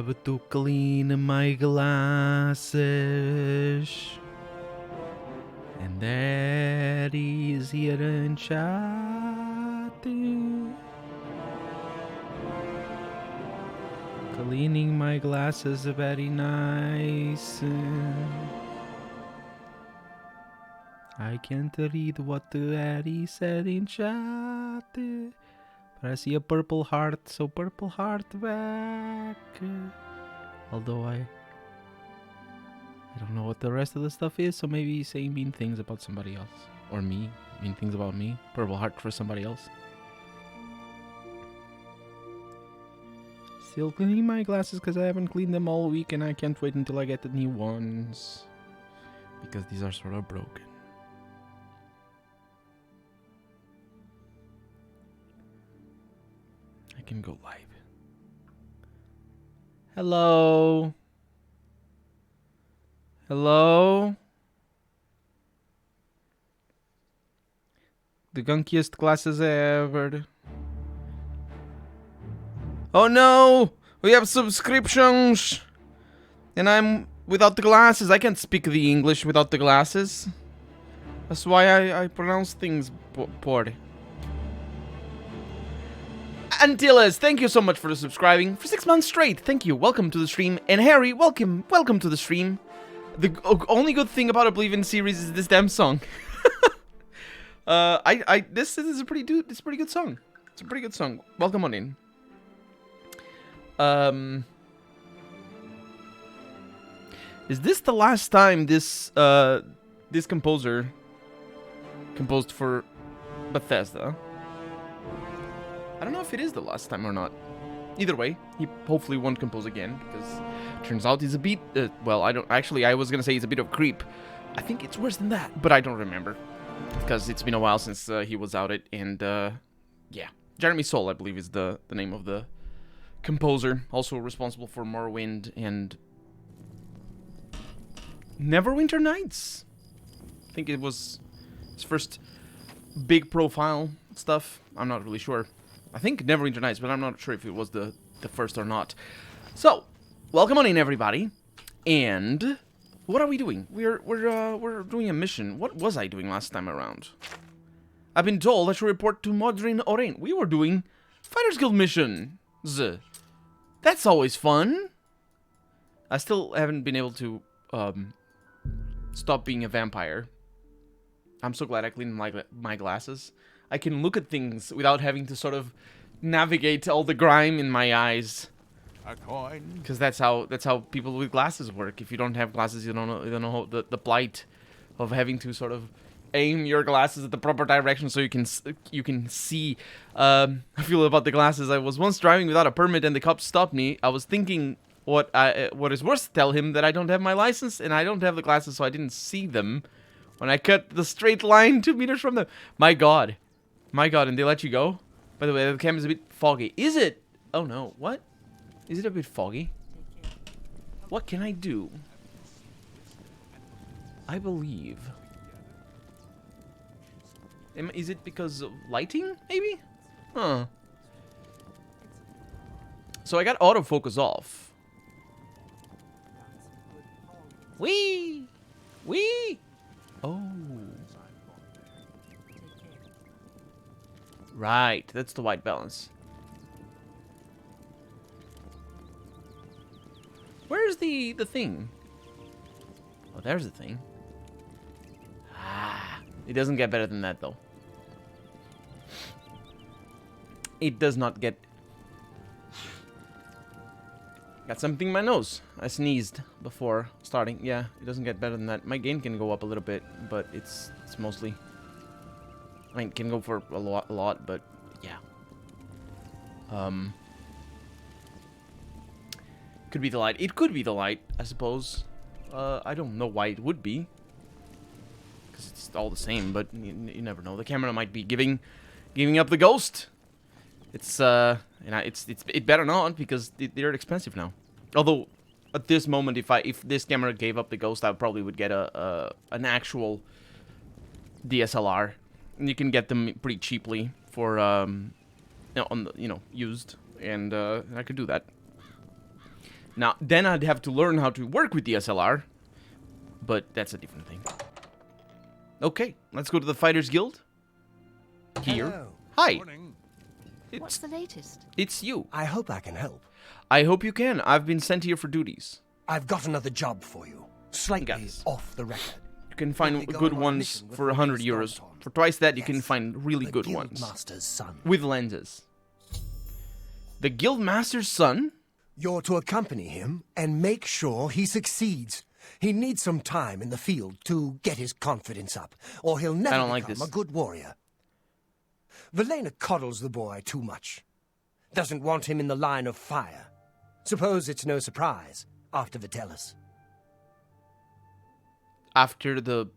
have to clean my glasses. And that is here in chatting. Cleaning my glasses very nice. I can't read what Eddie said in chat. But I see a purple heart, so purple heart back. Although I don't know what the rest of the stuff is, so maybe saying mean things about somebody else. Or me, mean things about me. Purple heart for somebody else. Still cleaning my glasses because I haven't cleaned them all week and I can't wait until I get the new ones. Because these are sort of broken. I can go live. Hello? Hello? The gunkiest glasses ever. Oh no! We have subscriptions! And I'm without the glasses. I can't speak the English without the glasses. That's why I pronounce things poorly. Antilles, thank you so much for subscribing for 6 months straight. Thank you. Welcome to the stream. And Harry, welcome to the stream. The only good thing about Oblivion series is this damn song. This is a pretty good song. It's a pretty good song. Welcome on in. Is this the last time this composer composed for Bethesda? I don't know if it is the last time or not. Either way, he hopefully won't compose again, because turns out he's a bit, well, I was gonna say he's a bit of a creep. I think it's worse than that, but I don't remember, because it's been a while since he was outed, and, yeah. Jeremy Soule, I believe, is the name of the composer, also responsible for Morrowind and Neverwinter Nights. I think it was his first big profile stuff. I'm not really sure. I think Neverwinter Nights, but I'm not sure if it was the first or not. So, welcome on in, everybody. And what are we doing? We're doing a mission. What was I doing last time around? I've been told I should report to Modrin Oren. We were doing Fighters Guild missions. That's always fun. I still haven't been able to stop being a vampire. I'm so glad I cleaned my glasses. I can look at things without having to sort of navigate all the grime in my eyes. A coin. Because that's how people with glasses work. If you don't have glasses, you don't know the plight of having to sort of aim your glasses at the proper direction so you can see. I feel about the glasses. I was once driving without a permit and the cops stopped me. I was thinking what is worse to tell him that I don't have my license and I don't have the glasses, so I didn't see them when I cut the straight line 2 meters from them. My God, and they let you go? By the way, the camera's a bit foggy. Is it? Oh no, what? Is it a bit foggy? What can I do? I believe. Is it because of lighting, maybe? Huh. So I got autofocus off. Wee! Wee! Oh. Right, that's the white balance. Where's the thing? Oh, there's the thing. Ah, it doesn't get better than that, though. It does not get... Got something in my nose. I sneezed before starting. Yeah, it doesn't get better than that. My gain can go up a little bit, but it's mostly... I mean, it can go for a lot, but yeah. Could be the light. It could be the light, I suppose. I don't know why it would be, because it's all the same. But you never know. The camera might be giving up the ghost. It's it better not, because they're expensive now. Although at this moment, if this camera gave up the ghost, I probably would get an actual DSLR. And you can get them pretty cheaply for used, and I could do that. Now, then I'd have to learn how to work with the SLR. But that's a different thing. Okay, let's go to the Fighters Guild. Here. Hello. Hi. Morning. What's the latest? It's you. I hope I can help. I hope you can. I've been sent here for duties. I've got another job for you. Slightly Guys. off the record. You can find We'll be good going on a ones mission with for the 100 Guild's euros. Danton. For twice that, you Yes, can find really the good ones. Guildmaster's son. With lenses. The Guildmaster's son? You're to accompany him and make sure he succeeds. He needs some time in the field to get his confidence up, or he'll never don't like become this. a good warrior. Velena coddles the boy too much. Doesn't want him in the line of fire. Suppose it's no surprise after Vitellis. After the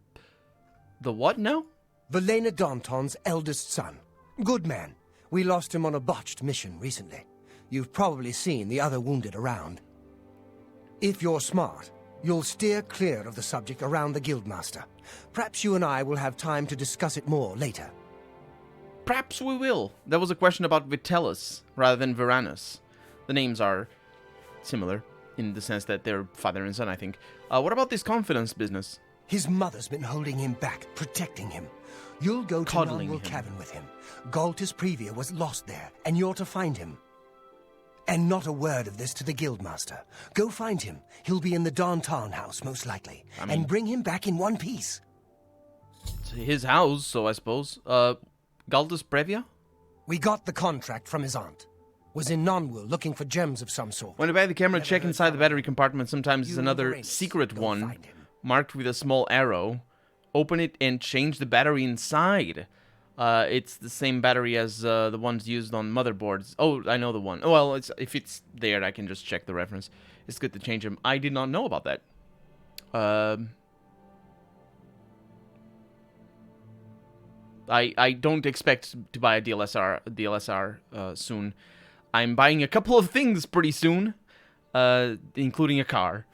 what now? Velena Danton's eldest son. Good man. We lost him on a botched mission recently. You've probably seen the other wounded around. If you're smart, you'll steer clear of the subject around the Guildmaster. Perhaps you and I will have time to discuss it more later. Perhaps we will. That was a question about Vitellis rather than Varanus. The names are similar in the sense that they're father and son, I think. What about this confidence business? His mother's been holding him back, protecting him. You'll go to Coddling Nonwell him. Cabin with him. Galtus Previa was lost there, and you're to find him. And not a word of this to the Guildmaster. Go find him. He'll be in the Danton house, most likely. And bring him back in one piece. It's his house, so I suppose. Galtus Previa? We got the contract from his aunt. Was in Nonwell looking for gems of some sort. When you buy the camera, Never check heard inside the from battery compartment. Sometimes it's You another Varanus. secret Go one find him. marked with a small arrow. Open it and change the battery inside. It's the same battery as the ones used on motherboards. Oh, I know the one. Oh, well, if it's there, I can just check the reference. It's good to change them. I did not know about that. I don't expect to buy a DLSR soon. I'm buying a couple of things pretty soon, including a car.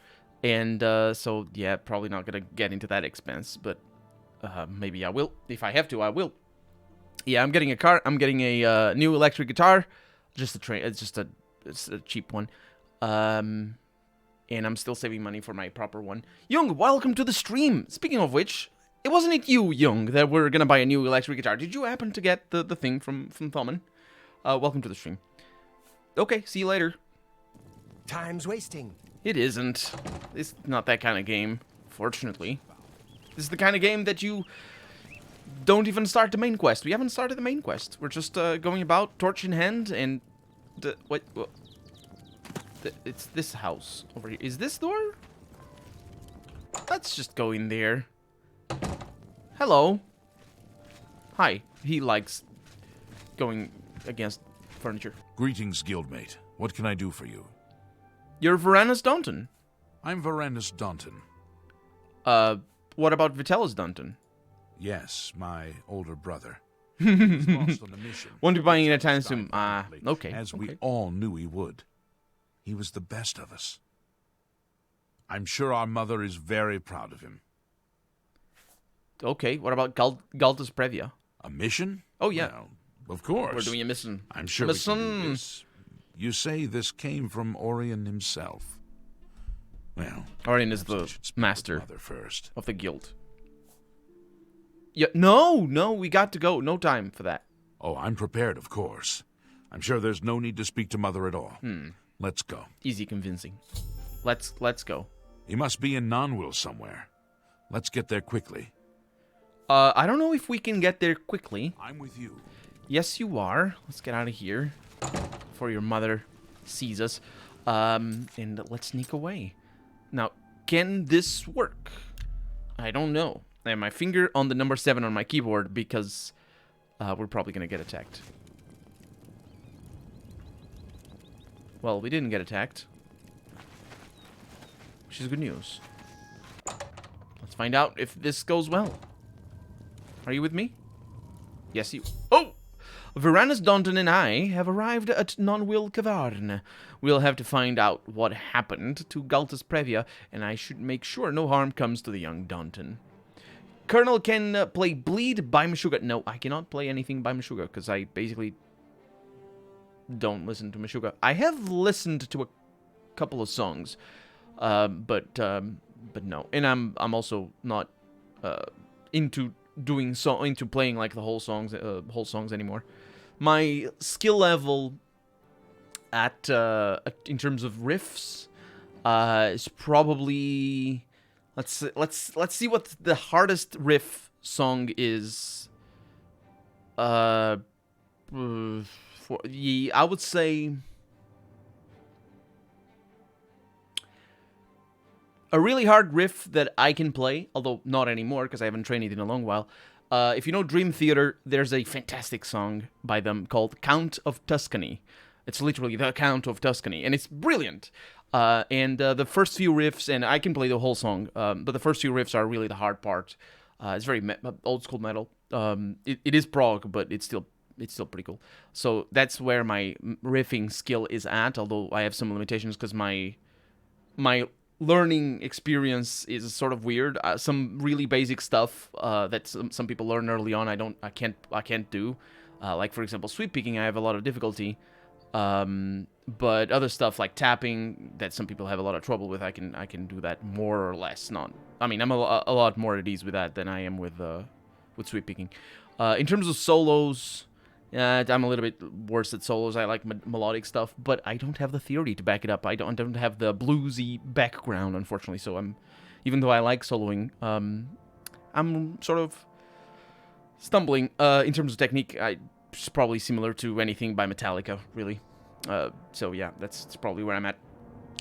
And so, yeah, probably not going to get into that expense, but maybe I will. If I have to, I will. Yeah, I'm getting a car. I'm getting a new electric guitar. Just a train. It's a cheap one. And I'm still saving money for my proper one. Young, welcome to the stream. Speaking of which, wasn't it you, Young, that were gonna buy a new electric guitar? Did you happen to get the thing from Thoman? Welcome to the stream. Okay, see you later. Time's wasting. It isn't. It's not that kind of game, fortunately. This is the kind of game that you don't even start the main quest. We haven't started the main quest. We're just going about, torch in hand, and... What? It's this house over here. Is this door? Let's just go in there. Hello. Hi. He likes going against furniture. Greetings, guildmate. What can I do for you? You're Varanus Danton. I'm Varanus Danton. What about Vitellis Danton? Yes, my older brother. He was lost on a mission. Won't be buying it anytime soon. Violently, Okay. As we okay. all knew he would. He was the best of us. I'm sure our mother is very proud of him. Okay, what about Galtus Previa? A mission? Oh, yeah. Well, of course. We're doing a mission. I'm sure we can do Mission. this. You say this came from Orion himself. Well, Orion is perhaps I the should speak with master Mother first. of the guild. Yeah, no, we got to go. No time for that. Oh, I'm prepared, of course. I'm sure there's no need to speak to Mother at all. Let's go. Easy convincing. Let's go. He must be in Nonwell somewhere. Let's get there quickly. I don't know if we can get there quickly. I'm with you. Yes, you are. Let's get out of here before your mother sees us. And let's sneak away. Now, can this work? I don't know. I have my finger on the number 7 on my keyboard because we're probably going to get attacked. Well, we didn't get attacked. Which is good news. Let's find out if this goes well. Are you with me? Yes, you... Oh! Varanus Danton and I have arrived at Nonwell Cavern. We'll have to find out what happened to Galtus Previa, and I should make sure no harm comes to the young Danton. Colonel can play Bleed by Meshuggah. No, I cannot play anything by Meshuggah, because I basically don't listen to Meshuggah. I have listened to a couple of songs, but no. And I'm also not into playing like the whole songs anymore. My skill level at in terms of riffs is probably, let's see what the hardest riff song is. I would say a really hard riff that I can play, although not anymore because I haven't trained it in a long while. If you know Dream Theater, there's a fantastic song by them called Count of Tuscany. It's literally the Count of Tuscany, and it's brilliant. And the first few riffs, and I can play the whole song, but the first few riffs are really the hard part. It's very old school metal. It is prog, but it's still pretty cool. So that's where my riffing skill is at, although I have some limitations because my learning experience is sort of weird. Some really basic stuff that some people learn early on, I can't do. Like for example, sweep picking, I have a lot of difficulty. But other stuff like tapping that some people have a lot of trouble with, I can do that more or less. I'm a lot more at ease with that than I am with sweep picking. In terms of solos, I'm a little bit worse at solos. I like melodic stuff, but I don't have the theory to back it up. I don't have the bluesy background, unfortunately. So even though I like soloing, I'm sort of stumbling. In terms of technique, it's probably similar to anything by Metallica, really. So yeah, that's probably where I'm at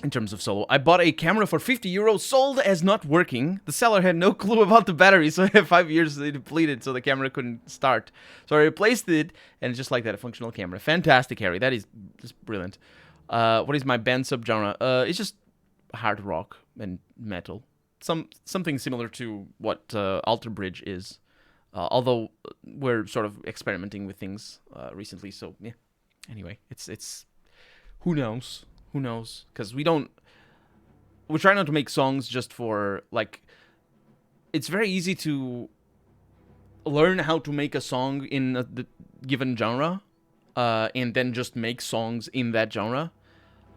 in terms of solo. I bought a camera for 50 euros, sold as not working. The seller had no clue about the battery, so I have 5 years depleted, so the camera couldn't start. So I replaced it, and just like that, a functional camera. Fantastic, Harry. That is just brilliant. What is my band subgenre? It's just hard rock and metal. Something similar to what Alter Bridge is. Although we're sort of experimenting with things recently, so yeah. Anyway, it's who knows? Who knows? Because we try not to make songs just for, like, it's very easy to learn how to make a song in the given genre, and then just make songs in that genre.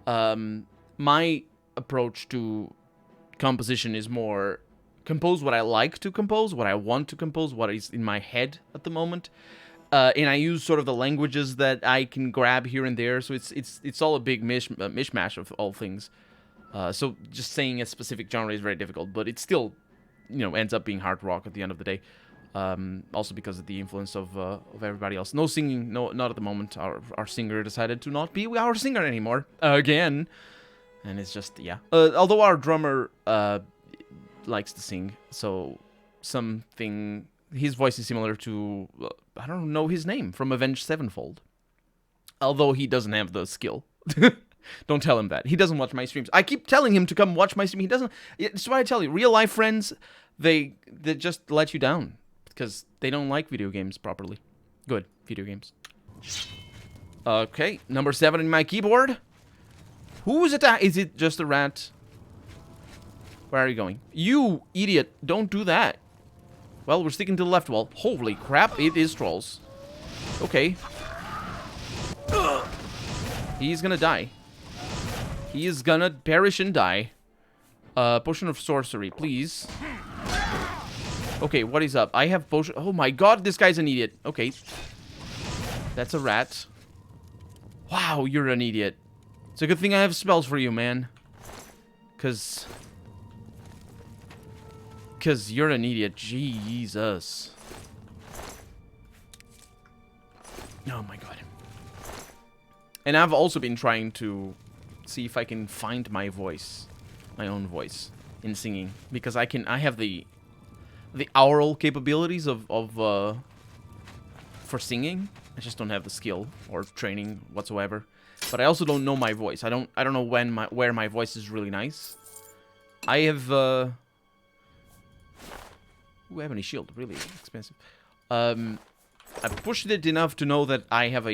My approach to composition is more compose what I like to compose, what I want to compose, what is in my head at the moment. And I use sort of the languages that I can grab here and there, so it's all a big mishmash of all things. So just saying a specific genre is very difficult, but it still, ends up being hard rock at the end of the day. Also because of the influence of everybody else. No singing, not at the moment. Our singer decided to not be our singer anymore again, and it's just although our drummer likes to sing, so something. His voice is similar to, I don't know his name, from Avenged Sevenfold. Although he doesn't have the skill. Don't tell him that. He doesn't watch my streams. I keep telling him to come watch my stream. He doesn't. That's why I tell you, real life friends, they just let you down. Because they don't like video games properly. Good, video games. Okay, number 7 in my keyboard. Who is it? Is it just a rat? Where are you going? You idiot, don't do that. Well, we're sticking to the left wall. Holy crap, it is trolls. Okay. He's gonna die. He is gonna perish and die. Potion of sorcery, please. Okay, what is up? I have potion. Oh my god, this guy's an idiot. Okay. That's a rat. Wow, you're an idiot. It's a good thing I have spells for you, man. Because you're an idiot. Jesus. Oh my god. And I've also been trying to see if I can find my voice. My own voice in singing. Because I have the aural capabilities for singing. I just don't have the skill or training whatsoever. But I also don't know my voice. I don't know where my voice is really nice. I have Ooh, I have any shield, really expensive. I've pushed it enough to know that I have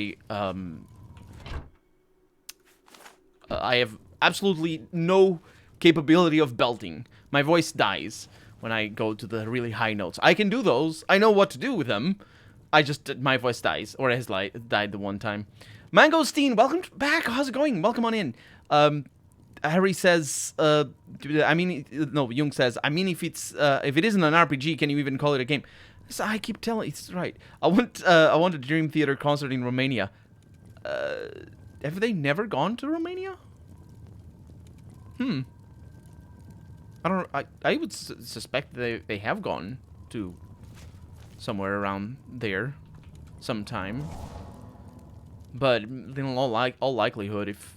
I have absolutely no capability of belting. My voice dies when I go to the really high notes. I can do those. I know what to do with them. My voice dies, or it has died the one time. Mangosteen, welcome back. How's it going? Welcome on in. Harry says, no, Jung says, I mean, if it isn't an RPG, can you even call it a game? So I keep telling, it's right. I want a Dream Theater concert in Romania. Have they never gone to Romania? I would suspect they have gone to somewhere around there sometime. But in all likelihood, if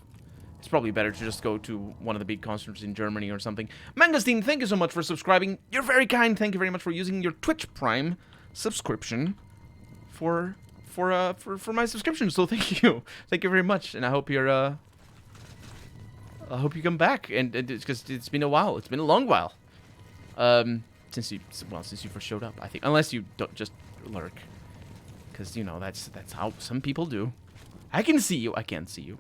it's probably better to just go to one of the big concerts in Germany or something. Mangustine, thank you so much for subscribing. You're very kind. Thank you very much for using your Twitch Prime subscription for my subscription. So thank you very much, and I hope you're I hope you come back, and because it's been a while. It's been a long while. Since you first showed up, I think, unless you don't just lurk, because you know that's how some people do. I can see you. I can't see you.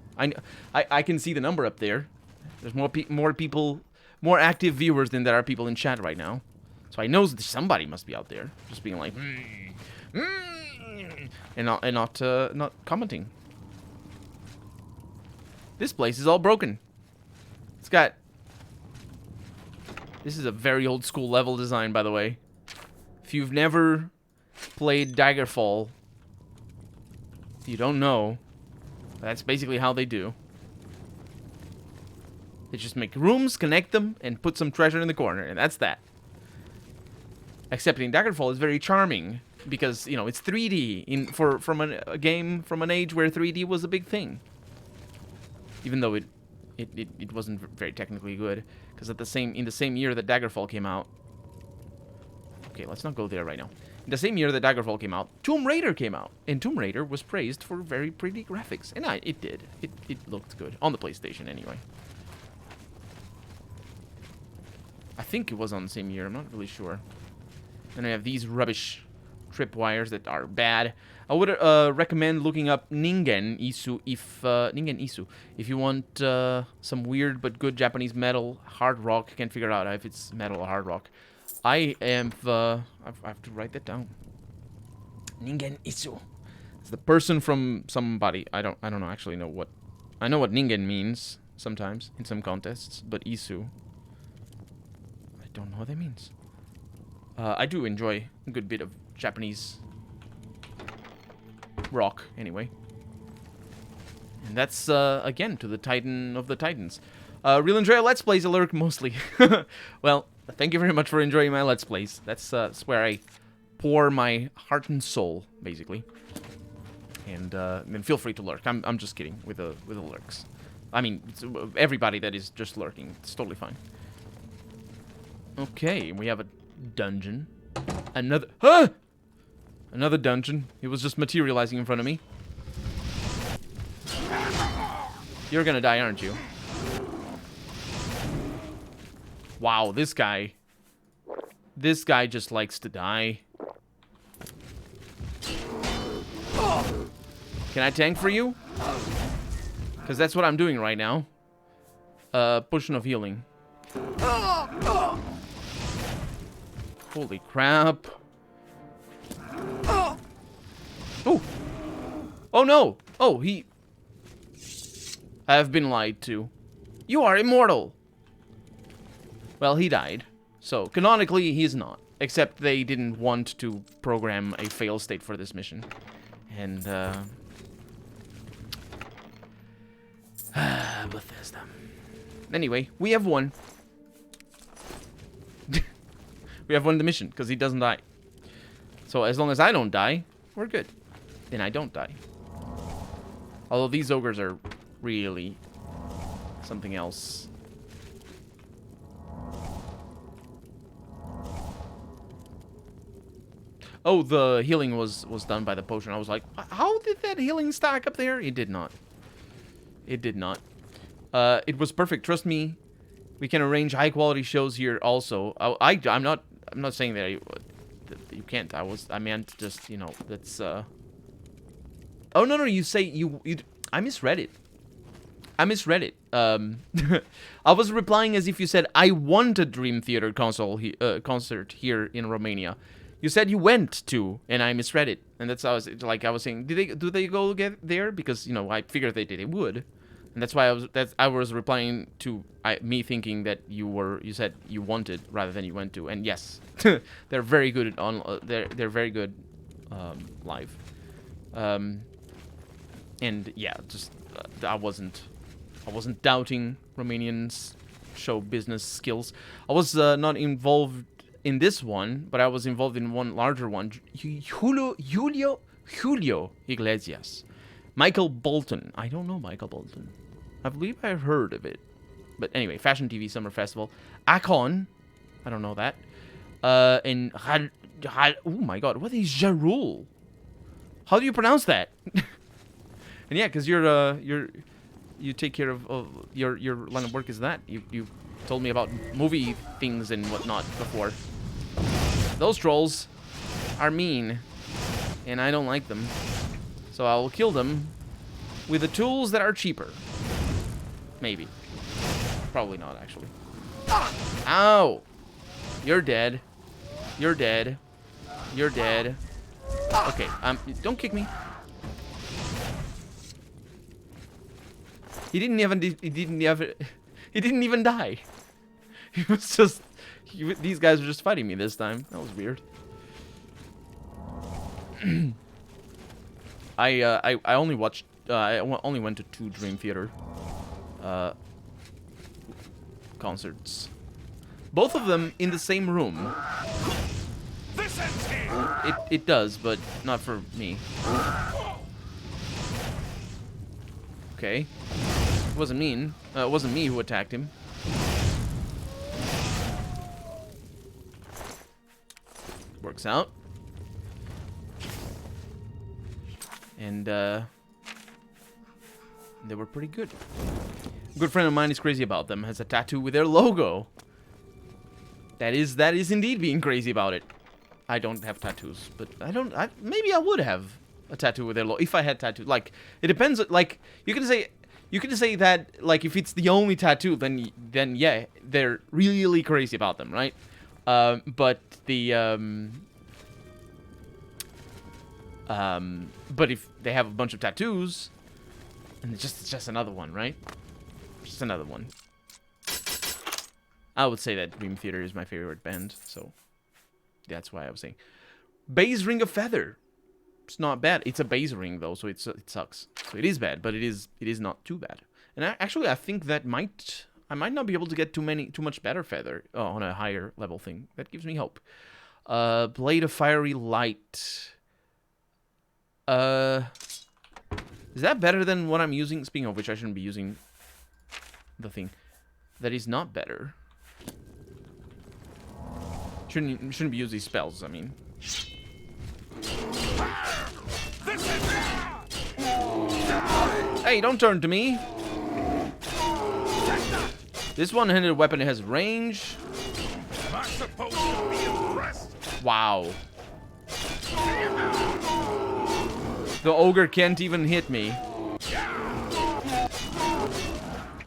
I can see the number up there. There's more people, more active viewers than there are people in chat right now. So I know that somebody must be out there, just being like, and not commenting. This place is all broken. It's got. This is a very old school level design, by the way. If you've never played Daggerfall, you don't know. That's basically how they do. They just make rooms, connect them, and put some treasure in the corner, and that's that. Except in Daggerfall, it's very charming because you know it's 3D from a game from an age where 3D was a big thing. Even though it wasn't very technically good, because in the same year that Daggerfall came out. Okay, let's not go there right now. In the same year that Daggerfall came out, Tomb Raider came out, and Tomb Raider was praised for very pretty graphics, and it did. It looked good on the PlayStation anyway. I think it was on the same year. I'm not really sure. And I have these rubbish tripwires that are bad. I would recommend looking up Ningen Isu if you want some weird but good Japanese metal, hard rock. Can't figure out if it's metal or hard rock. I have to write that down. Ningen Isu. It's the person from somebody. I don't actually know what. I know what Ningen means sometimes in some contests, but Isu, I don't know what that means. I do enjoy a good bit of Japanese rock, anyway. And that's, again, to the Titan of the Titans. Real enjoy Let's Plays, a lurk mostly. Well, thank you very much for enjoying my Let's Plays. That's where I pour my heart and soul, basically. And then feel free to lurk. I'm just kidding with the lurks. I mean, everybody that is just lurking, it's totally fine. Okay, we have a dungeon. Another dungeon. It was just materializing in front of me. You're gonna die, aren't you? Wow, this guy just likes to die. Can I tank for you? Because that's what I'm doing right now. Potion of healing. Holy crap. Oh! Oh no! Oh, I have been lied to. You are immortal! Well, he died. So, canonically, he's not. Except they didn't want to program a fail state for this mission. And, Bethesda. Anyway, we have won. We have won the mission, because he doesn't die. So, as long as I don't die, we're good. Then I don't die. Although these ogres are really something else. Oh, the healing was done by the potion. I was like, how did that healing stack up there? It did not. It did not. It was perfect. Trust me. We can arrange high quality shows here also. I'm not saying that you can't. I meant just, you know, that's Oh no, you say you I misread it. I was replying as if you said I want a Dream Theater concert here in Romania. You said you went to, and I misread it. And that's how I was saying, do they go get there? Because, you know, I figured they would. And that's why I was replying to me thinking that you said you wanted rather than you went to. And yes, they're very good on they're very good live. And yeah, just I wasn't doubting Romanians' show business skills. I was not involved in this one, but I was involved in one larger one. Julio Iglesias. Michael Bolton. I don't know Michael Bolton. I believe I heard of it. But anyway, Fashion TV Summer Festival. Akon. I don't know that. And oh my god, what is Jarul? How do you pronounce that? And yeah, because you take care of your line of work is that. You told me about movie things and whatnot before. Those trolls are mean, and I don't like them. So I will kill them with the tools that are cheaper. Maybe. Probably not, actually. Ow! You're dead. You're dead. You're dead. Okay, don't kick me. He didn't even die. He was just these guys were just fighting me this time. That was weird. I only watched I only went to 2 Dream Theater concerts. Both of them in the same room. It does, but not for me. Okay. It wasn't mean. It wasn't me who attacked him. Works out. And they were pretty good. A good friend of mine is crazy about them. Has a tattoo with their logo. That is indeed being crazy about it. I don't have tattoos, but maybe I would have a tattoo with their logo if I had tattoo. Like, it depends. Like, you can say that, like, if it's the only tattoo, then yeah, they're really crazy about them, right? But if they have a bunch of tattoos, and it's just another one, right? Just another one. I would say that Dream Theater is my favorite band, so that's why I was saying. Base Ring of Feather. It's not bad. It's a base ring though, so it sucks. So it is bad, but it is not too bad. And I think that I might not be able to get too much better feather on a higher level thing. That gives me hope. Blade of Fiery Light. Is that better than what I'm using? Speaking of which, I shouldn't be using the thing. That is not better. Shouldn't be using these spells, I mean. Hey, don't turn to me. This one-handed weapon has range. Wow. The ogre can't even hit me.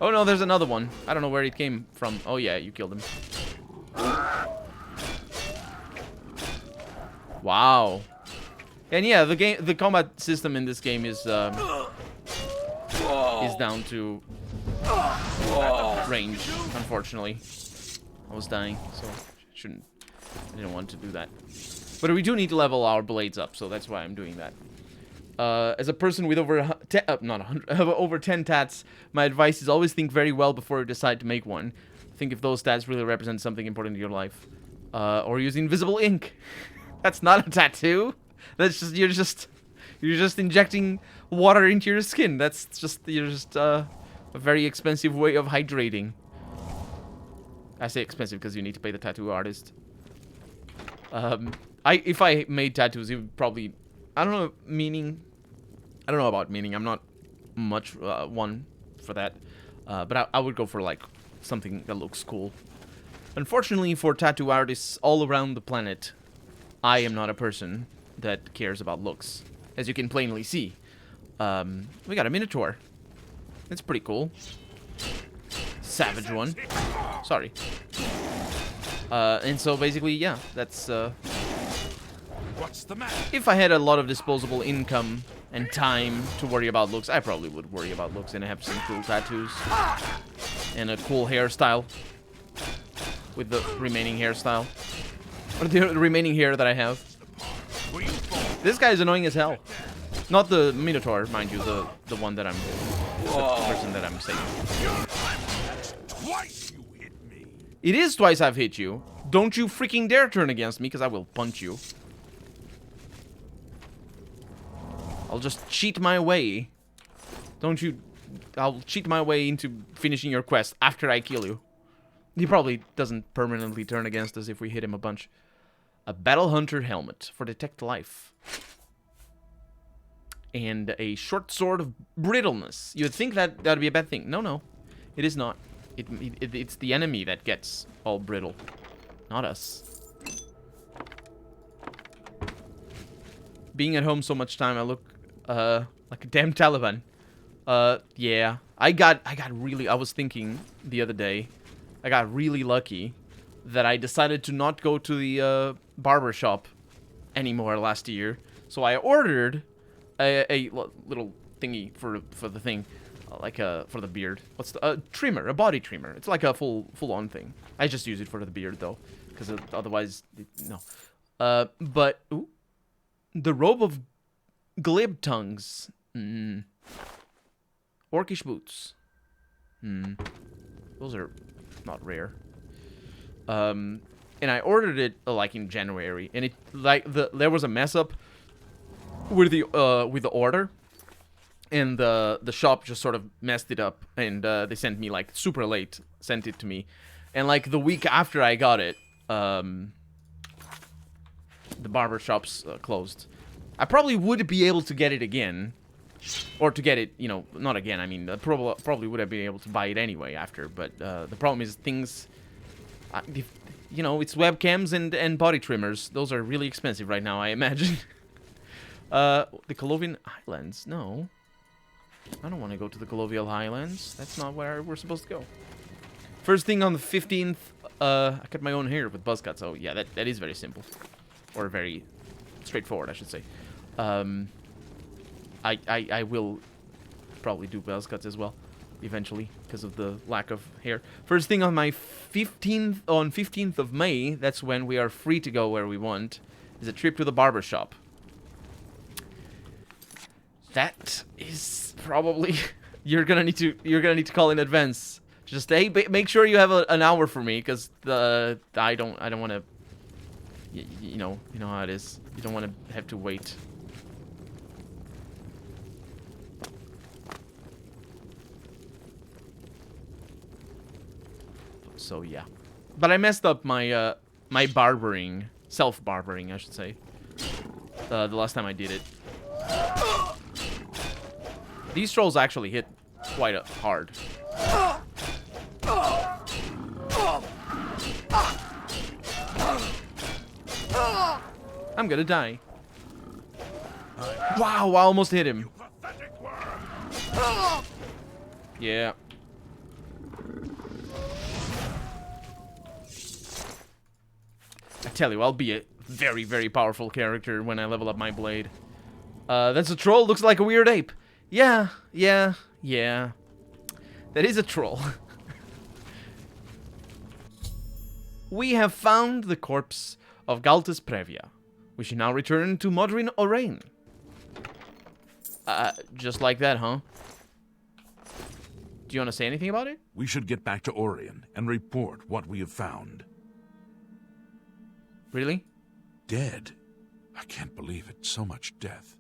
Oh no, there's another one. I don't know where it came from. Oh yeah, you killed him. Wow. And yeah, the combat system in this game is down to range, unfortunately. I was dying, so I didn't want to do that. But we do need to level our blades up, so that's why I'm doing that. As a person with over 10 tats, my advice is always think very well before you decide to make one. Think if those tats really represent something important in your life. Or use invisible ink. That's not a tattoo. That's just you're just injecting water into your skin. That's just a very expensive way of hydrating. I say expensive because you need to pay the tattoo artist. If I made tattoos, it would probably, I don't know about meaning. I'm not much one for that. But I would go for like something that looks cool. Unfortunately for tattoo artists all around the planet, I am not a person that cares about looks, as you can plainly see. We got a Minotaur. It's pretty cool. Savage one. Sorry. And so basically, yeah, that's. What's the matter? If I had a lot of disposable income and time to worry about looks. I probably would worry about looks, and I have some cool tattoos and a cool hairstyle with the remaining hairstyle, or the remaining hair that I have. This guy is annoying as hell. Not the Minotaur, mind you, the one that I'm, the person that I'm saving. Twice you hit me. It is twice I've hit you. Don't you freaking dare turn against me, because I will punch you. I'll just cheat my way. Don't you... I'll cheat my way into finishing your quest after I kill you. He probably doesn't permanently turn against us if we hit him a bunch. A Battle Hunter helmet for detect life. And a short sword of brittleness. You would think that that'd be a bad thing. No, no. It is not. It's the enemy that gets all brittle. Not us. Being at home so much time, I look like a damn Taliban. Yeah. I was thinking the other day, I got really lucky that I decided to not go to the barber shop anymore last year. So I ordered a little thingy for the thing, like for the beard. What's the trimmer? A body trimmer. It's like a full-on thing. I just use it for the beard though, because otherwise, no. But ooh, the robe of glib tongues. Orcish boots. Those are not rare. And I ordered it like in January, and it there was a mess up with the order, and the shop just sort of messed it up, and they sent me like super late, sent it to me, and like the week after I got it, the barber shops closed. I probably would be able to get it again, or to get it, you know, not again. I mean, probably would have been able to buy it anyway after, but the problem is things. You know, it's webcams and body trimmers. Those are really expensive right now, I imagine. The Colovian Highlands. No. I don't want to go to the Colovial Highlands. That's not where we're supposed to go. First thing on the 15th, I cut my own hair with buzz cut. So, yeah, that is very simple. Or very straightforward, I should say. I will probably do buzz cuts as well. Eventually, because of the lack of hair. First thing on my 15th of May, that's when we are free to go where we want, is a trip to the barber shop. That is probably you're gonna need to call in advance. Just hey, make sure you have an hour for me, because I don't want to. You know how it is. You don't want to have to wait. So yeah, but I messed up my my barbering, self-barbering, I should say. The last time I did it. These trolls actually hit quite hard. I'm gonna die. Wow, I almost hit him. Yeah. I tell you, I'll be a very, very powerful character when I level up my blade. That's a troll. Looks like a weird ape. Yeah. That is a troll. We have found the corpse of Galtus Previa. We should now return to Modrin Orain. Just like that, huh? Do you want to say anything about it? We should get back to Orion and report what we have found. Really? Dead? I can't believe it. So much death.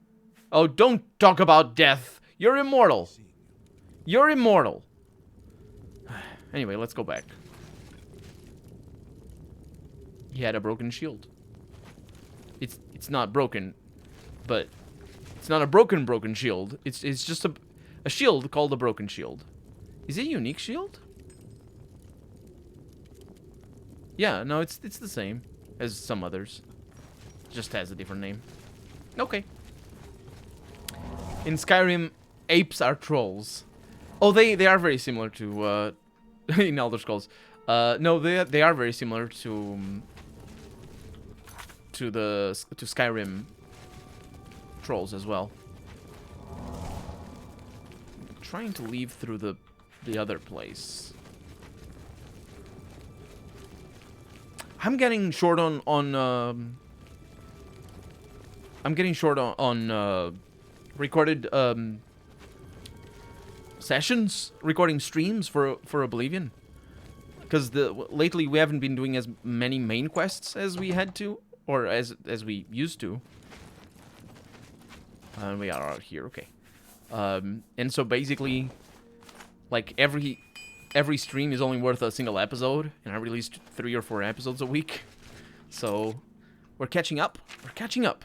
Oh, don't talk about death. You're immortal. You're immortal. Anyway, let's go back. He had a broken shield. It's not broken, but it's not a broken shield. It's just a shield called a broken shield. Is it a unique shield? Yeah, no, it's the same as some others. Just has a different name. Okay. In Skyrim, apes are trolls. Oh, they are very similar to in Elder Scrolls. No, they are very similar to Skyrim trolls as well. I'm trying to leave through the other place. I'm getting short on recorded sessions, recording streams for Oblivion, because lately we haven't been doing as many main quests as we had to, or as we used to. We are out here, okay. And so basically, like every stream is only worth a single episode, and I released 3 or 4 episodes a week. So we're catching up. We're catching up.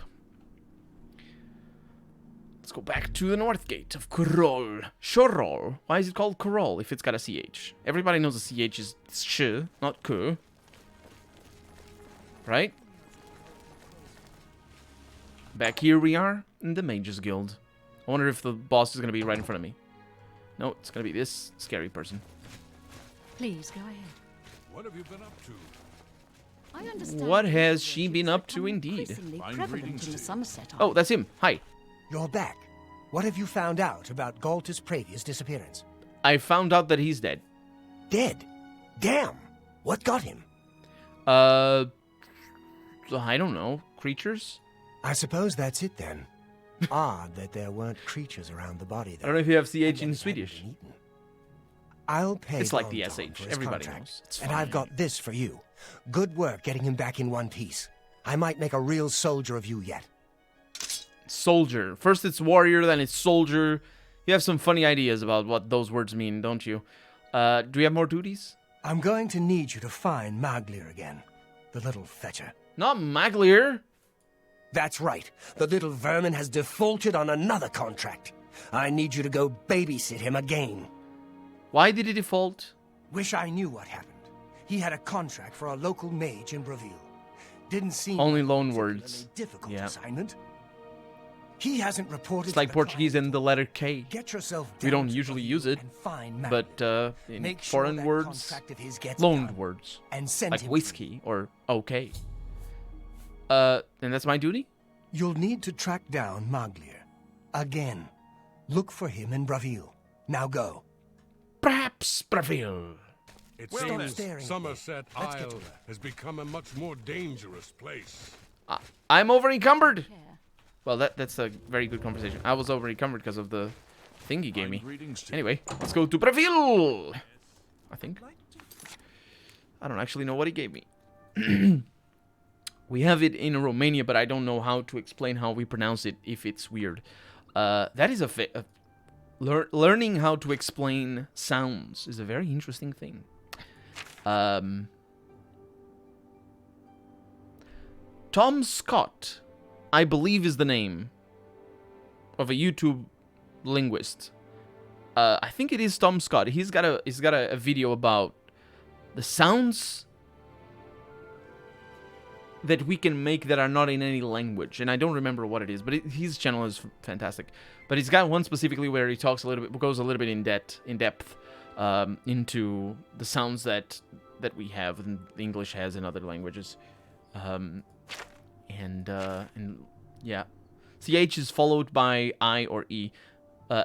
Let's go back to the north gate of Kurol. Shorol. Why is it called Kurol if it's got a CH? Everybody knows the CH is sh, not ku. Right? Back here we are in the Mages Guild. I wonder if the boss is going to be right in front of me. No, it's going to be this scary person. Please go ahead. What have you been up to? I understand. What has she been up to indeed? Increasingly Fine prevalent greetings in to the you. Somerset Oh, that's him. Hi. You're back. What have you found out about Galtus Pravia's disappearance? I found out that he's dead. Dead? Damn! What got him? I don't know. Creatures? I suppose that's it then. Odd that there weren't creatures around the body I there. don't know if you have And CH then in it hadn't Swedish. been eaten. I'll pay It's like the Danton SH. for his Everybody contract, knows. It's and I've fine. got this for you. Good work getting him back in one piece. I might make a real soldier of you yet. Soldier. First it's warrior, then it's soldier. You have some funny ideas about what those words mean, don't you? Do we have more duties? I'm going to need you to find Maglir again. The little fetcher. Not Maglir. That's right. The little vermin has defaulted on another contract. I need you to go babysit him again. Why did he default? Wish I knew what happened. He had a contract for a local mage in Braville. Didn't seem Only like a loan particularly words. difficult Yeah. assignment. He hasn't reported. It's to like the Portuguese client and the at all. letter K. Get yourself We down don't to usually Braville use it, and find but Maglir. in Make sure foreign that words, contract of his gets loaned done, words. and send Like him to whiskey or okay. And that's my duty? You'll need to track down Maglir. Again. Look for him in Braville. Now go. Perhaps Braville. It Stop seems staring at me. Somerset Let's get to Isle work. has become a much more dangerous place. I'm over encumbered. Care. Well, that's a very good conversation. I was over encumbered because of the thing he gave Fine me. greetings to Anyway, let's go to Braville. I think. I don't actually know what he gave me. We have it in Romania, but I don't know how to explain how we pronounce it if it's weird. That is learning how to explain sounds is a very interesting thing. Tom Scott, I believe, is the name of a YouTube linguist. I think it is Tom Scott. He's got a video about the sounds that we can make that are not in any language, and I don't remember what it is, but his channel is fantastic. But he's got one specifically where he talks a little bit, goes a little bit in depth into the sounds that we have and the English has in other languages, and yeah, CH is followed by I or E,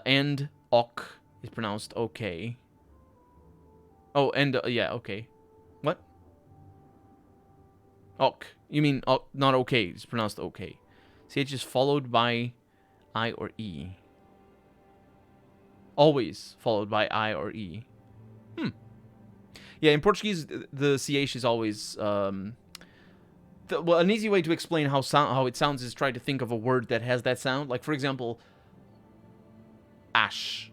and ok is pronounced okay. Oh, and yeah, okay. What? Ok. You mean not okay? It's pronounced okay. CH is followed by I or E. Always followed by I or E. Yeah, in Portuguese, the CH is always... well, an easy way to explain how it sounds is try to think of a word that has that sound. Like, for example, ash.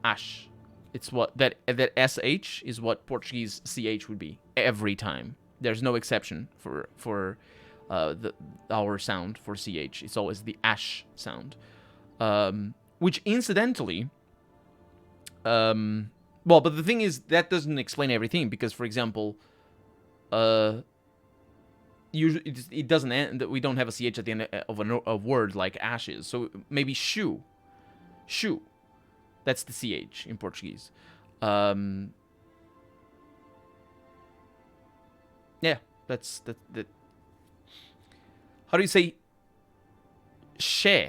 Ash. It's what... That SH is what Portuguese CH would be every time. There's no exception for our sound for CH. It's always the ash sound. Which, incidentally... well, but the thing is, that doesn't explain everything, because, for example... usually it doesn't end... We don't have a CH at the end of a word like ashes. So, maybe shoe. Shoe. That's the CH in Portuguese. Yeah, that's that. How do you say "she"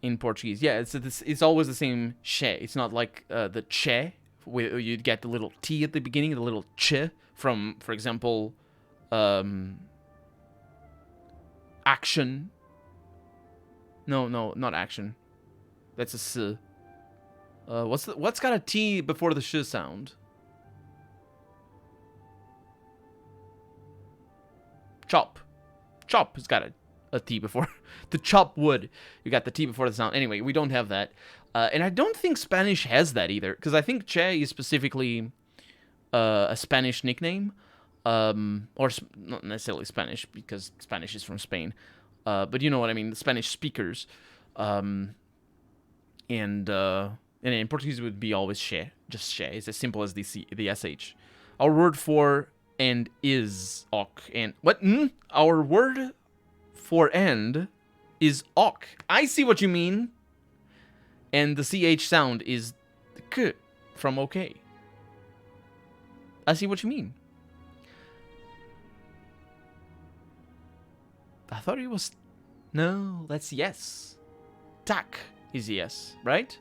in Portuguese. Yeah, it's always the same che. It's not like the che, where you'd get the little T at the beginning, the little che from, for example, action. No, not action. That's a s. What's got a T before the sh sound? Chop. Chop has got a T before. To chop wood, you got the T before the sound. Anyway, we don't have that. And I don't think Spanish has that either. Because I think che is specifically a Spanish nickname. Or not necessarily Spanish, because Spanish is from Spain. But you know what I mean, the Spanish speakers. And in Portuguese it would be always che. Just che. It's as simple as the SH. Our word for and is ok. And what? Our word for and is ok. I see what you mean. And the CH sound is the k from okay. I see what you mean. I thought it was... No, that's yes. Tack is yes, right?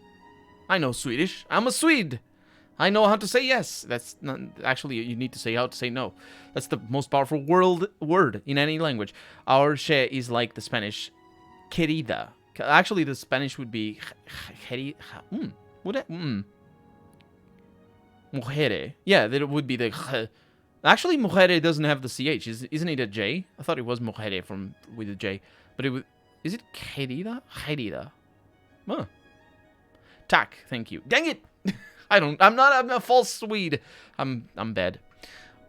I know Swedish. I'm a Swede. I know how to say yes. That's not... Actually, you need to say how to say no. That's the most powerful word in any language. Our che is like the Spanish querida. Actually, the Spanish would be... Would it? Mujer. Yeah, that would be the... Actually, mujer doesn't have the CH. Isn't it a J? I thought it was mujer with a J. But it was... Is it querida? Querida. Huh. Tack, thank you. Dang it! I'm a false Swede. I'm bad.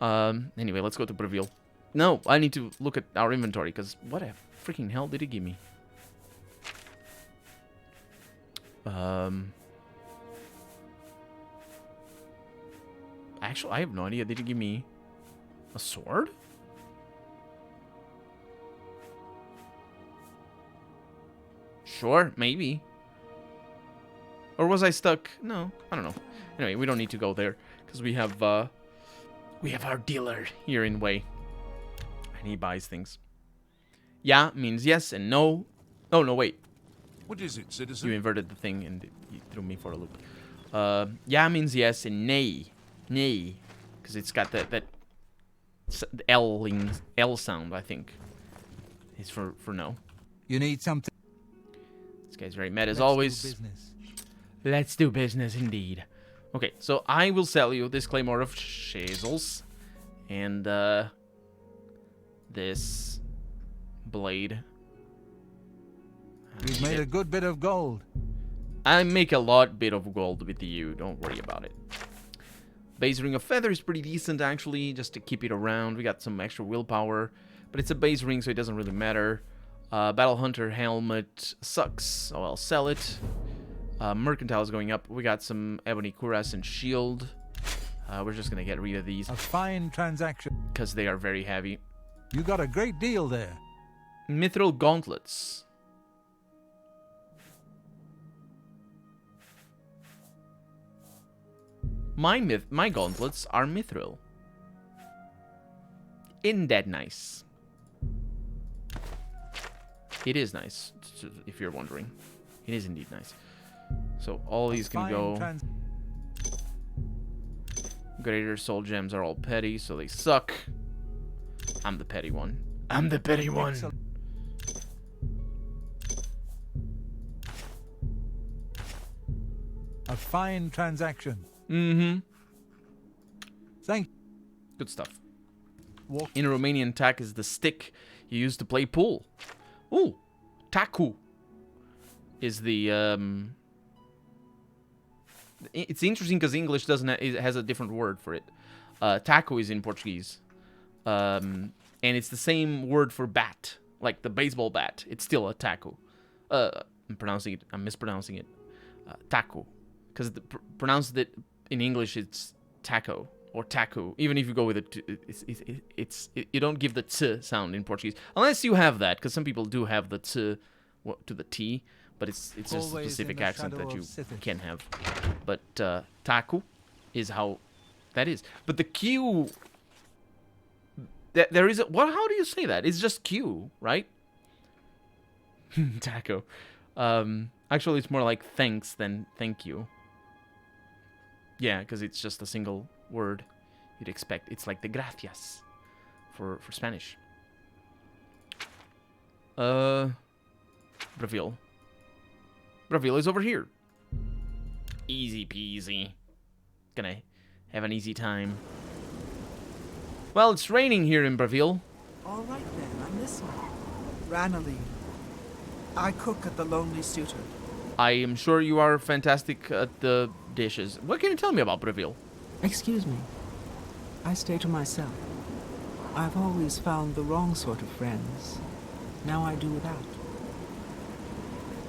Anyway, let's go to Breville. No, I need to look at our inventory, because what the freaking hell did it give me? Actually, I have no idea. Did it give me a sword? Sure, maybe. Or was I stuck? No, I don't know. Anyway, we don't need to go there because we have our dealer here in Way, and he buys things. Yeah means yes, and no. Oh no, wait. What is it, citizen? You inverted the thing and you threw me for a loop. Yeah means yes, and nay, because it's got that L sound. I think is for no. You need something. This guy's very mad as always. Let's do business indeed. Okay, so I will sell you this claymore of chisels and this blade. You've made a good bit of gold. I make a bit of gold with you. Don't worry about it. Base ring of feather is pretty decent actually, just to keep it around. We got some extra willpower, but it's a base ring, so it doesn't really matter. Battle Hunter helmet sucks, so I'll sell it. Mercantile is going up. We got some ebony cuirass and shield. We're just gonna get rid of these. A fine transaction. Because they are very heavy. You got a great deal there. Mithril Gauntlets. My gauntlets are mithril. Isn't that nice? It is nice, if you're wondering. It is indeed nice. So all these can go. Greater soul gems are all petty, so they suck. I'm the petty one. I'm the petty one. Excellent. A fine transaction. Mm-hmm. Thank. Good stuff. Walk. In Romanian, tack is the stick you use to play pool. Ooh, taku is the It's interesting because English doesn't it has a different word for it. Taco is in Portuguese, and it's the same word for bat, like the baseball bat. It's still a taco. I'm mispronouncing it. Taco, because pronounced it in English it's taco or taco. Even if you go with it, you don't give the t sound in Portuguese unless you have that, because some people do have the t to the t. But it's just a specific accent that you can have. But taku is how that is. But the Q, there is a how do you say that? It's just Q, right? Taco. I Actually, it's more like thanks than thank you. Yeah, because it's just a single word. You'd expect. It's like the gracias for Spanish. Bravil. Bravil is over here. Easy peasy. Gonna have an easy time. Well, it's raining here in Bravil. All right then, I'm listening. Ranaline. I cook at the Lonely Suitor. I am sure you are fantastic at the dishes. What can you tell me about Bravil? Excuse me. I stay to myself. I've always found the wrong sort of friends. Now I do without.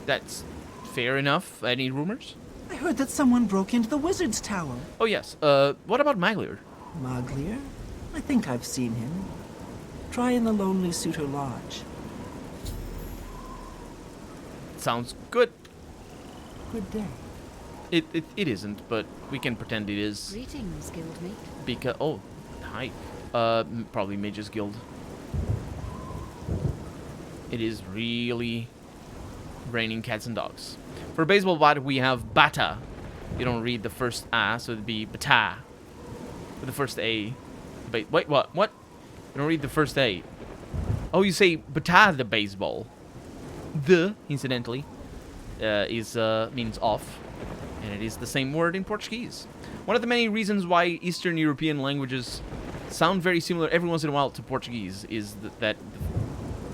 That's fair enough. Any rumors? I heard that someone broke into the wizard's tower. Oh, yes. What about Maglier? Maglier? I think I've seen him. Try in the Lonely Suitor Lodge. Sounds good. Good day. It isn't, but we can pretend it is. Greetings, guildmate. Because oh, hi. Probably Mage's Guild. It is really raining cats and dogs. For baseball bat, we have bata. You don't read the first a, so it'd be bata. For the first a. Wait, what? What? You don't read the first a. Oh, you say bata the baseball. The, incidentally, means off, and it is the same word in Portuguese. One of the many reasons why Eastern European languages sound very similar every once in a while to Portuguese is that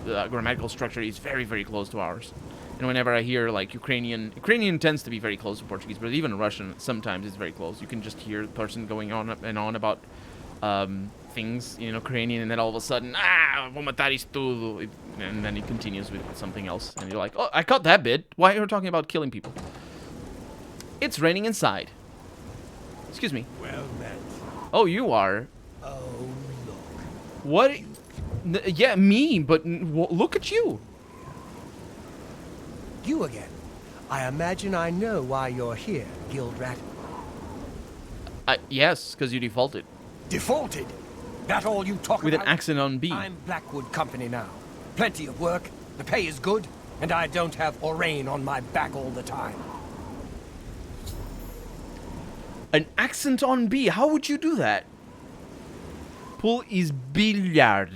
the grammatical structure is very, very close to ours. And whenever I hear like Ukrainian tends to be very close to Portuguese, but even Russian sometimes is very close. You can just hear the person going on and on about things in Ukrainian, and then all of a sudden, vou matar isto tudo, and then it continues with something else, and you're like, oh, I caught that bit. Why are you talking about killing people? It's raining inside. Excuse me. Well met. Oh, you are. Oh, look. What? Yeah, me, but look at you. You again. I imagine I know why you're here, Guild Rat. Yes, because you defaulted. Defaulted? That all you talk With about? an accent on B. I'm Blackwood Company now. Plenty of work, the pay is good, and I don't have Orain on my back all the time. An accent on B? How would you do that? Pool is billiard.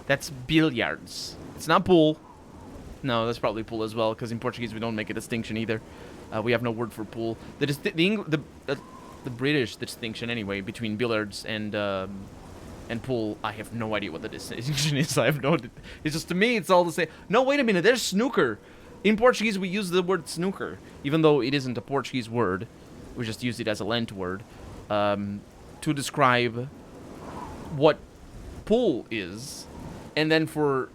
That's billiards. It's not pool. No, that's probably pool as well, because in Portuguese we don't make a distinction either. We have no word for pool. The British distinction anyway between billiards and pool, I have no idea what the distinction is. I have no. It's just, to me it's all the same. No, wait a minute. There's snooker. In Portuguese we use the word snooker, even though it isn't a Portuguese word. We just use it as a Lent word to describe what pool is, and then for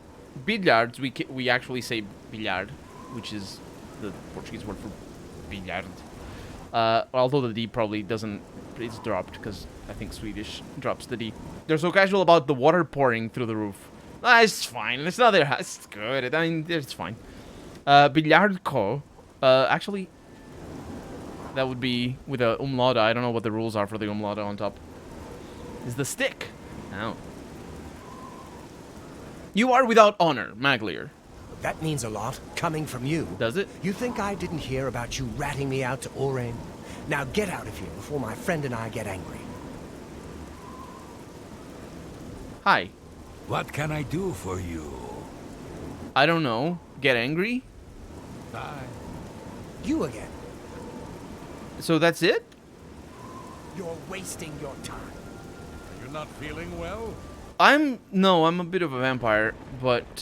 billiards we actually say bilhard, which is the Portuguese word for bilhard. Although the D probably doesn't, it's dropped because I think Swedish drops the D. They're so casual about the water pouring through the roof. It's fine. It's not their house. It's good. I mean, it's fine. Billardco. Actually, that would be with a umlaut. I don't know what the rules are for the umlaut on top. Is the stick. Oh. You are without honor, Maglier. That means a lot, coming from you. Does it? You think I didn't hear about you ratting me out to Orain? Now get out of here before my friend and I get angry. Hi. What can I do for you? I don't know. Get angry? Bye. You again. So that's it? You're wasting your time. You're not feeling well? I'm a bit of a vampire, but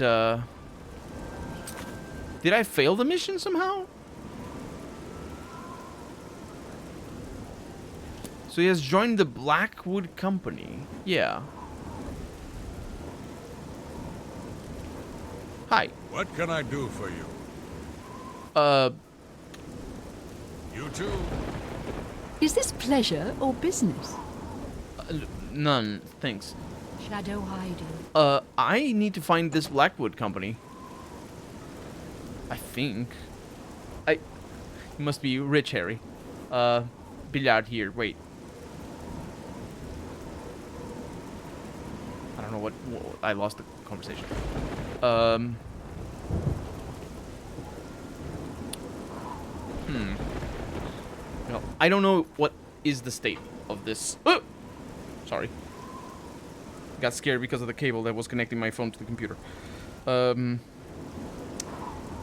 did I fail the mission somehow? So he has joined the Blackwood Company. Yeah. Hi. What can I do for you? You too? Is this pleasure or business? None, thanks. Shadow hiding. I need to find this Blackwood Company. I think. You must be rich, Harry. Billiard here. Wait. I don't know what I lost the conversation. Well, I don't know what is the state of this. Sorry. Got scared because of the cable that was connecting my phone to the computer.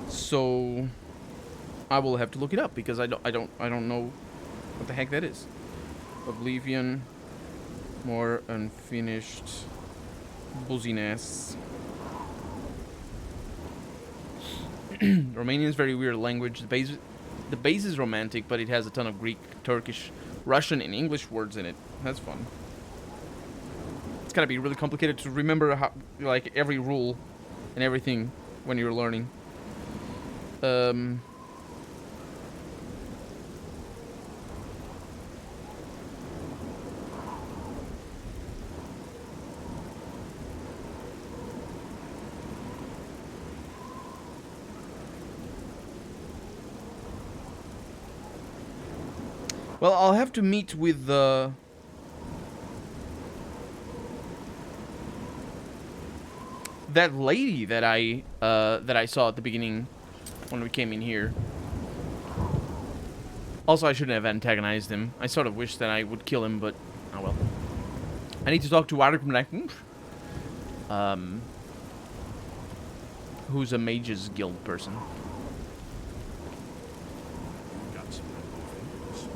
So I will have to look it up because I don't know what the heck that is. Oblivion, more unfinished buzziness. Romanian is very weird language. The base is romantic, but it has a ton of Greek, Turkish, Russian, and English words in it. That's fun. It's gotta be really complicated to remember how, like, every rule and everything when you're learning. Well, I'll have to meet with that lady that I saw at the beginning when we came in here. Also, I shouldn't have antagonized him. I sort of wish that I would kill him, but oh well. I need to talk to Arkham, who's a Mages Guild person. Got some new things.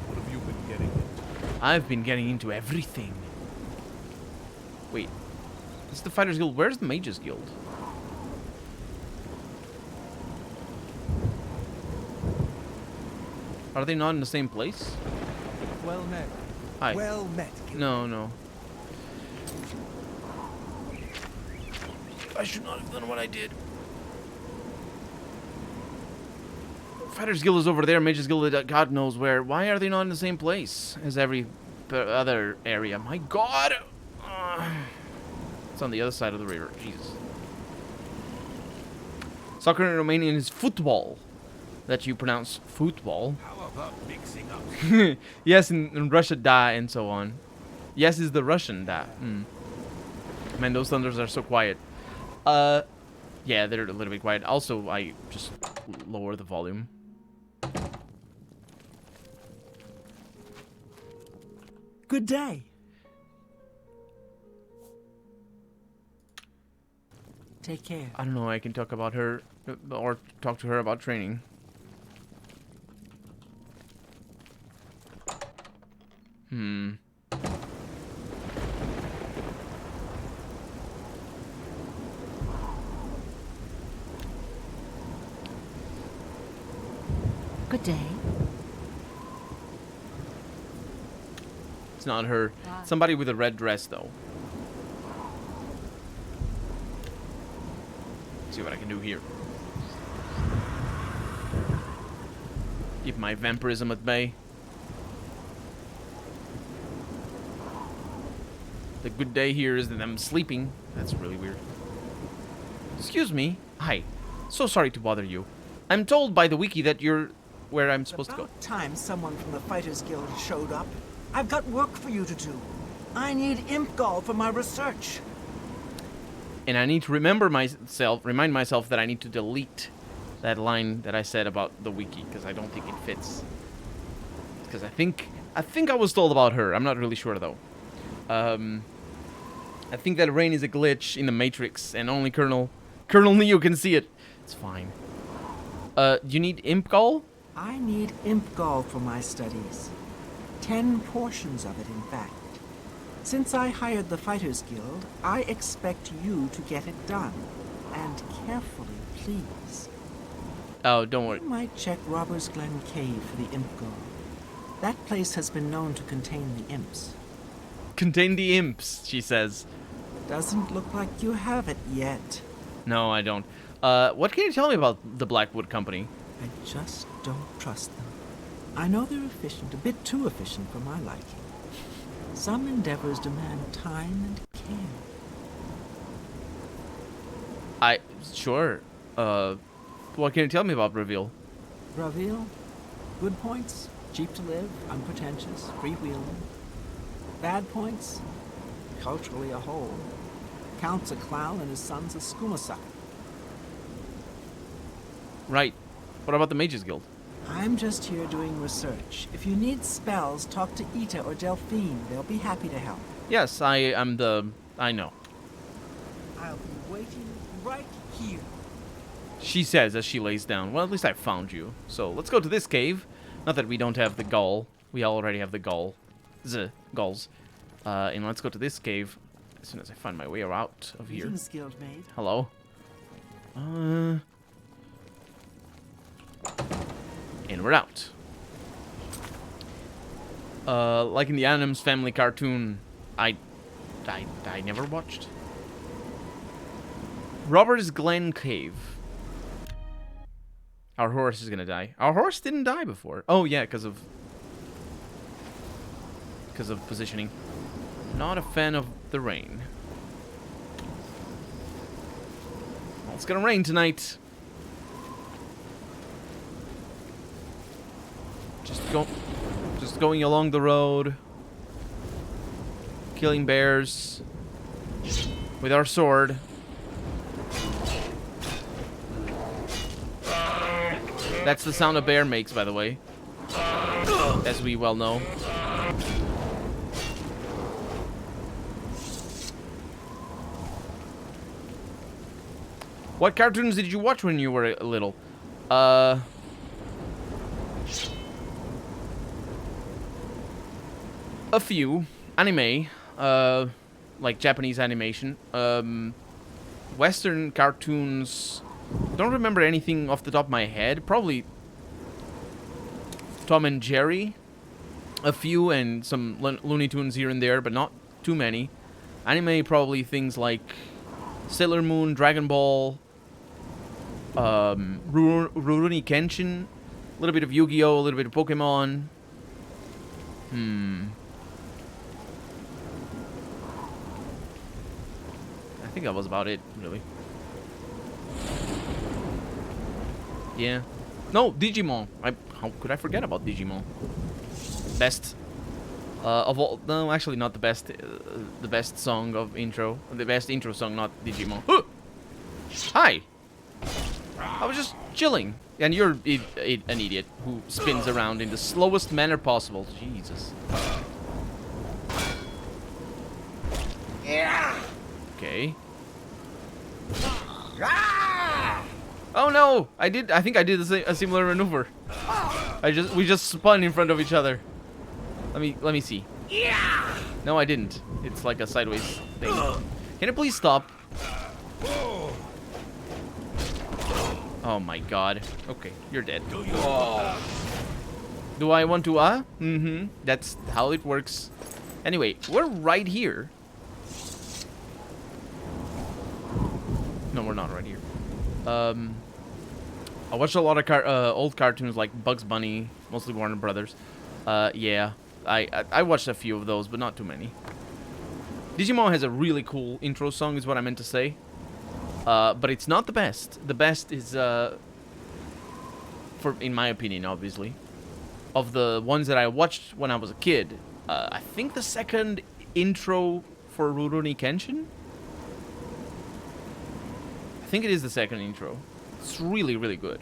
What have you been getting into? I've been getting into everything. Wait, this is the Fighters Guild. Where's the Mages Guild? Are they not in the same place? Well met. Hi. Well met. No, no. I should not have done what I did. Fighters Guild is over there. Mages Guild, God knows where. Why are they not in the same place as every other area? My God! It's on the other side of the river. Jesus. Soccer in Romanian is football. That you pronounce football. How about mixing up? Yes, in Russia, da, and so on. Yes is the Russian da. Man, those thunders are so quiet. Yeah, they're a little bit quiet. Also, I just lower the volume. Good day. Take care. I don't know. I can talk about her or talk to her about training. Good day. It's not her. Somebody with a red dress, though. Let's see what I can do here. Keep my vampirism at bay. The good day here is that I'm sleeping. That's really weird. Excuse me. Hi. So sorry to bother you. I'm told by the wiki that you're where I'm supposed to go. About time someone from the Fighters Guild showed up. I've got work for you to do. I need imp gall for my research. And I need to remind myself that I need to delete that line that I said about the wiki, because I don't think it fits. Because I think I was told about her. I'm not really sure though. I think that rain is a glitch in the Matrix, and only Colonel Neo can see it. It's fine. You need imp gall? I need imp gall for my studies. 10 portions of it, in fact. Since I hired the Fighters Guild, I expect you to get it done. And carefully, please. Oh, don't worry. You might check Robbers Glen Cave for the imp gall. That place has been known to contain the imps. Contain the imps, she says. Doesn't look like you have it yet. No, I don't. What can you tell me about the Blackwood Company? I just don't trust them. I know they're efficient, a bit too efficient for my liking. Some endeavors demand time and care. Sure. What can you tell me about Reveal? Braville? Good points, cheap to live, unpretentious, freewheeling. Bad points? Culturally a whole. Count's a clown and his son's a skooma sucker. Right. What about the Mages Guild? I'm just here doing research. If you need spells, talk to Ita or Delphine. They'll be happy to help. Yes, I know. I'll be waiting right here. She says as she lays down. Well, at least I found you. So let's go to this cave. Not that we don't have the gall. We already have the gall. Gulls. And let's go to this cave as soon as I find my way out of here. Greetings, Guildmaid. Hello? And we're out. Like in the Adams Family cartoon, I never watched. Robert's Glen Cave. Our horse is gonna die. Our horse didn't die before. Oh yeah, because of positioning. Not a fan of the rain. Well, it's gonna rain tonight. Just going along the road, killing bears with our sword. That's the sound a bear makes, by the way, as we well know. What cartoons did you watch when you were little? A few. Anime. Like Japanese animation. Western cartoons. Don't remember anything off the top of my head. Probably Tom and Jerry. A few, and some Looney Tunes here and there, but not too many. Anime, probably things like Sailor Moon, Dragon Ball, Rurouni Kenshin, a little bit of Yu-Gi-Oh, a little bit of Pokemon. I think that was about it, really. Yeah. No, Digimon. How could I forget about Digimon? Best of all. No, actually, not the best. The best song of intro. The best intro song, not Digimon. Hi. I was just chilling, and you're an idiot who spins around in the slowest manner possible. Jesus. Okay. Oh no! I think I did a similar maneuver. We just spun in front of each other. Let me see. No, I didn't. It's like a sideways thing. Can it please stop? Oh my god. Okay, you're dead. Do I want to, That's how it works. Anyway, we're right here. No, we're not right here. I watched a lot of old cartoons like Bugs Bunny, mostly Warner Brothers. Yeah, I watched a few of those, but not too many. Digimon has a really cool intro song, is what I meant to say. But it's not the best. The best is, in my opinion, obviously, of the ones that I watched when I was a kid. I think the second intro for Rurouni Kenshin. I think it is the second intro. It's really, really good.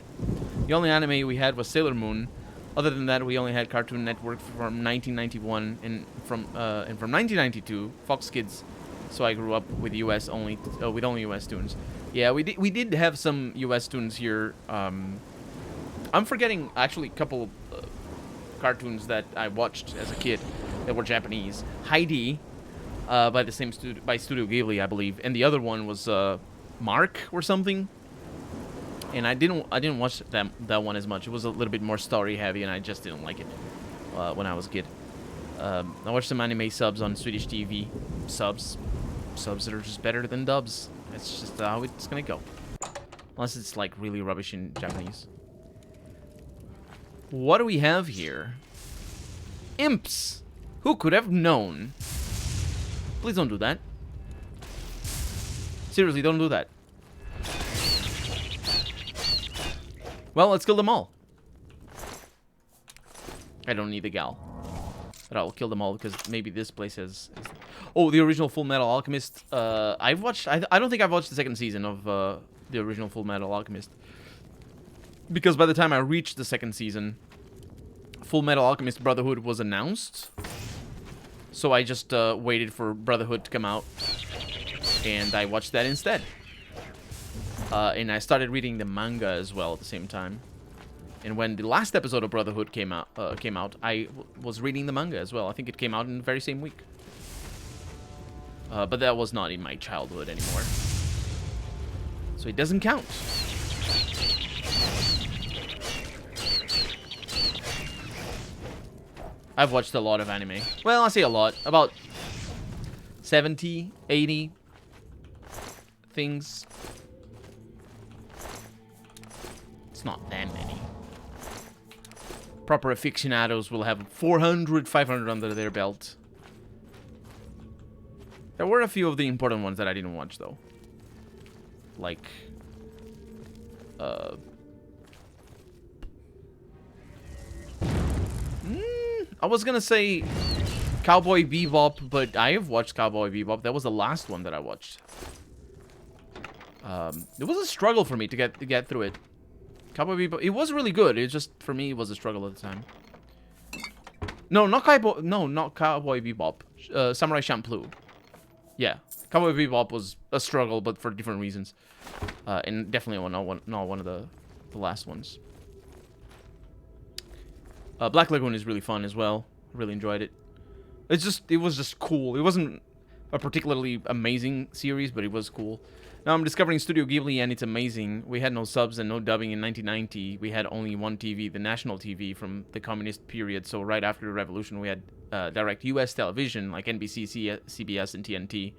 The only anime we had was Sailor Moon. Other than that, we only had Cartoon Network from 1991 and from 1992, Fox Kids. So I grew up with US only, with only US tunes. Yeah, we did have some US tunes here. I'm forgetting actually a couple cartoons that I watched as a kid that were Japanese. Heidi, by the same Studio Ghibli, I believe, and the other one was Mark or something. And I didn't watch that one as much. It was a little bit more story heavy, and I just didn't like it when I was a kid. I watched some anime subs on Swedish TV. Subs that are just better than dubs. That's just how it's gonna go. Unless it's like really rubbish in Japanese. What do we have here? Imps! Who could have known? Please don't do that. Seriously, don't do that. Well, let's kill them all. I don't need the gal. But I'll kill them all because maybe this place has... Oh, the original Full Metal Alchemist. I've watched... I don't think I've watched the second season of the original Full Metal Alchemist. Because by the time I reached the second season, Full Metal Alchemist Brotherhood was announced. So I just waited for Brotherhood to come out, and I watched that instead. And I started reading the manga as well at the same time. And when the last episode of Brotherhood came out, I was reading the manga as well. I think it came out in the very same week. But that was not in my childhood anymore. So it doesn't count. I've watched a lot of anime. Well, I say a lot. About 70, 80 things. It's not that many. Proper aficionados will have 400, 500 under their belt. There were a few of the important ones that I didn't watch, though. Like... I was gonna say Cowboy Bebop, but I have watched Cowboy Bebop. That was the last one that I watched. It was a struggle for me to get through it. Cowboy Bebop, it was really good. It just, for me, it was a struggle at the time. No, not Cowboy Bebop. Samurai Champloo. Yeah, Cowboy Bebop was a struggle, but for different reasons. And definitely not one of the last ones. Black Lagoon is really fun as well. Really enjoyed it. It was just cool. It wasn't a particularly amazing series, but it was cool. Now I'm discovering Studio Ghibli, and it's amazing. We had no subs and no dubbing in 1990. We had only one TV, the national TV from the communist period. So right after the revolution, we had direct U.S. television like NBC, CBS, and TNT.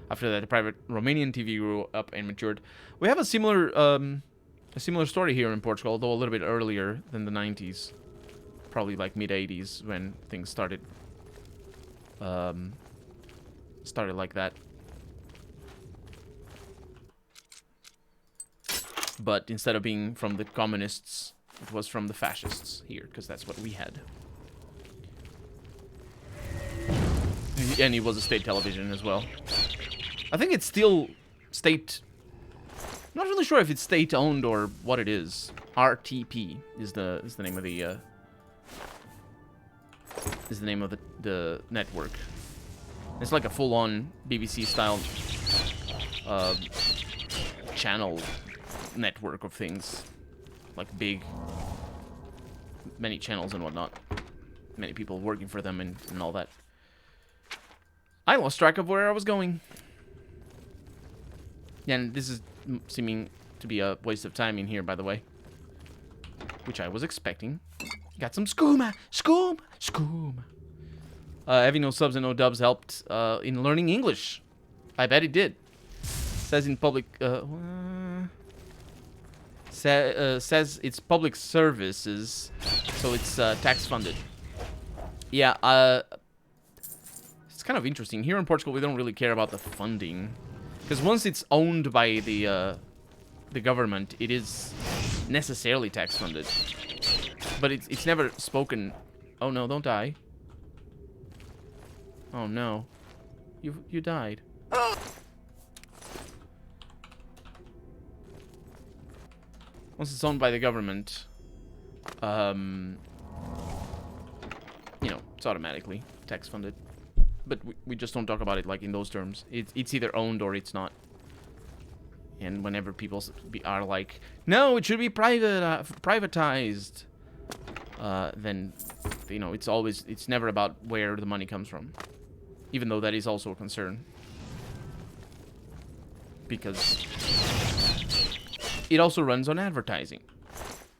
After that, the private Romanian TV grew up and matured. We have a similar story here in Portugal, although a little bit earlier than the 90s. Probably like mid-80s when things started like that. But instead of being from the communists, it was from the fascists here, because that's what we had. And it was a state television as well. I think it's still state... I'm not really sure if it's state-owned or what it is. RTP is the name of the... is the name of the network. It's like a full-on BBC-style channel network of things. Like big, many channels and whatnot. Many people working for them and all that. I lost track of where I was going. And this is seeming to be a waste of time in here, by the way. Which I was expecting. Got some skooma! Skooma! Having no subs and no dubs helped in learning English. I bet it did. Says in public... says it's public services, so it's tax-funded. Yeah, it's kind of interesting. Here in Portugal, we don't really care about the funding. Because once it's owned by the government, it is necessarily tax-funded. But it's never spoken... Oh no, don't die. Oh no. You died. Once it's owned by the government, you know, it's automatically tax-funded. But we just don't talk about it like in those terms. It's either owned or it's not. And whenever people are like, no, it should be privatized, then, you know, it's never about where the money comes from. Even though that is also a concern. Because it also runs on advertising.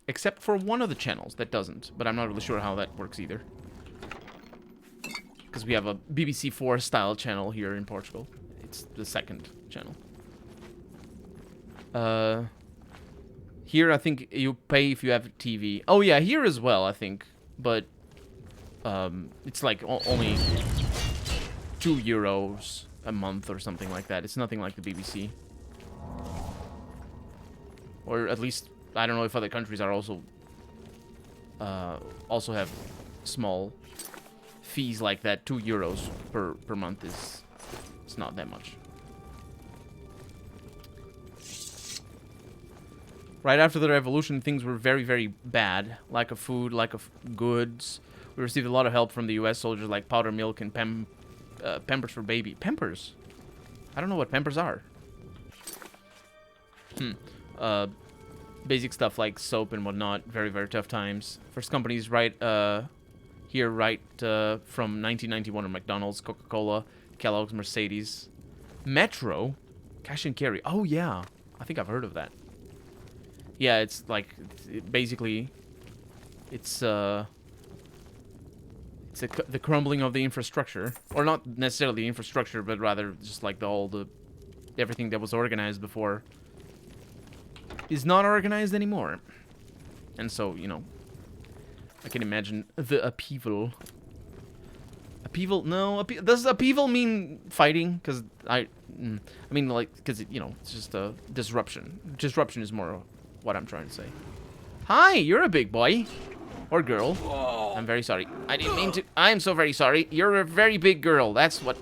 Except for one of the channels that doesn't. But I'm not really sure how that works either. Because we have a BBC 4 style channel here in Portugal. It's the second channel. Here I think you pay if you have TV. Oh yeah, here as well I think. But it's like only €2 a month or something like that. It's nothing like the BBC. Or at least, I don't know if other countries are also have small fees like that. €2 per month it's not that much. Right after the revolution, things were very, very bad. Lack of food, lack of goods. We received a lot of help from the U.S. soldiers, like powder milk and Pampers for baby. Pampers? I don't know what Pampers are. Basic stuff like soap and whatnot. Very, very tough times. First companies from 1991 are McDonald's, Coca-Cola, Kellogg's, Mercedes. Metro? Cash and carry. Oh, yeah. I think I've heard of that. Yeah, it's like, basically, it's the crumbling of the infrastructure. Or not necessarily the infrastructure, but rather just like everything that was organized before is not organized anymore. And so, you know, I can imagine the upheaval. Upheaval? No, does upheaval mean fighting? Because I mean, like, because, you know, it's just a disruption. Disruption is more what I'm trying to say. Hi, you're a big boy. Or girl. I'm very sorry. I didn't mean to. I'm so very sorry. You're a very big girl. That's what...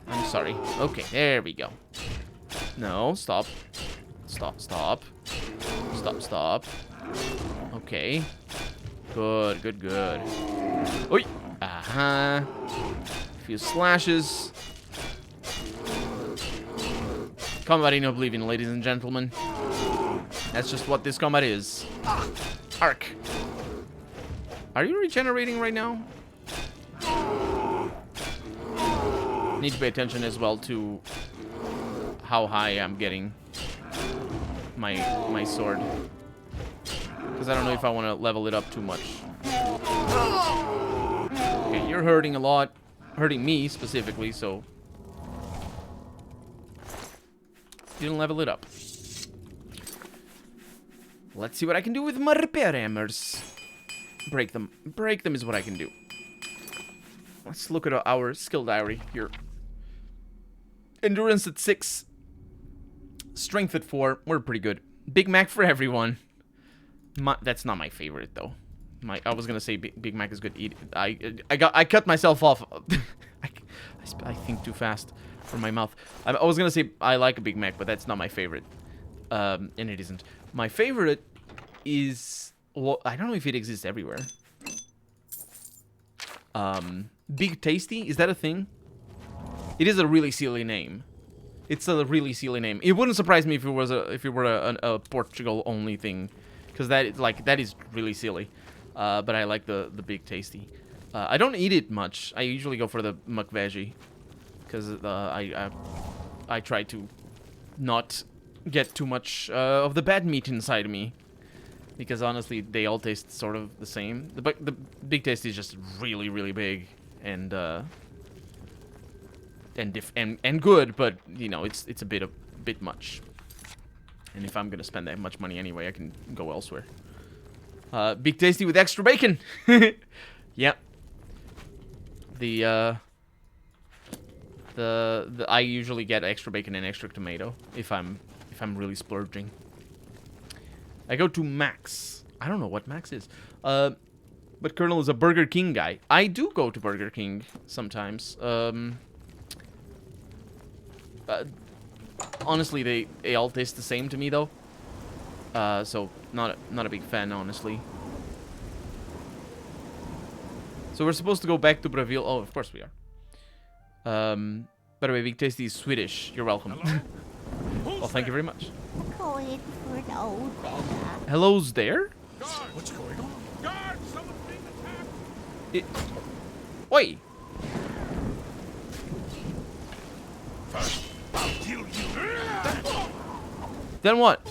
I'm sorry. Okay, there we go. No, stop. Stop, stop. Stop, stop. Okay. Good, good, good. Oi! A few slashes. Combat in Oblivion, ladies and gentlemen. That's just what this combat is. Arc. Are you regenerating right now? Need to pay attention as well to how high I'm getting my sword. Because I don't know if I want to level it up too much. Okay, you're hurting a lot. Hurting me specifically, so... Didn't level it up. Let's see what I can do with my repair hammers. Break them. Break them is what I can do. Let's look at our skill diary here. Endurance at 6. Strength at 4. We're pretty good. Big Mac for everyone. That's not my favorite, though. I was gonna say Big Mac is good. I cut myself off. I think too fast for my mouth. I was gonna say I like a Big Mac, but that's not my favorite. And it isn't. My favorite is... Well, I don't know if it exists everywhere. Big Tasty? Is that a thing? It is a really silly name. It's a really silly name. It wouldn't surprise me if it was a Portugal only thing, because that is really silly. But I like the Big Tasty. I don't eat it much. I usually go for the McVeggie, because I try to not get too much of the bad meat inside of me, because honestly they all taste sort of the same. The Big Tasty is just really, really big and good, but you know, it's a bit much. And if I'm gonna spend that much money anyway, I can go elsewhere. Big Tasty with extra bacon. Yep. I usually get extra bacon and extra tomato if I'm really splurging. I go to Max. I don't know what Max is. But Colonel is a Burger King guy. I do go to Burger King sometimes. Honestly, they all taste the same to me though. So not a big fan, honestly. So we're supposed to go back to Bravil. Oh, of course we are. By the way, Big Tasty is Swedish. You're welcome. Well, thank you very much. Going for an old beggar. Hello's there? Guard! What's going on? Guard! Someone's being attacked! Oi! First, I'll kill you. Then what?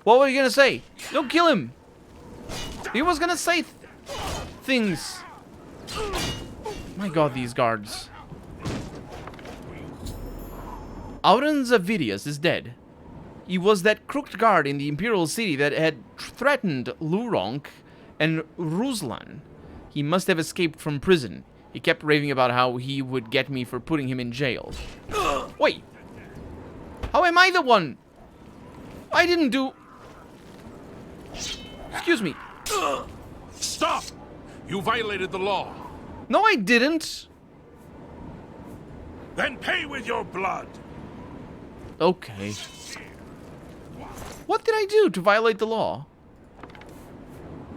What were you gonna say? Don't kill him! He was gonna say things. My god, these guards. Auron Zavidius is dead. He was that crooked guard in the Imperial City that had threatened Luronk and Ruslan. He must have escaped from prison. He kept raving about how he would get me for putting him in jail. Wait! How am I the one? I didn't do... Excuse me. Stop! You violated the law. No, I didn't. Then pay with your blood. Okay. What did I do to violate the law?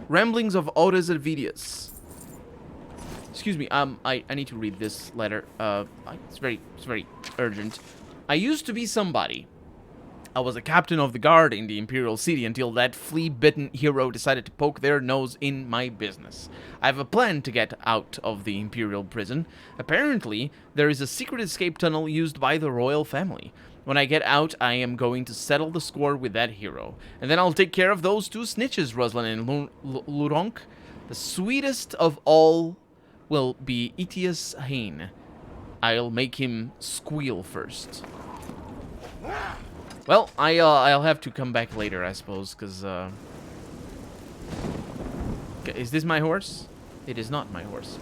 Ramblings of Otis Elvidius. Excuse me, I need to read this letter. It's very urgent. I used to be somebody. I was a captain of the guard in the Imperial City until that flea-bitten hero decided to poke their nose in my business. I have a plan to get out of the Imperial prison. Apparently, there is a secret escape tunnel used by the royal family. When I get out, I am going to settle the score with that hero. And then I'll take care of those two snitches, Ruslan and Luronk. The sweetest of all will be Itius Hain. I'll make him squeal first. Well, I'll have to come back later, I suppose, because, is this my horse? It is not my horse.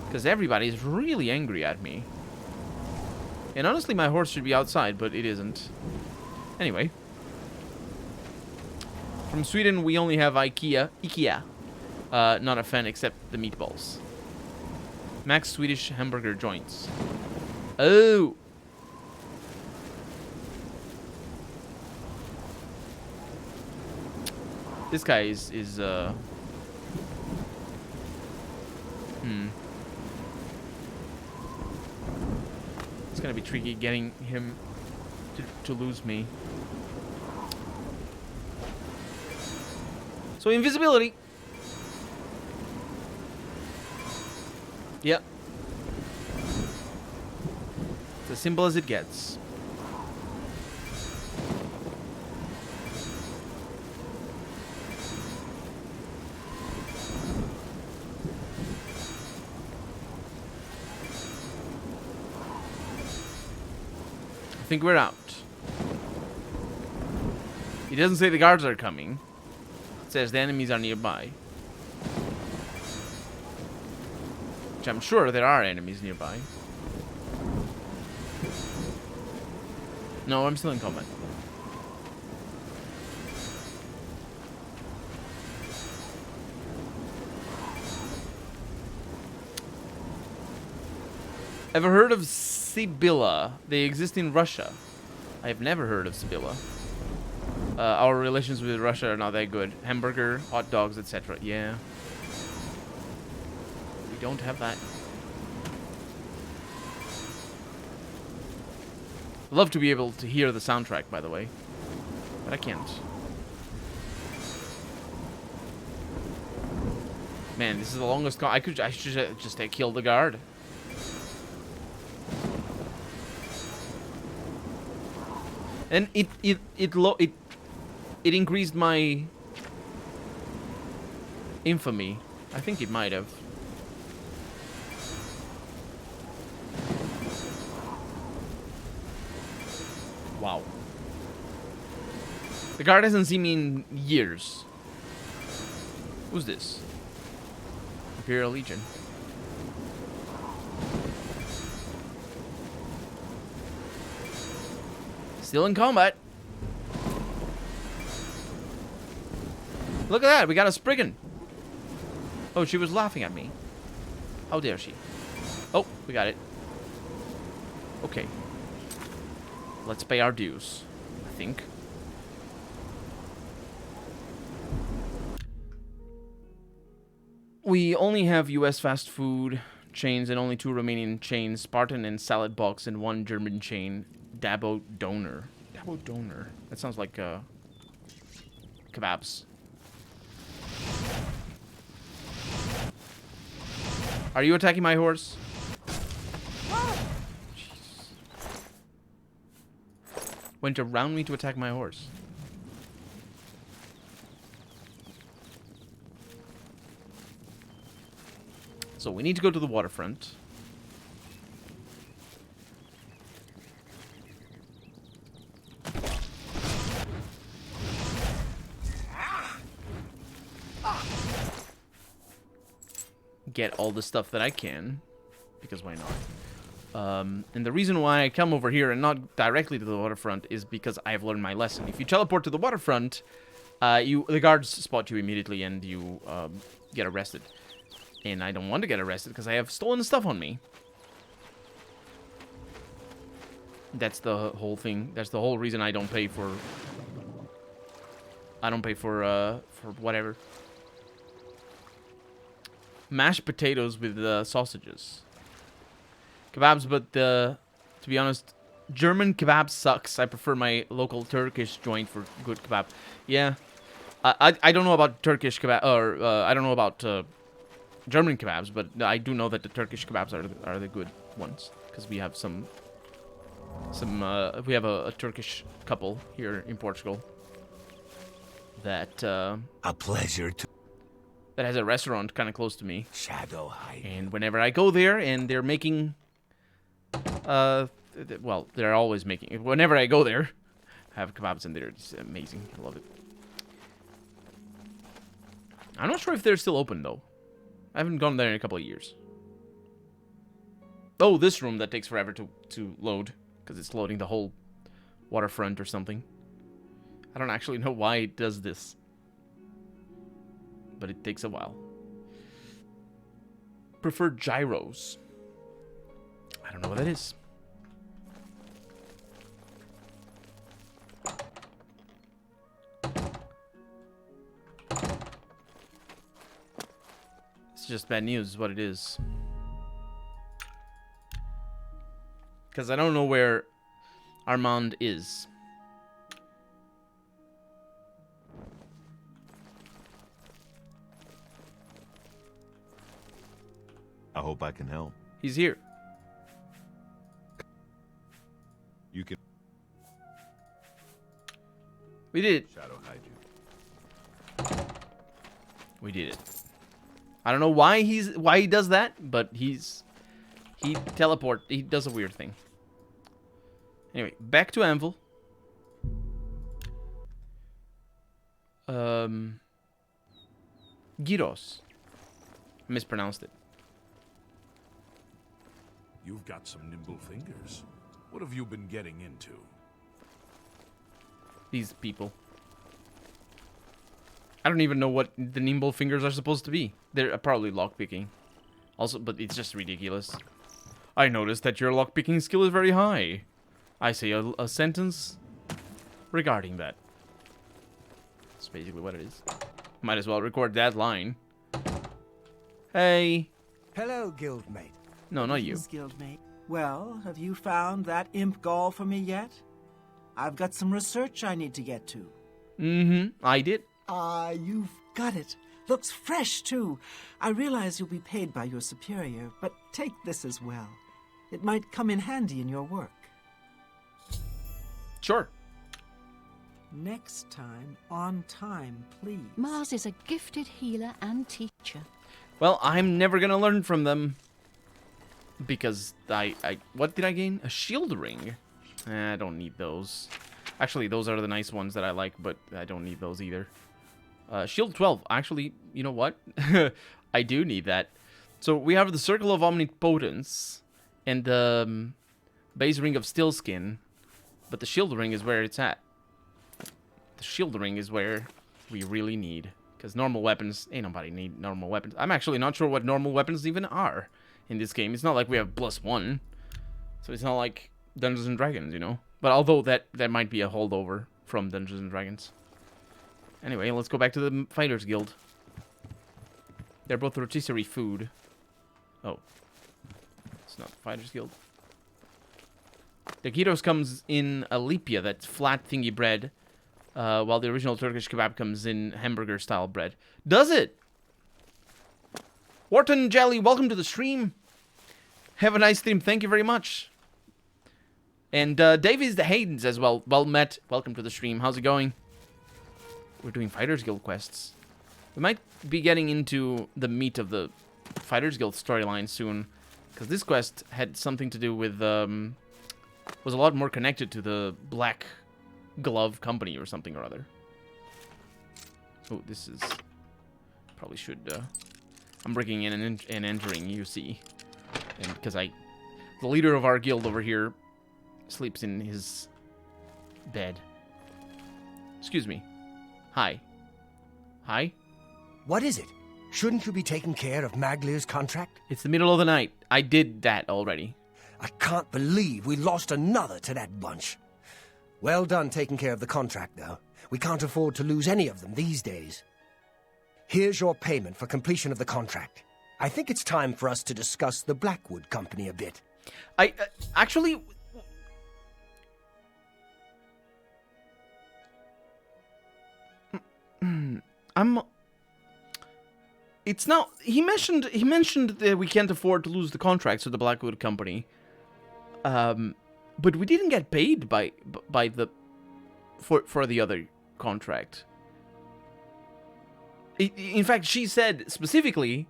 Because everybody is really angry at me. And honestly, my horse should be outside, but it isn't. Anyway. From Sweden, we only have IKEA. Not a fan except the meatballs. Max Swedish hamburger joints. Oh! This guy is It's gonna be tricky getting him to lose me. So invisibility. Yep. It's as simple as it gets. I think we're out. He doesn't say the guards are coming. It says the enemies are nearby. Which I'm sure there are enemies nearby. No, I'm still in combat. Ever heard of Sibylla? They exist in Russia. I have never heard of Sibylla. Our relations with Russia are not that good. Hamburger, hot dogs, etc. Yeah. We don't have that. I'd love to be able to hear the soundtrack, by the way. But I can't. Man, this is the longest I should just kill the guard. And it increased my infamy. I think it might have. Wow. The guard hasn't seen me in years. Who's this? Imperial Legion. Still in combat. Look at that, we got a Spriggan. Oh, she was laughing at me. How dare she? Oh, we got it. Okay. Let's pay our dues, I think. We only have US fast food chains and only 2 Romanian chains, Spartan and Salad Box, and 1 German chain, Dabo Doner. Dabo Doner. That sounds like kebabs. Are you attacking my horse? Jesus. Went around me to attack my horse. So we need to go to the waterfront. Get all the stuff that I can, because why not? And the reason why I come over here and not directly to the waterfront is because I have learned my lesson. If you teleport to the waterfront, the guards spot you immediately and you get arrested. And I don't want to get arrested because I have stolen stuff on me. That's the whole thing. That's the whole reason I don't pay for I don't pay for whatever. Mashed potatoes with sausages. Kebabs, but to be honest, German kebab sucks. I prefer my local Turkish joint for good kebab. Yeah. I don't know about Turkish kebab, or I don't know about German kebabs, but I do know that the Turkish kebabs are the good ones, because we have we have a Turkish couple here in Portugal that A pleasure to that has a restaurant kind of close to me, shadow hide. and whenever I go there and they're making well, they're always making, whenever I go there, I have kebabs in there. It's amazing. I love it. I'm not sure if they're still open though. I haven't gone there in a couple of years. Oh, this room that takes forever to load, because it's loading the whole waterfront or something. I don't actually know why it does this, but it takes a while. Prefer gyros. I don't know what that is. It's just bad news is what it is. Because I don't know where Armand is. I hope I can help. He's here. You can We did it. shadow hide you. We did it. I don't know why he does that, but he does a weird thing. Anyway, back to Anvil. Gyros. I mispronounced it. You've got some nimble fingers. What have you been getting into? These people. I don't even know what the nimble fingers are supposed to be. They're probably lockpicking. Also, but it's just ridiculous. I noticed that your lockpicking skill is very high. I say a sentence regarding that. That's basically what it is. Might as well record that line. Hey. Hello, guildmate. No, not you. Guildmate. Well, have you found that imp gall for me yet? I've got some research I need to get to. Mm-hmm. I did. Ah, you've got it. Looks fresh, too. I realize you'll be paid by your superior, but take this as well. It might come in handy in your work. Sure. Next time, on time, please. Mars is a gifted healer and teacher. Well, I'm never gonna learn from them. Because what did I gain? A shield ring. I don't need those. Actually, those are the nice ones that I like, but I don't need those either. Shield 12. Actually, you know what? I do need that. So we have the Circle of Omnipotence and the base ring of Stillskin, but the shield ring is where it's at. The shield ring is where we really need, because normal weapons, ain't nobody need normal weapons. I'm actually not sure what normal weapons even are in this game. It's not like we have +1, so it's not like Dungeons and Dragons, you know. But although that might be a holdover from Dungeons and Dragons. Anyway, let's go back to the Fighters Guild. They're both rotisserie food. Oh, it's not the Fighters Guild. The gyros comes in a lipia, that's flat thingy bread, while the original Turkish kebab comes in hamburger-style bread. Does it? Wharton Jelly, welcome to the stream. Have a nice stream. Thank you very much. And Davies the Haydens as well. Well met. Welcome to the stream. How's it going? We're doing Fighters Guild quests. We might be getting into the meat of the Fighters Guild storyline soon, because this quest had something to do with was a lot more connected to the Black Glove Company or something or other. Oh, this is probably should. I'm breaking in and entering. You see, and because the leader of our guild over here sleeps in his bed. Excuse me. Hi. Hi? What is it? Shouldn't you be taking care of Maglir's contract? It's the middle of the night. I did that already. I can't believe we lost another to that bunch. Well done taking care of the contract, though. We can't afford to lose any of them these days. Here's your payment for completion of the contract. I think it's time for us to discuss the Blackwood Company a bit. Actually... It's now... He mentioned that we can't afford to lose the contracts with the Blackwood Company. But we didn't get paid by the... For the other contract. In fact, she said specifically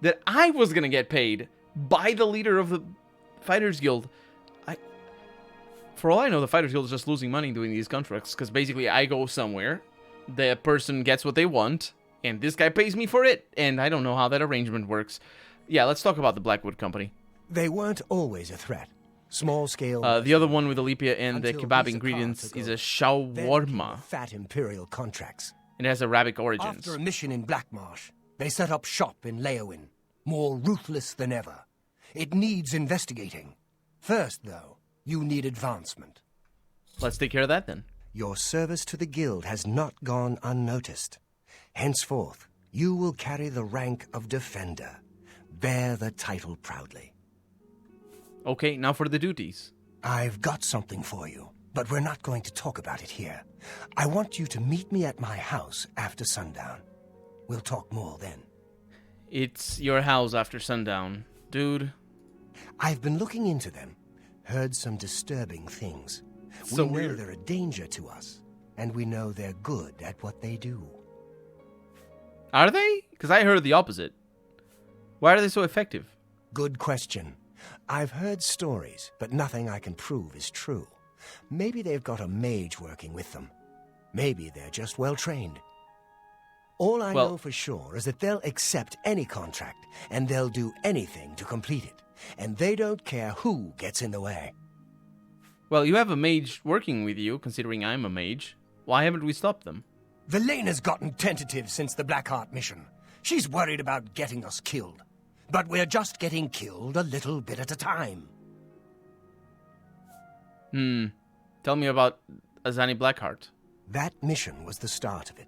that I was gonna get paid by the leader of the Fighters Guild. For all I know, the Fighters Guild is just losing money doing these contracts, because basically I go somewhere, the person gets what they want, and this guy pays me for it, and I don't know how that arrangement works. Yeah, let's talk about the Blackwood Company. They weren't always a threat. Small scale... the other one with Olympia and the kebab ingredients is a shawarma. Fat Imperial contracts. It has Arabic origins. After a mission in Blackmarsh, they set up shop in Leowin, more ruthless than ever. It needs investigating. First, though, you need advancement. Let's take care of that, then. Your service to the guild has not gone unnoticed. Henceforth, you will carry the rank of Defender. Bear the title proudly. Okay, now for the duties. I've got something for you, but we're not going to talk about it here. I want you to meet me at my house after sundown. We'll talk more then. It's your house after sundown, dude. I've been looking into them, heard some disturbing things. So we know weird. they're a danger to us, and we know they're good at what they do. Are they? Because I heard the opposite. Why are they so effective? Good question. I've heard stories, but nothing I can prove is true. Maybe they've got a mage working with them. Maybe they're just well-trained. All I know for sure is that they'll accept any contract, and they'll do anything to complete it. And they don't care who gets in the way. Well, you have a mage working with you, considering I'm a mage. Why haven't we stopped them? Velena's gotten tentative since the Blackheart mission. She's worried about getting us killed. But we're just getting killed a little bit at a time. Tell me about Azani Blackheart. That mission was the start of it.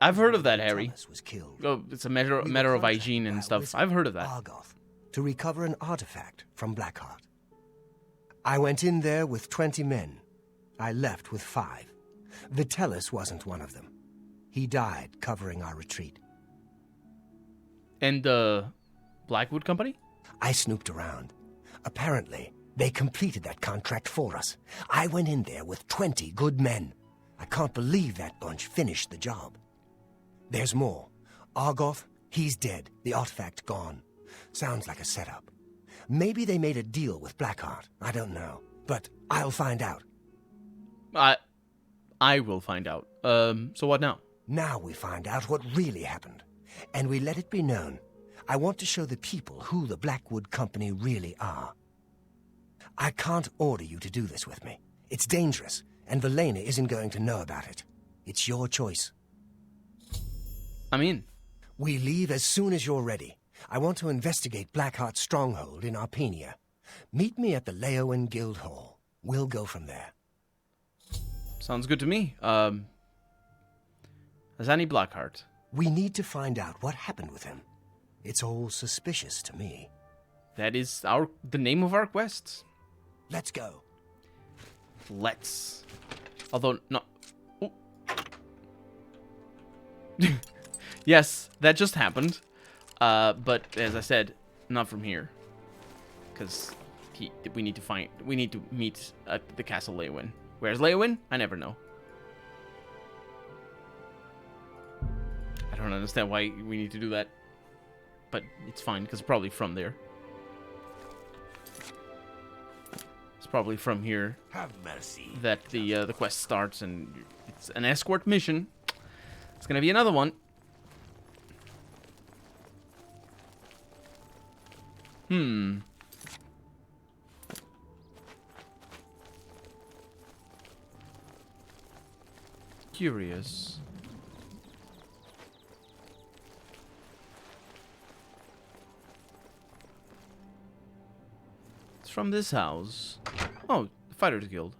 I've heard of that, Harry. Was killed. Oh, it's a matter of hygiene and stuff. I've heard of that. Argoth, to recover an artifact from Blackheart. I went in there with 20 men. I left with 5. Vitellis wasn't one of them. He died covering our retreat. And the Blackwood Company? I snooped around. Apparently, they completed that contract for us. I went in there with 20 good men. I can't believe that bunch finished the job. There's more. Argoth, he's dead. The artifact gone. Sounds like a setup. Maybe they made a deal with Blackheart. I don't know. But I'll find out. I will find out. So what now? Now we find out what really happened. And we let it be known. I want to show the people who the Blackwood Company really are. I can't order you to do this with me. It's dangerous, and Velena isn't going to know about it. It's your choice. I'm in. We leave as soon as you're ready. I want to investigate Blackheart's stronghold in Arpenia. Meet me at the Leowen Guild Hall. We'll go from there. Sounds good to me. Azani Blackheart. We need to find out what happened with him. It's all suspicious to me. That is the name of our quest. Let's go. Let's. Although, no. Oh. Yes, that just happened. But as I said, not from here. Because we need to meet at the Castle Leowin. Where's Leowin? I never know. I don't understand why we need to do that. But it's fine, because it's probably from there. It's probably from here Have mercy. that the quest starts, and it's an escort mission. It's gonna be another one. Curious. It's from this house. Oh, the Fighters Guild.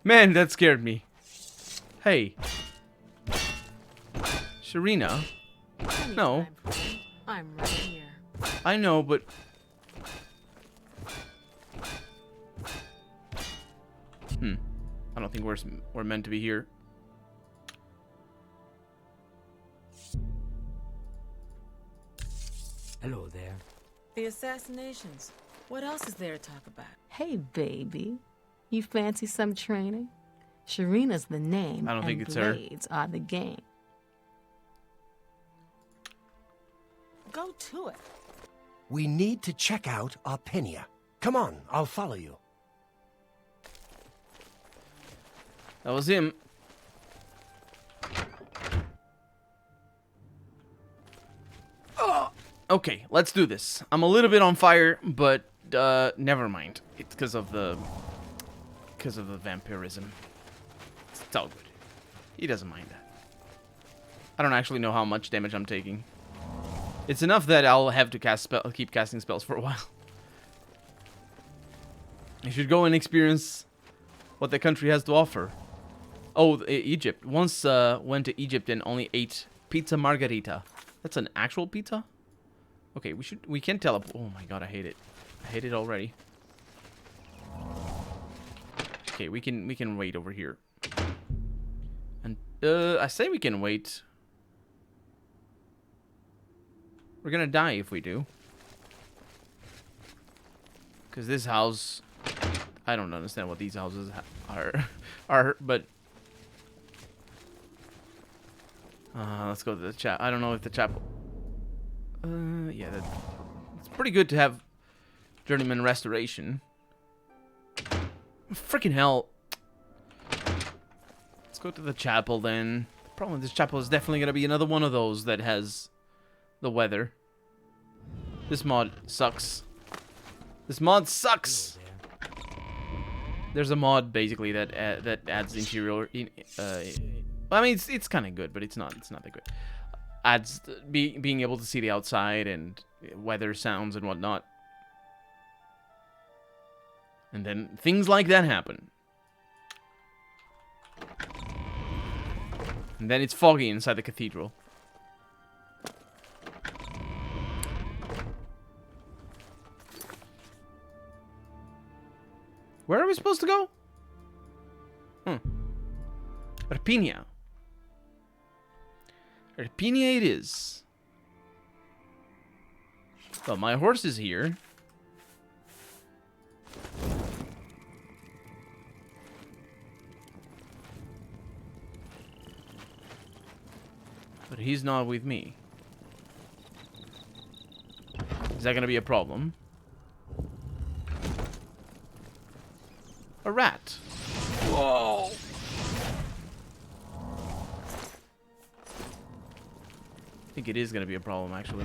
Man, that scared me. Hey. Sharina. No. I'm right here. I know, but... I don't think we're meant to be here. Hello there. The assassinations. What else is there to talk about? Hey, baby. You fancy some training? Sharina's the name, I don't think and it's her. blades are the game. Go to it. We need to check out Arpenia. Come on, I'll follow you. That was him. Okay, let's do this. I'm a little bit on fire, but never mind. It's because of the vampirism. It's all good. He doesn't mind that. I don't actually know how much damage I'm taking. It's enough that I'll have to keep casting spells for a while. I should go and experience what the country has to offer. Oh, Egypt. Once went to Egypt and only ate pizza margarita. That's an actual pizza? Okay, we can teleport. Oh my god, I hate it. I hate it already. Okay, we can wait over here. And I say we can wait. We're gonna die if we do. Cause this house, I don't understand what these houses are, but let's go to the chapel. I don't know if the chapel. Yeah, it's pretty good to have journeyman restoration. Freaking hell! Let's go to the chapel then. The problem with this chapel is definitely gonna be another one of those that has the weather. This mod sucks. This mod sucks. There's a mod basically that adds interior. I mean, it's kind of good, but it's not that good. Adds being able to see the outside and weather sounds and whatnot. And then things like that happen. And then it's foggy inside the cathedral. Where are we supposed to go? Arpenia. Arpenia it is. Well, my horse is here. But he's not with me. Is that gonna be a problem? A rat. Whoa! I think it is gonna be a problem, actually.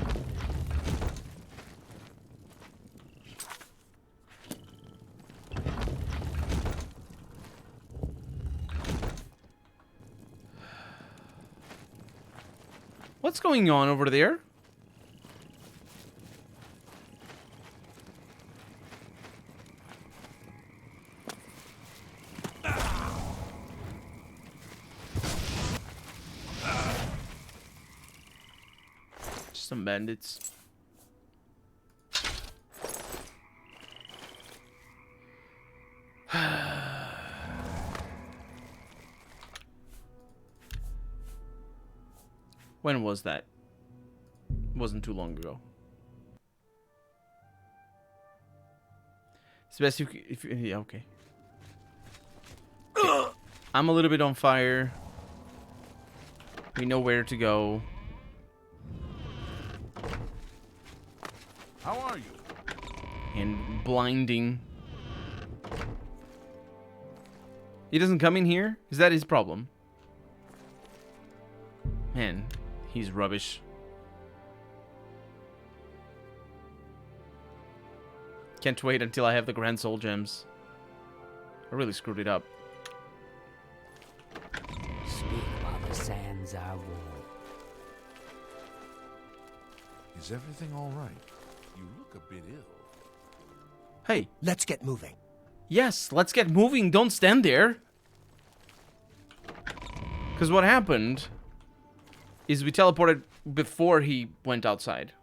What's going on over there? Some bandits. When was that? Wasn't too long ago. It's best if yeah, okay. I'm a little bit on fire. We know where to go. How are you? And blinding. He doesn't come in here? Is that his problem? Man, he's rubbish. Can't wait until I have the Grand Soul Gems. I really screwed it up. Speak while the sands are warm. Is everything all right? You look a bit ill. Hey. Let's get moving. Yes, let's get moving. Don't stand there. Because what happened is we teleported before he went outside.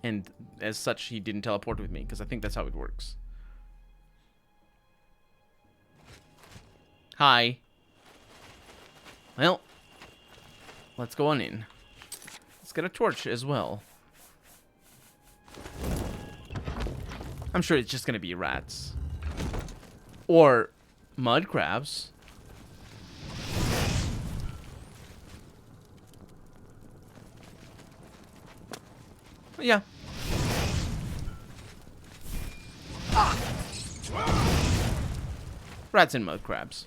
And as such, he didn't teleport with me, because I think that's how it works. Hi. Well, let's go on in. Let's get a torch as well. I'm sure it's just gonna be rats. Or mud crabs. Yeah. Rats and mud crabs.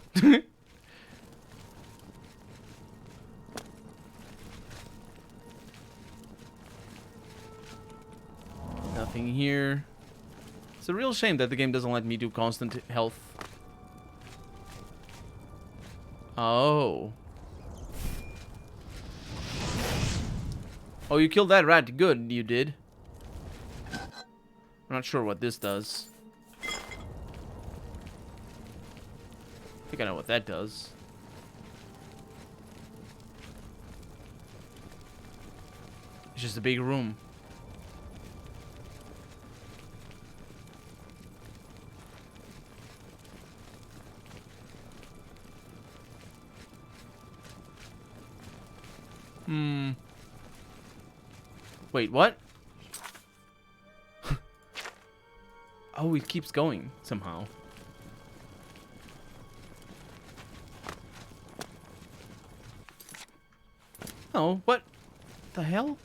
Nothing here. It's a real shame that the game doesn't let me do constant health. Oh. Oh, you killed that rat. Good, you did. I'm not sure what this does. I think I know what that does. It's just a big room. Wait, what? Oh, it keeps going somehow. Oh, what the hell?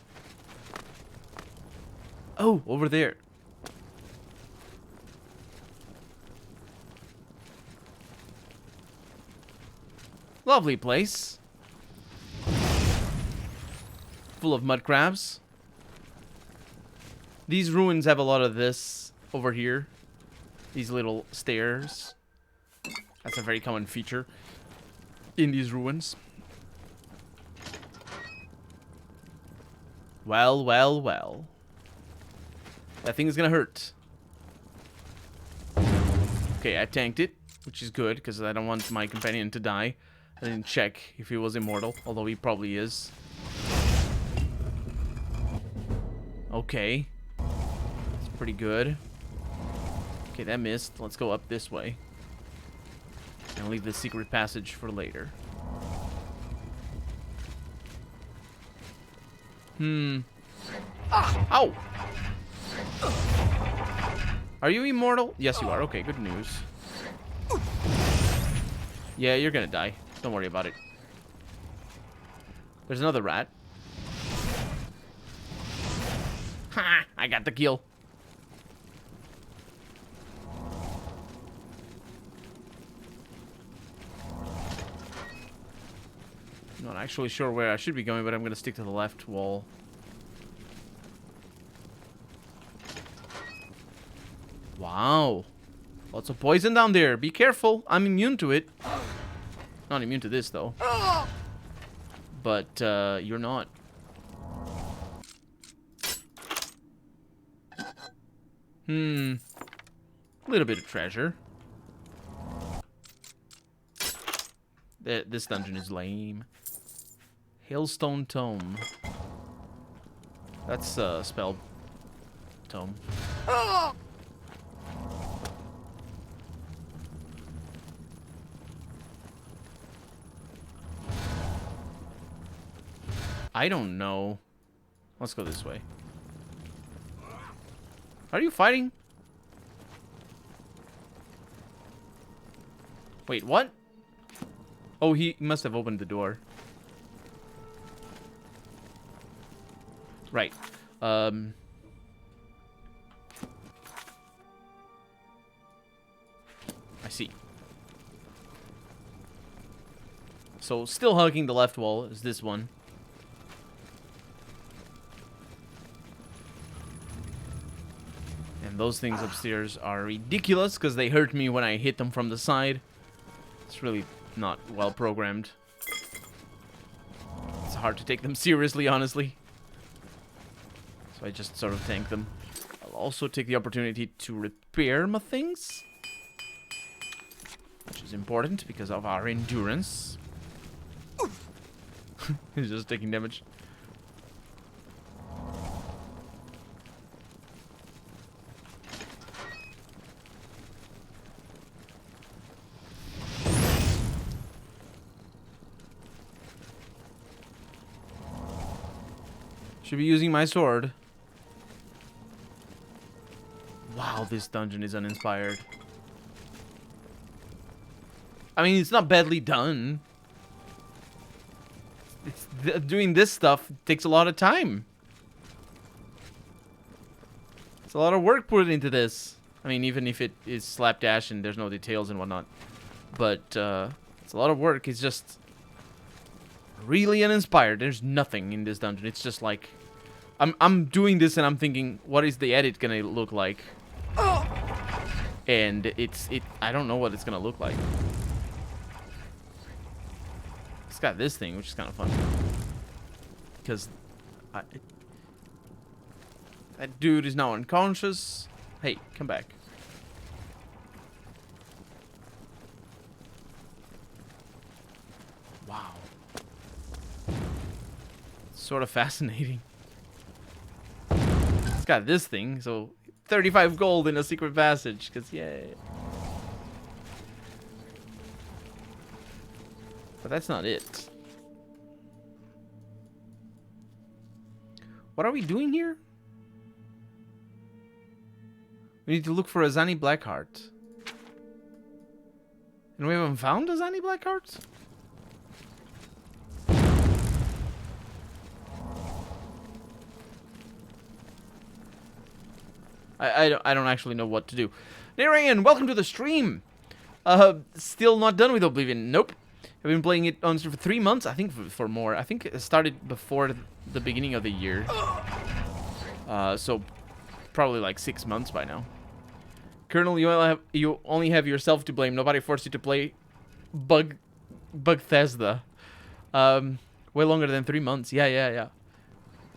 Oh, over there. Lovely place. Full of mud crabs. These ruins have a lot of this over here. These little stairs. That's a very common feature in these ruins. Well, well, well. That thing is gonna hurt. Okay, I tanked it, which is good, because I don't want my companion to die. I didn't check if he was immortal, although he probably is. Okay. It's pretty good. Okay, that missed. Let's go up this way. And leave the secret passage for later. Ow! Are you immortal? Yes, you are. Okay, good news. Yeah, you're gonna die. Don't worry about it. There's another rat. Ha! I got the kill. Not actually sure where I should be going, but I'm gonna stick to the left wall. Wow. Lots of poison down there. Be careful. I'm immune to it. Not immune to this, though. But, you're not. A little bit of treasure. This dungeon is lame. Hailstone Tome. That's a spell tome. I don't know. Let's go this way. Are you fighting? Wait, what? Oh, he must have opened the door. Right. I see. So, still hugging the left wall is this one. And those things upstairs are ridiculous because they hurt me when I hit them from the side. It's really not well programmed. It's hard to take them seriously, honestly. So I just sort of tank them. I'll also take the opportunity to repair my things, which is important because of our endurance. He's just taking damage. Should be using my sword. Wow, this dungeon is uninspired. I mean, it's not badly done. Doing this stuff takes a lot of time. It's a lot of work put into this. I mean, even if it is slapdash and there's no details and whatnot. But it's a lot of work. It's just really uninspired. There's nothing in this dungeon. It's just like I'm doing this and I'm thinking, what is the edit gonna look like? And I don't know what it's gonna look like. It's got this thing, which is kind of fun. Because that dude is now unconscious. Hey, come back. Wow. Sort of fascinating. It's got this thing, so 35 gold in a secret passage, because yay. But that's not it. What are we doing here? We need to look for Azani Blackheart. And we haven't found Azani Blackheart? I don't actually know what to do. Narayan, welcome to the stream. Still not done with Oblivion. Nope. I've been playing it honestly for 3 months. I think for more. I think it started before the beginning of the year. So probably like 6 months by now. Colonel, you only have yourself to blame. Nobody forced you to play Bethesda. Way longer than 3 months. Yeah.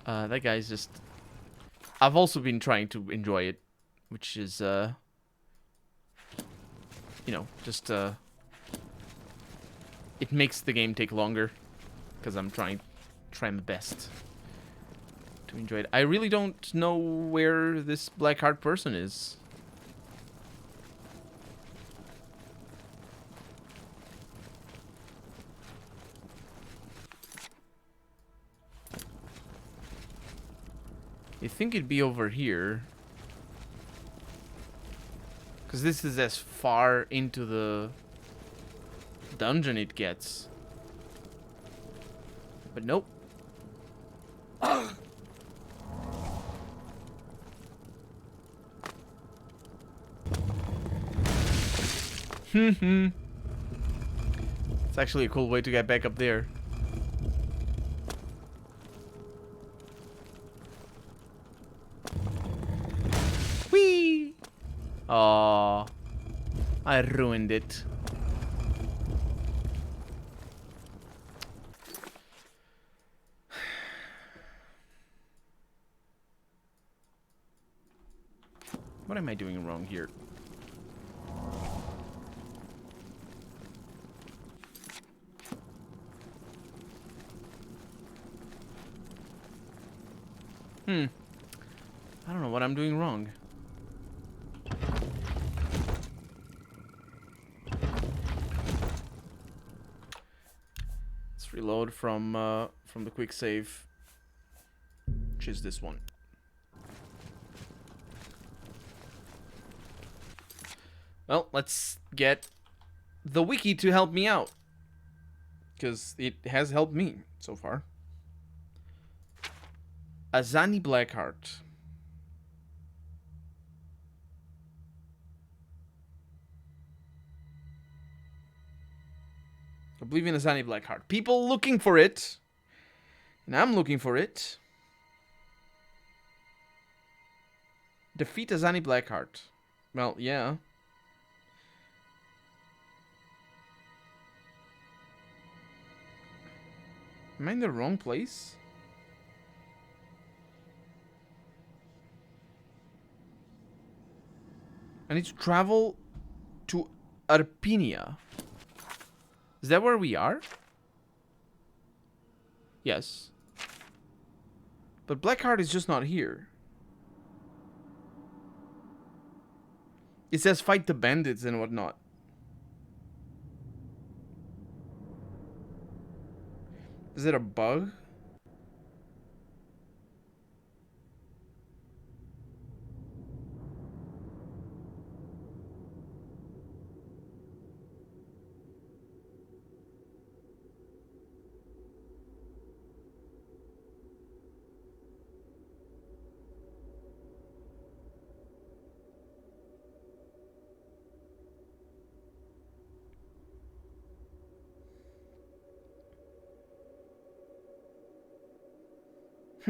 That guy's just... I've also been trying to enjoy it, which is, you know, just, it makes the game take longer, because I'm trying my best to enjoy it. I really don't know where this Blackheart person is. You think it'd be over here, because this is as far into the dungeon it gets. But nope. It's actually a cool way to get back up there. Whee! Aww. I ruined it. What am I doing wrong here? I don't know what I'm doing wrong. Let's reload from the quick save, which is this one. Well, let's get the wiki to help me out, because it has helped me so far. Azani Blackheart. Oblivion Azani Blackheart. People looking for it. And I'm looking for it. Defeat Azani Blackheart. Well, yeah. Am I in the wrong place? I need to travel to Arpinia. Is that where we are? Yes. But Blackheart is just not here. It says fight the bandits and whatnot. Is it a bug?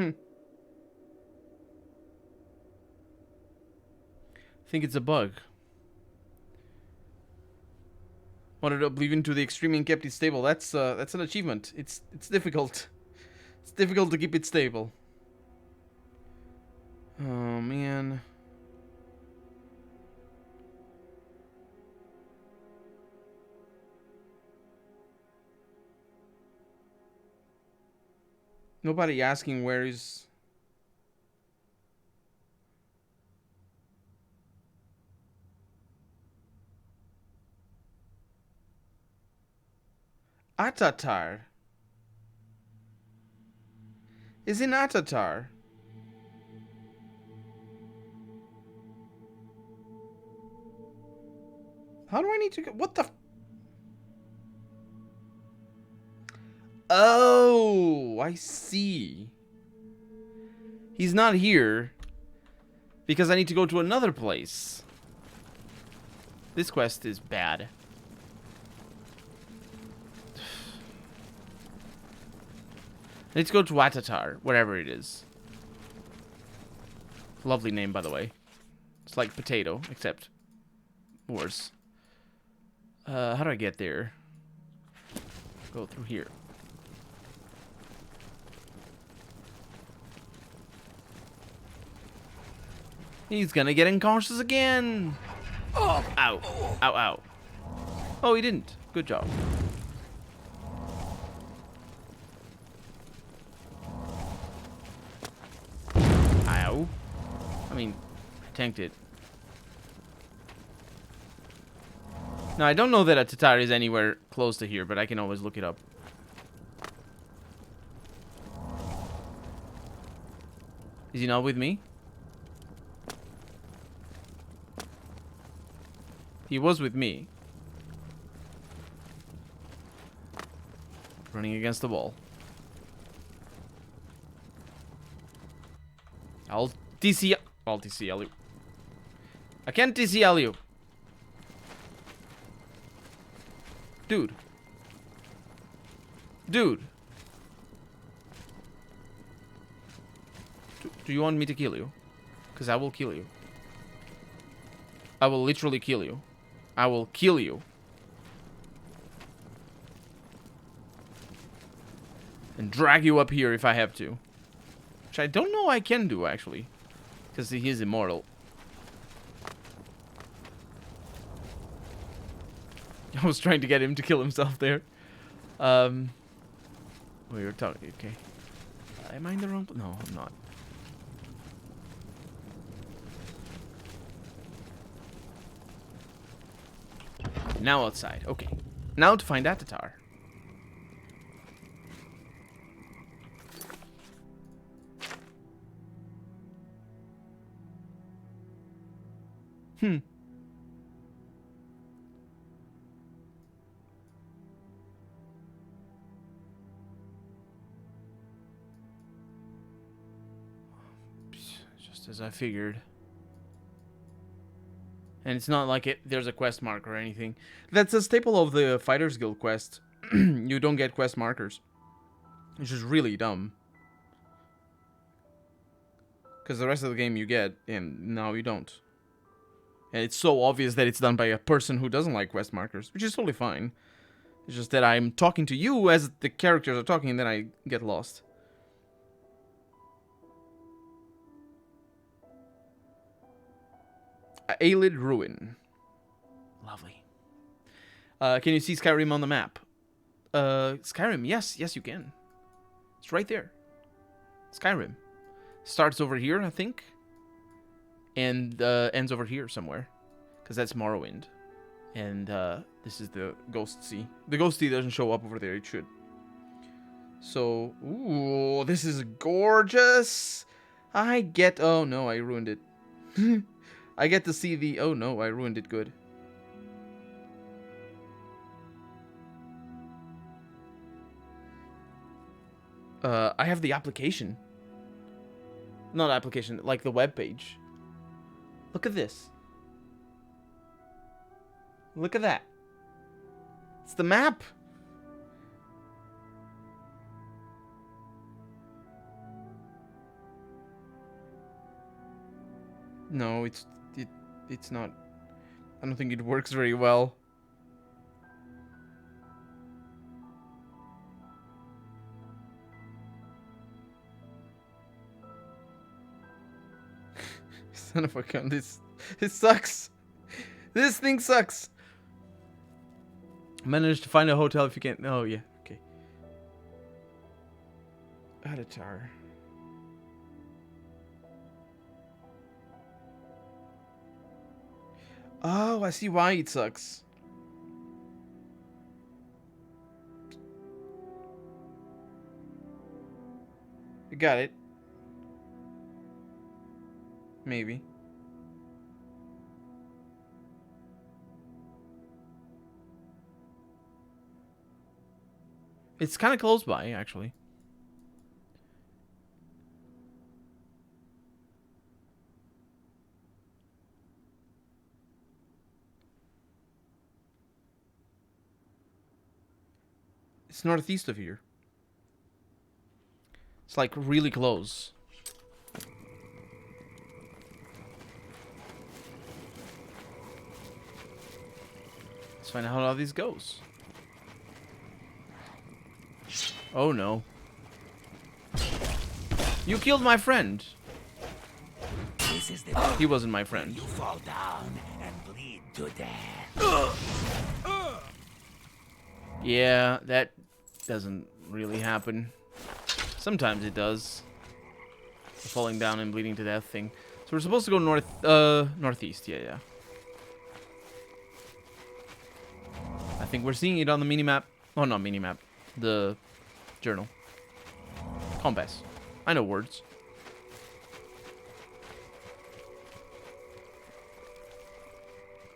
I think it's a bug. Wanted Oblivion to the extreme and kept it stable. That's an achievement. It's difficult. It's difficult to keep it stable. Oh man. Nobody asking where is... Atatar. Is in Atatar. How do I need to go? What the... Oh, I see. He's not here because I need to go to another place. This quest is bad. I need to go to Atatar, wherever it is. Lovely name, by the way. It's like potato, except worse. How do I get there? Go through here. He's gonna get unconscious again. Oh, ow, ow, ow. Oh, he didn't. Good job. Ow. I mean, I tanked it. Now, I don't know that a Tatar is anywhere close to here, but I can always look it up. Is he not with me? He was with me. Running against the wall. I'll TCL you. I can't TCL you. Dude. Dude. Do you want me to kill you? Because I will kill you. I will literally kill you. I will kill you. And drag you up here if I have to. Which I don't know I can do, actually. Because he is immortal. I was trying to get him to kill himself there. We were talking, okay. Am I in the wrong place? No, I'm not. Now outside. Okay. Now to find Atatar. Just as I figured. And it's not like there's a quest mark or anything. That's a staple of the Fighters Guild quest. You don't get quest markers. Which is really dumb. Because the rest of the game you get, and now you don't. And it's so obvious that it's done by a person who doesn't like quest markers, which is totally fine. It's just that I'm talking to you as the characters are talking, and then I get lost. Aelid Ruin. Lovely. Can you see Skyrim on the map? Skyrim, yes, you can. It's right there. Skyrim. Starts over here, I think. And ends over here somewhere. Because that's Morrowind. And this is the Ghost Sea. The Ghost Sea doesn't show up over there. It should. So, ooh, this is gorgeous. I get... Oh, no, I ruined it. I get to see the... Oh, no, I ruined it good. I have the application. Not application, like the web page. Look at this. Look at that. It's the map. No, it's not. I don't think it works very well. Son of a gun, this sucks. This thing sucks. Managed to find a hotel if you can't. Oh yeah, okay. Avatar. Oh, I see why it sucks. You got it. Maybe. It's kind of close by, actually. It's northeast of here. It's like really close. Let's find out how all these goes. Oh no. You killed my friend. This is the He wasn't my friend. you fall down and bleed to death. Yeah, that doesn't really happen. Sometimes it does. The falling down and bleeding to death thing. So we're supposed to go northeast. Yeah. I think we're seeing it on the minimap. Oh, not minimap. The journal. Compass. I know words.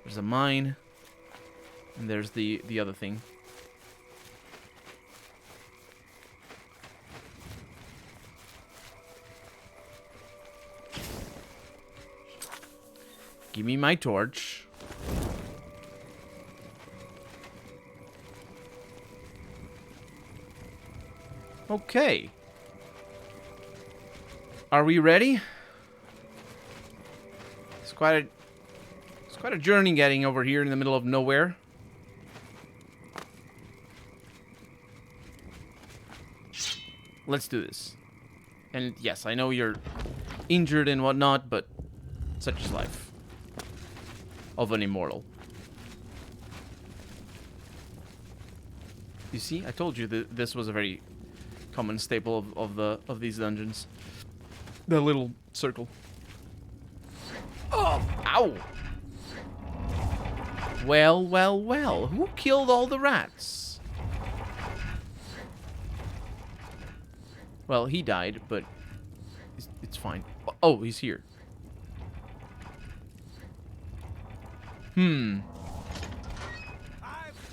There's a mine. And there's the other thing. Give me my torch. Okay. Are we ready? It's quite a journey getting over here in the middle of nowhere. Let's do this. And yes, I know you're injured and whatnot, but such is life of an immortal. You see, I told you that this was a very common staple of these dungeons. The little circle. Oh, ow! Well. Who killed all the rats? Well, he died, but it's fine. Oh, he's here. I've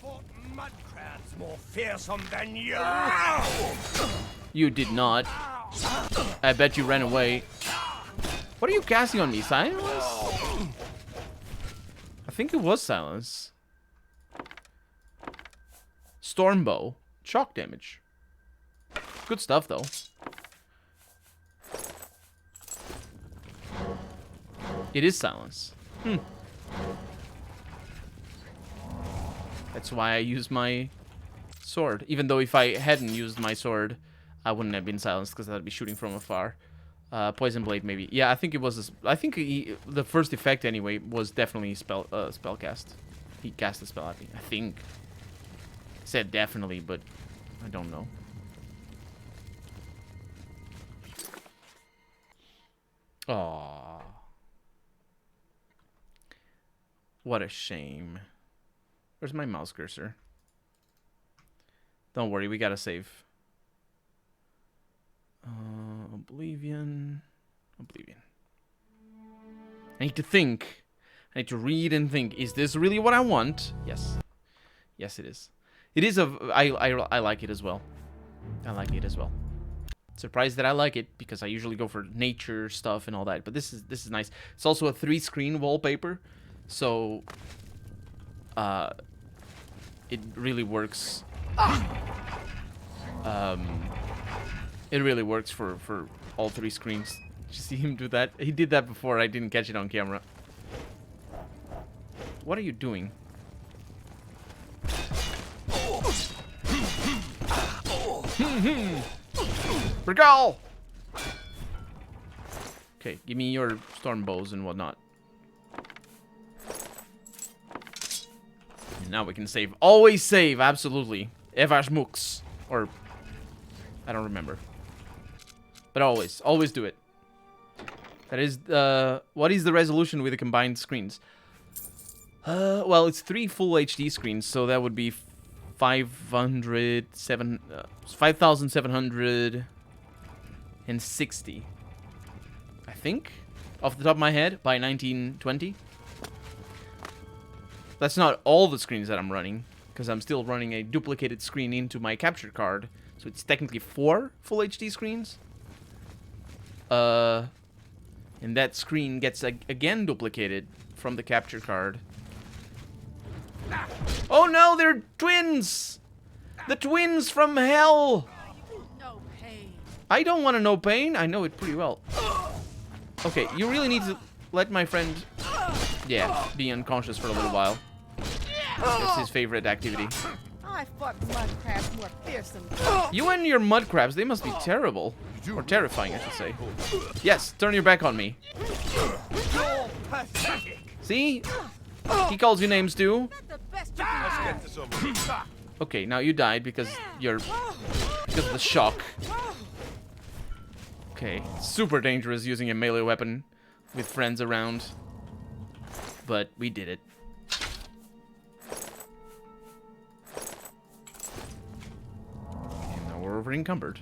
fought mud crabs more fearsome than you. You did not. I bet you ran away. What are you casting on me? Silence? I think it was silence. Stormbow. Shock damage. Good stuff, though. It is silence. That's why I used my sword. Even though if I hadn't used my sword, I wouldn't have been silenced because I'd be shooting from afar. Poison blade, maybe. Yeah, I think it was. I think the first effect anyway was definitely spell cast. He cast a spell at me. I think. I said definitely, but I don't know. Aww. What a shame. Where's my mouse cursor? Don't worry, we gotta save. Oblivion. Oblivion. I need to think. I need to read and think. Is this really what I want? Yes. Yes, it is. It is a... I like it as well. I like it as well. Surprised that I like it, because I usually go for nature stuff and all that. But this is nice. It's also a 3-screen wallpaper. So... it really works. It really works for all 3 screens. Did you see him do that? He did that before. I didn't catch it on camera. What are you doing? Regal! Okay, give me your storm bows and whatnot. And now we can save. Always save, absolutely. Evash Mux. Or... I don't remember. But always do it. That is, what is the resolution with the combined screens? Well, it's 3 full HD screens, so that would be 5,760. I think, off the top of my head, by 1920. That's not all the screens that I'm running, because I'm still running a duplicated screen into my capture card. So it's technically 4 full HD screens. And that screen gets again duplicated from the capture card. Oh no, they're twins! The twins from hell! I don't want to know pain. I know it pretty well. Okay, you really need to let my friend, yeah, be unconscious for a little while. That's his favorite activity. I fought mud crabs more fearsome. You and your mud crabs, they must be terrible. Or terrifying, I should say. Yes, turn your back on me. See? He calls you names too. Okay, now you died because of the shock. Okay, super dangerous using a melee weapon with friends around. But we did it. And now we're over encumbered.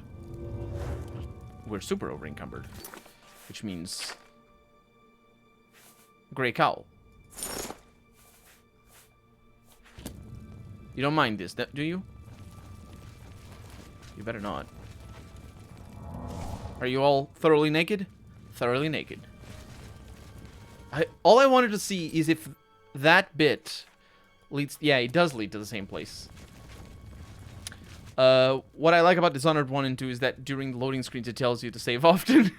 We're super over encumbered. Which means Grey Cowl. You don't mind this, do you? You better not. Are you all thoroughly naked? Thoroughly naked. All I wanted to see is if that bit leads... Yeah, it does lead to the same place. What I like about Dishonored 1 and 2 is that during the loading screens it tells you to save often.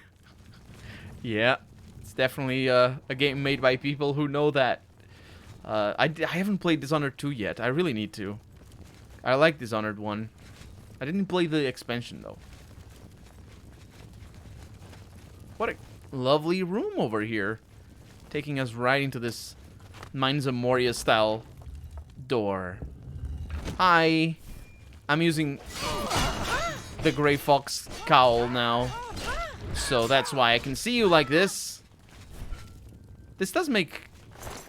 Yeah, it's definitely a game made by people who know that. I haven't played Dishonored 2 yet. I really need to. I like Dishonored 1. I didn't play the expansion, though. What a lovely room over here. Taking us right into this Mines of Moria style door. Hi. I'm using the Grey Fox cowl now. So that's why I can see you like this. This does make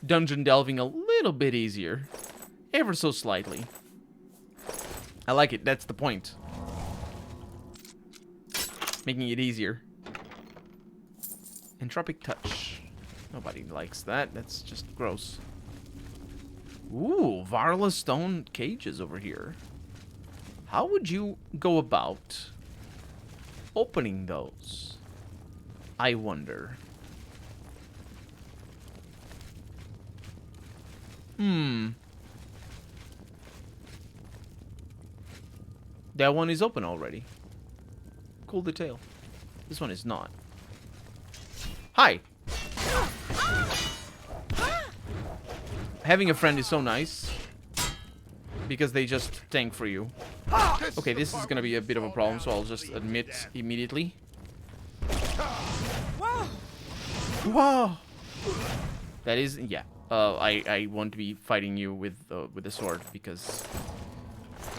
dungeon delving a little bit easier. Ever so slightly. I like it. That's the point. Making it easier. Entropic Touch. Nobody likes that. That's just gross. Ooh, Varla stone cages over here. How would you go about opening those? I wonder. That one is open already. Cool detail. This one is not. Hi! Having a friend is so nice. Because they just tank for you. Okay, this is gonna be a bit of a problem, so I'll just admit immediately. Whoa! That is, yeah. I won't be fighting you with the sword because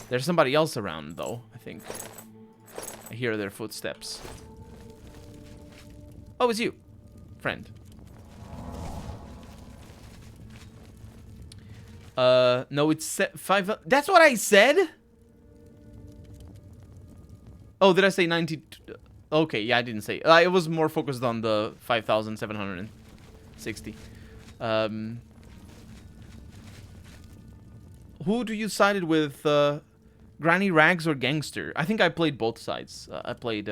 there's somebody else around, though. I think I hear their footsteps. Oh, it's you. friend. No, it's 5... That's what I said? Oh, did I say 90? Okay, yeah, I didn't say. It was more focused on the 5,760. Who do you sided with? Granny Rags or Gangster? I think I played both sides. I played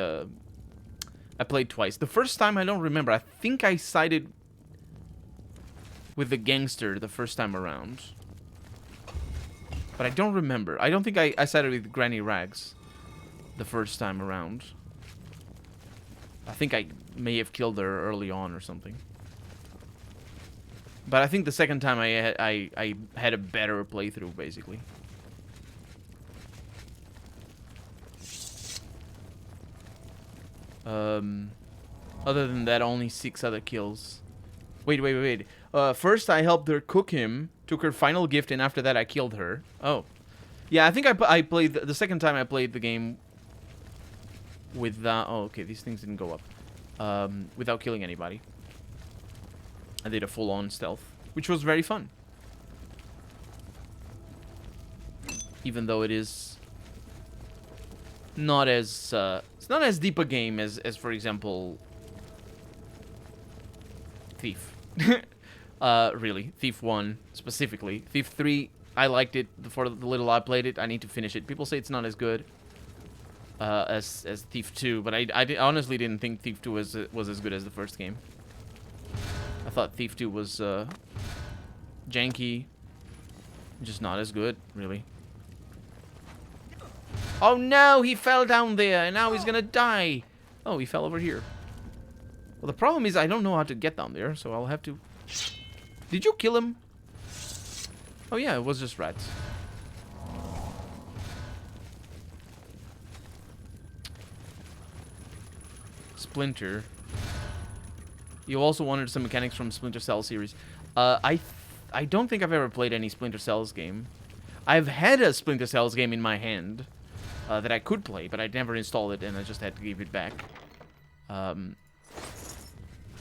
twice. The first time I don't remember. I think I sided with the Gangster the first time around. But I don't remember. I don't think I sided with Granny Rags the first time around. I think I may have killed her early on or something. But I think the second time I had a better playthrough, basically. Other than that, only 6 other kills. Wait. First, I helped her cook him, took her final gift, and after that, I killed her. Oh. Yeah, I think I played... The second time I played the game with... oh, okay, these things didn't go up. Without killing anybody. I did a full-on stealth, which was very fun. Even though it is not as it's not as deep a game as for example, Thief. Really, Thief 1 specifically. Thief 3, I liked it for the little I played it. I need to finish it. People say it's not as good as Thief 2, but I honestly didn't think Thief 2 was as good as the first game. I thought Thief 2 was janky, just not as good, really. Oh no, he fell down there, and now he's gonna die. Oh, he fell over here. Well, the problem is I don't know how to get down there, so I'll have to... Did you kill him? Oh yeah, it was just rats. Splinter. You also wanted some mechanics from Splinter Cell series. I don't think I've ever played any Splinter Cells game. I've had a Splinter Cells game in my hand that I could play, but I never installed it, and I just had to give it back. At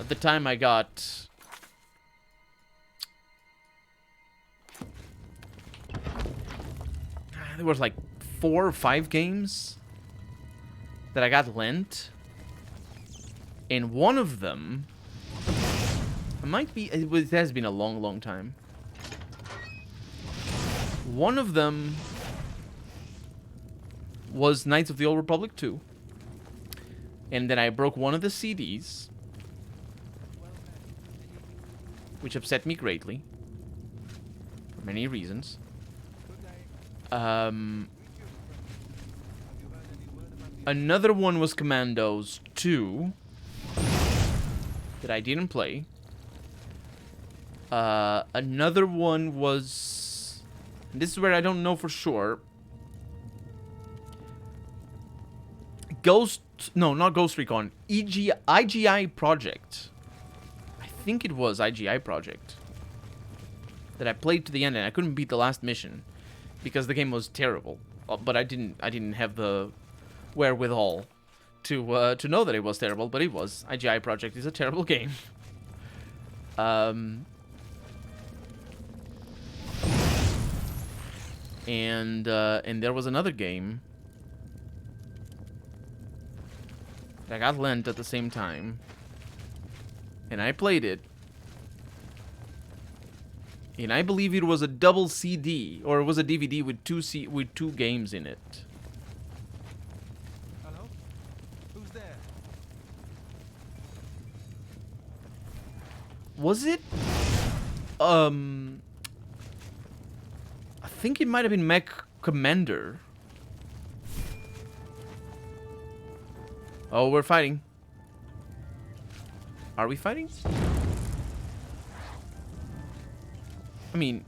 the time I got... There was like 4 or 5 games that I got lent. And one of them... might be... It has been a long, long time. One of them was Knights of the Old Republic 2. And then I broke one of the CDs, which upset me greatly. For many reasons. Another one was Commandos 2 that I didn't play. Another one was... This is where I don't know for sure. No, not Ghost Recon. IGI Project. I think it was IGI Project. That I played to the end, and I couldn't beat the last mission because the game was terrible. But I didn't have the wherewithal to know that it was terrible, but it was. IGI Project is a terrible game. And there was another game that I got lent at the same time, and I played it, and I believe it was a double CD, or it was a DVD with two games in it. Hello? Who's there? Was it? I think it might have been Mech Commander. Oh, we're fighting. Are we fighting? I mean,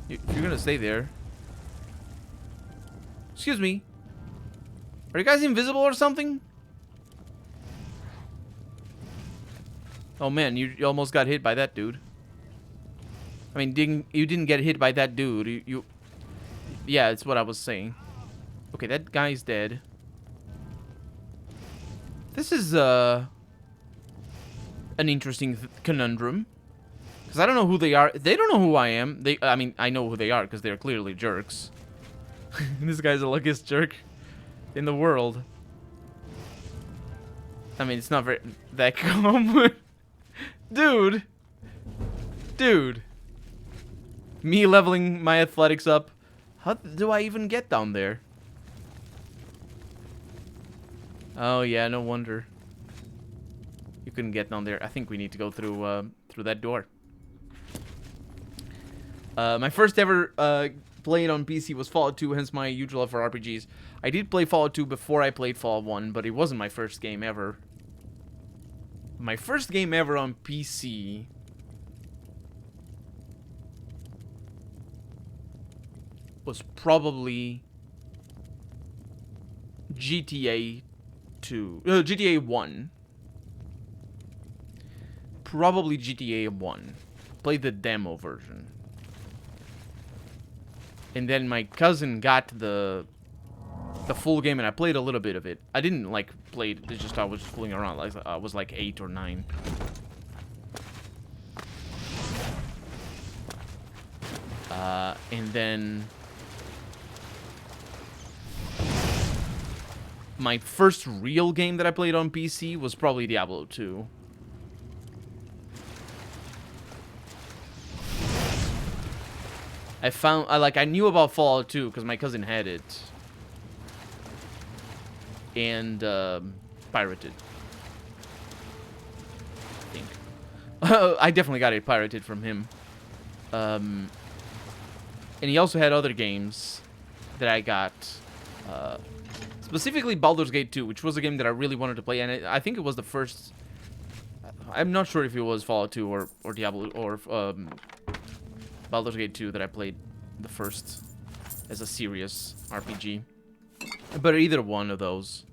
if you're gonna stay there. Excuse me. Are you guys invisible or something? Oh man, you almost got hit by that dude. I mean, you didn't get hit by that dude. Yeah, it's what I was saying. Okay, that guy's dead. This is an interesting conundrum. Because I don't know who they are. They don't know who I am. I mean, I know who they are because they're clearly jerks. This guy's the luckiest jerk in the world. I mean, it's not very that common. Dude. Dude. Me leveling my athletics up. How do I even get down there? Oh, yeah, no wonder. You couldn't get down there. I think we need to go through that door. My first ever playing on PC was Fallout 2, hence my huge love for RPGs. I did play Fallout 2 before I played Fallout 1, but it wasn't my first game ever. My first game ever on PC was probably GTA 2. GTA 1. Probably GTA 1. Played the demo version. And then my cousin got the full game, and I played a little bit of it. I didn't like play it. It's just I was just fooling around. Like I was like 8 or 9. And then my first real game that I played on PC was probably Diablo 2. I knew about Fallout 2 because my cousin had it. And, pirated. I think. I definitely got it pirated from him. And he also had other games that I got. Specifically Baldur's Gate 2, which was a game that I really wanted to play. And I think it was the first... I'm not sure if it was Fallout 2 or Diablo or... Baldur's Gate 2 that I played the first as a serious RPG. But either one of those.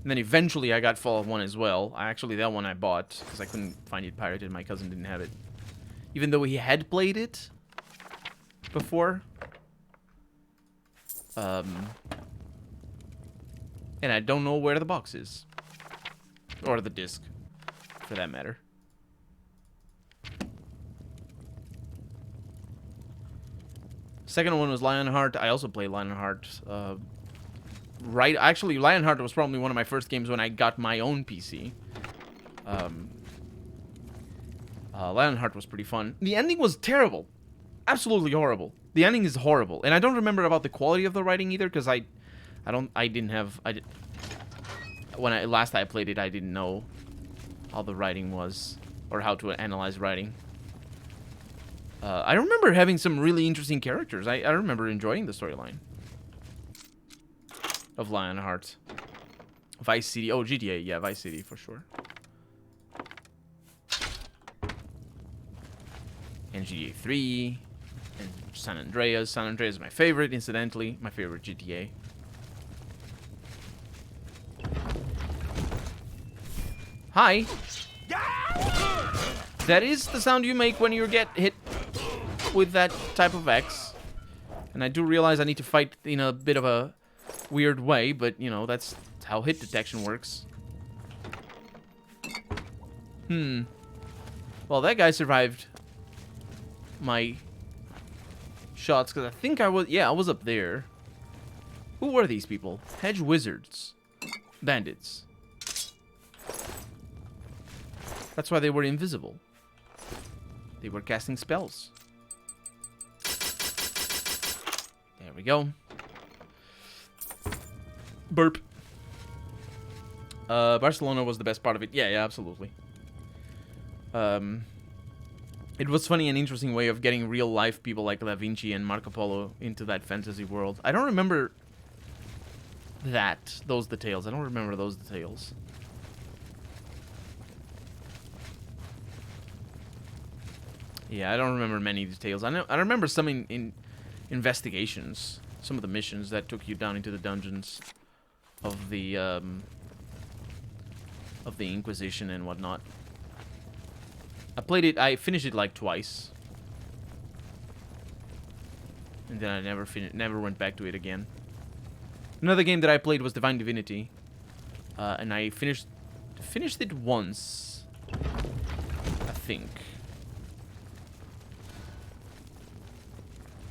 And then eventually I got Fallout 1 as well. That one I bought because I couldn't find it pirated. My cousin didn't have it. Even though he had played it before. And I don't know where the box is. Or the disc, for that matter. Second one was Lionheart. I also played Lionheart. Actually, Lionheart was probably one of my first games when I got my own PC. Lionheart was pretty fun. The ending was terrible. Absolutely horrible. The ending is horrible. And I don't remember about the quality of the writing either, because last I played it, I didn't know how the writing was, or how to analyze writing. I remember having some really interesting characters. I remember enjoying the storyline of Lionheart. Vice City. Oh, GTA. Yeah, Vice City for sure. And GTA 3. And San Andreas. San Andreas is my favorite, incidentally. My favorite GTA. Hi. That is the sound you make when you get hit with that type of X. And I do realize I need to fight in a bit of a weird way, but, you know, that's how hit detection works. Well, that guy survived my shots, because I think I was up there. Who were these people? Hedge wizards. Bandits. That's why they were invisible. They were casting spells. There we go. Burp. Barcelona was the best part of it. Yeah, absolutely. It was funny and interesting way of getting real life people like Da Vinci and Marco Polo into that fantasy world. I don't remember those details. I don't remember those details. Yeah, I don't remember many details. I remember some in investigations, some of the missions that took you down into the dungeons of the Inquisition and whatnot. I finished it like twice, and then I never went back to it again. Another game that I played was Divine Divinity, and I finished it once. think.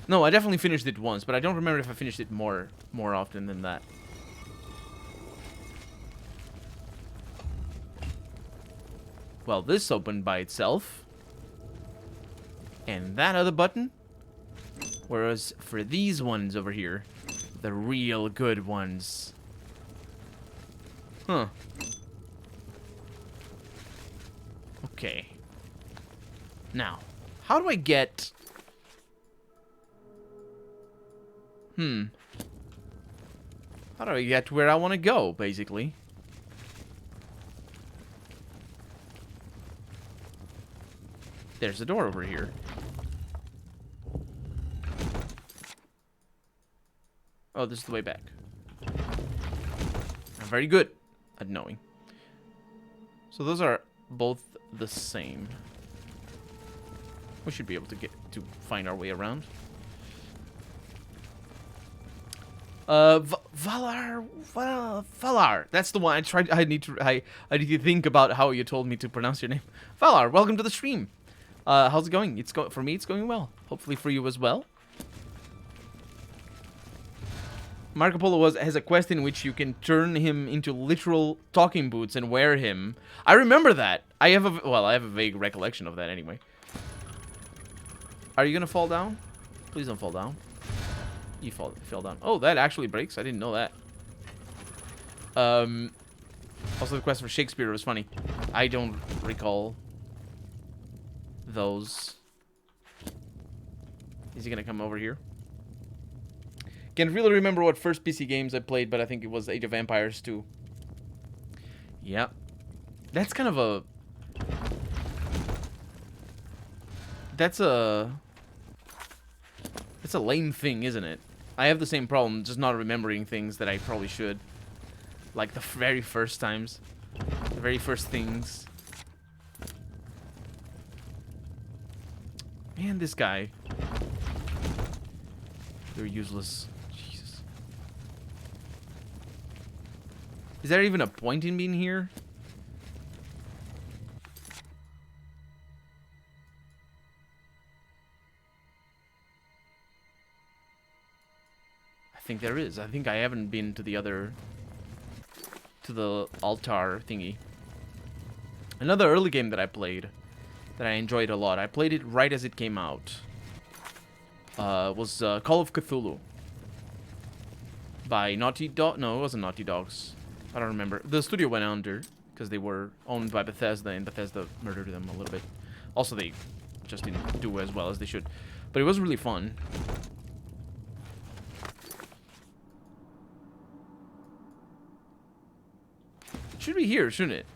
No, I definitely finished it once, but I don't remember if I finished it more often than that. Well, this opened by itself. And that other button. Whereas for these ones over here, the real good ones. Huh. Okay. Now, how do I get... How do I get to where I want to go, basically? There's a door over here. Oh, this is the way back. I'm very good at knowing. So those are both the same. We should be able to get to find our way around. Valar. That's the one. I need to think about how you told me to pronounce your name. Valar, welcome to the stream. How's it going? For me, it's going well. Hopefully for you as well. Marco Polo has a quest in which you can turn him into literal talking boots and wear him. I remember that. I have a vague recollection of that anyway. Are you gonna fall down? Please don't fall down. You fell down. Oh, that actually breaks. I didn't know that. Also, the quest for Shakespeare was funny. I don't recall those. Is he gonna come over here? Can't really remember what first PC games I played, but I think it was Age of Empires 2. Yeah. That's kind of a... That's a lame thing, isn't it? I have the same problem, just not remembering things that I probably should. Like the very first times. The very first things. Man, this guy. You're useless. Jesus. Is there even a point in being here? I think there is. I think I haven't been to the other... to the altar thingy. Another early game that I played that I enjoyed a lot. I played it right as it came out. Was Call of Cthulhu. By Naughty Dog. No, it wasn't Naughty Dogs. I don't remember. The studio went under because they were owned by Bethesda, and Bethesda murdered them a little bit. Also, they just didn't do as well as they should. But it was really fun. It should be here, shouldn't it?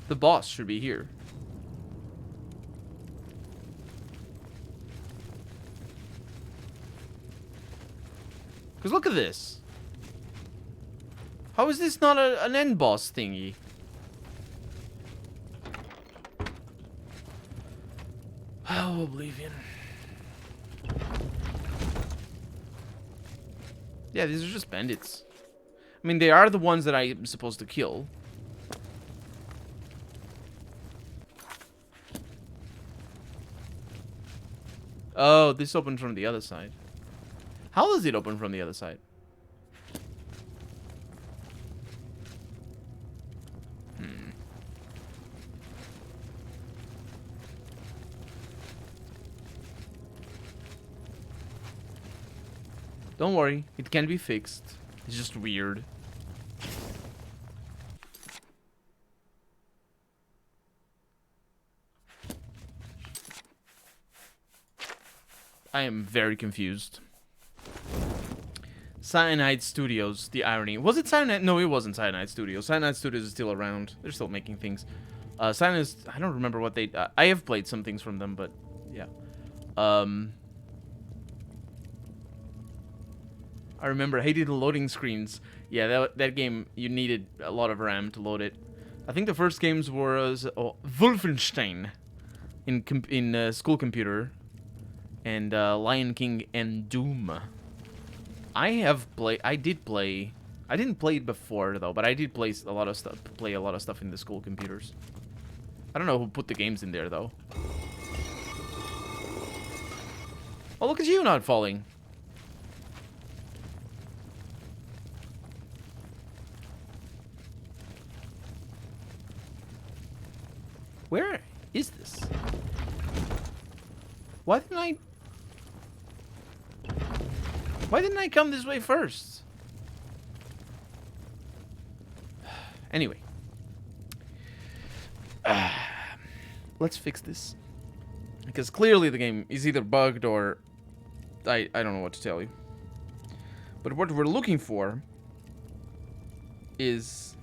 The boss should be here. Because look at this. How is this not an end boss thingy? Oh, Oblivion. Yeah, these are just bandits. I mean, they are the ones that I'm supposed to kill. Oh, this opened from the other side. How does it open from the other side? Don't worry, it can be fixed. It's just weird. I am very confused. Cyanide Studios, the irony. Was it Cyanide? No, it wasn't Cyanide Studios. Cyanide Studios is still around. They're still making things. Cyanide, I don't remember what they... I have played some things from them, but yeah. I remember I hated the loading screens. Yeah, that game, you needed a lot of RAM to load it. I think the first games was Wolfenstein in school computer. And Lion King and Doom. I did play. I didn't play it before though, but I did play a lot of stuff. Play a lot of stuff in the school computers. I don't know who put the games in there though. Oh, look at you not falling. Where is this? Why didn't I come this way first? Anyway. Let's fix this. Because clearly the game is either bugged or... I don't know what to tell you. But what we're looking for is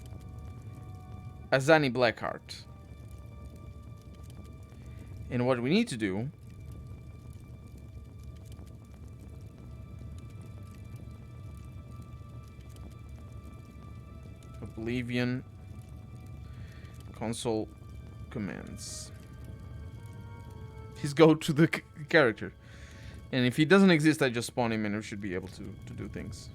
Azani Blackheart. And what we need to do Oblivion console commands. Just go to the character. And if he doesn't exist, I just spawn him and we should be able to do things.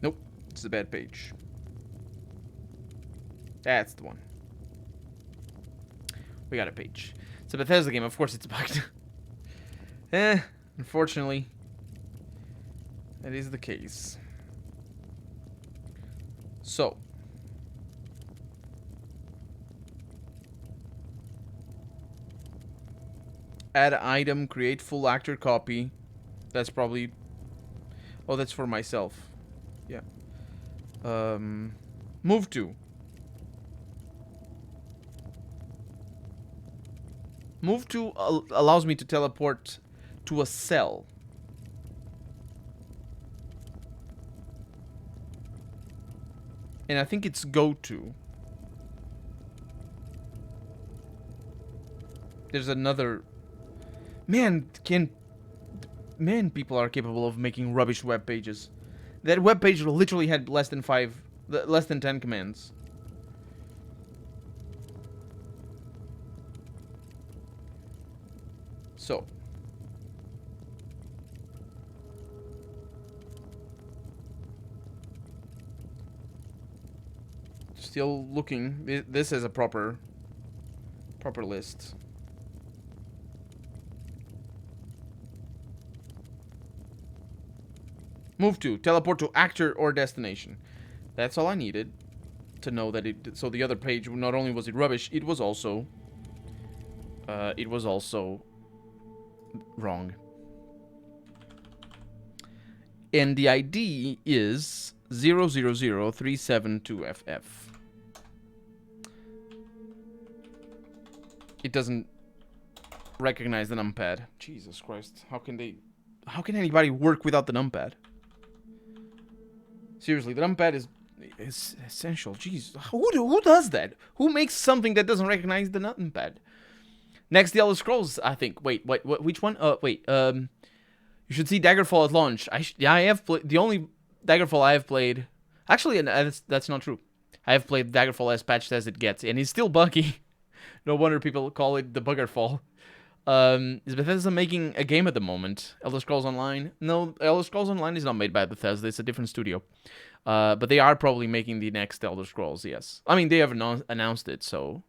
Nope, it's a bad page. That's the one. We got a page. It's a Bethesda game, of course it's bugged. Unfortunately, that is the case. So. Add item, create full actor copy. That's probably... Oh, that's for myself. Yeah. Move to. Move to allows me to teleport to a cell. And I think it's go to. There's another... Man, people are capable of making rubbish web pages. That web page literally had less than 10 commands. So. Still looking. This is a proper list. Move to. Teleport to actor or destination. That's all I needed to know that it... So the other page, not only was it rubbish, it was also... wrong. And the ID is 000372FF. It doesn't recognize the numpad. Jesus Christ. How can anybody work without the numpad? Seriously, the numpad is essential. Jeez, who does that? Who makes something that doesn't recognize the numpad? Next, the Elder Scrolls, I think. Wait, which one? You should see Daggerfall at launch. I have played the only Daggerfall I have played. Actually, that's not true. I have played Daggerfall as patched as it gets, and it's still buggy. No wonder people call it the Buggerfall. Is Bethesda making a game at the moment? Elder Scrolls Online? No, Elder Scrolls Online is not made by Bethesda. It's a different studio. But they are probably making the next Elder Scrolls, yes. I mean, they have announced it, so...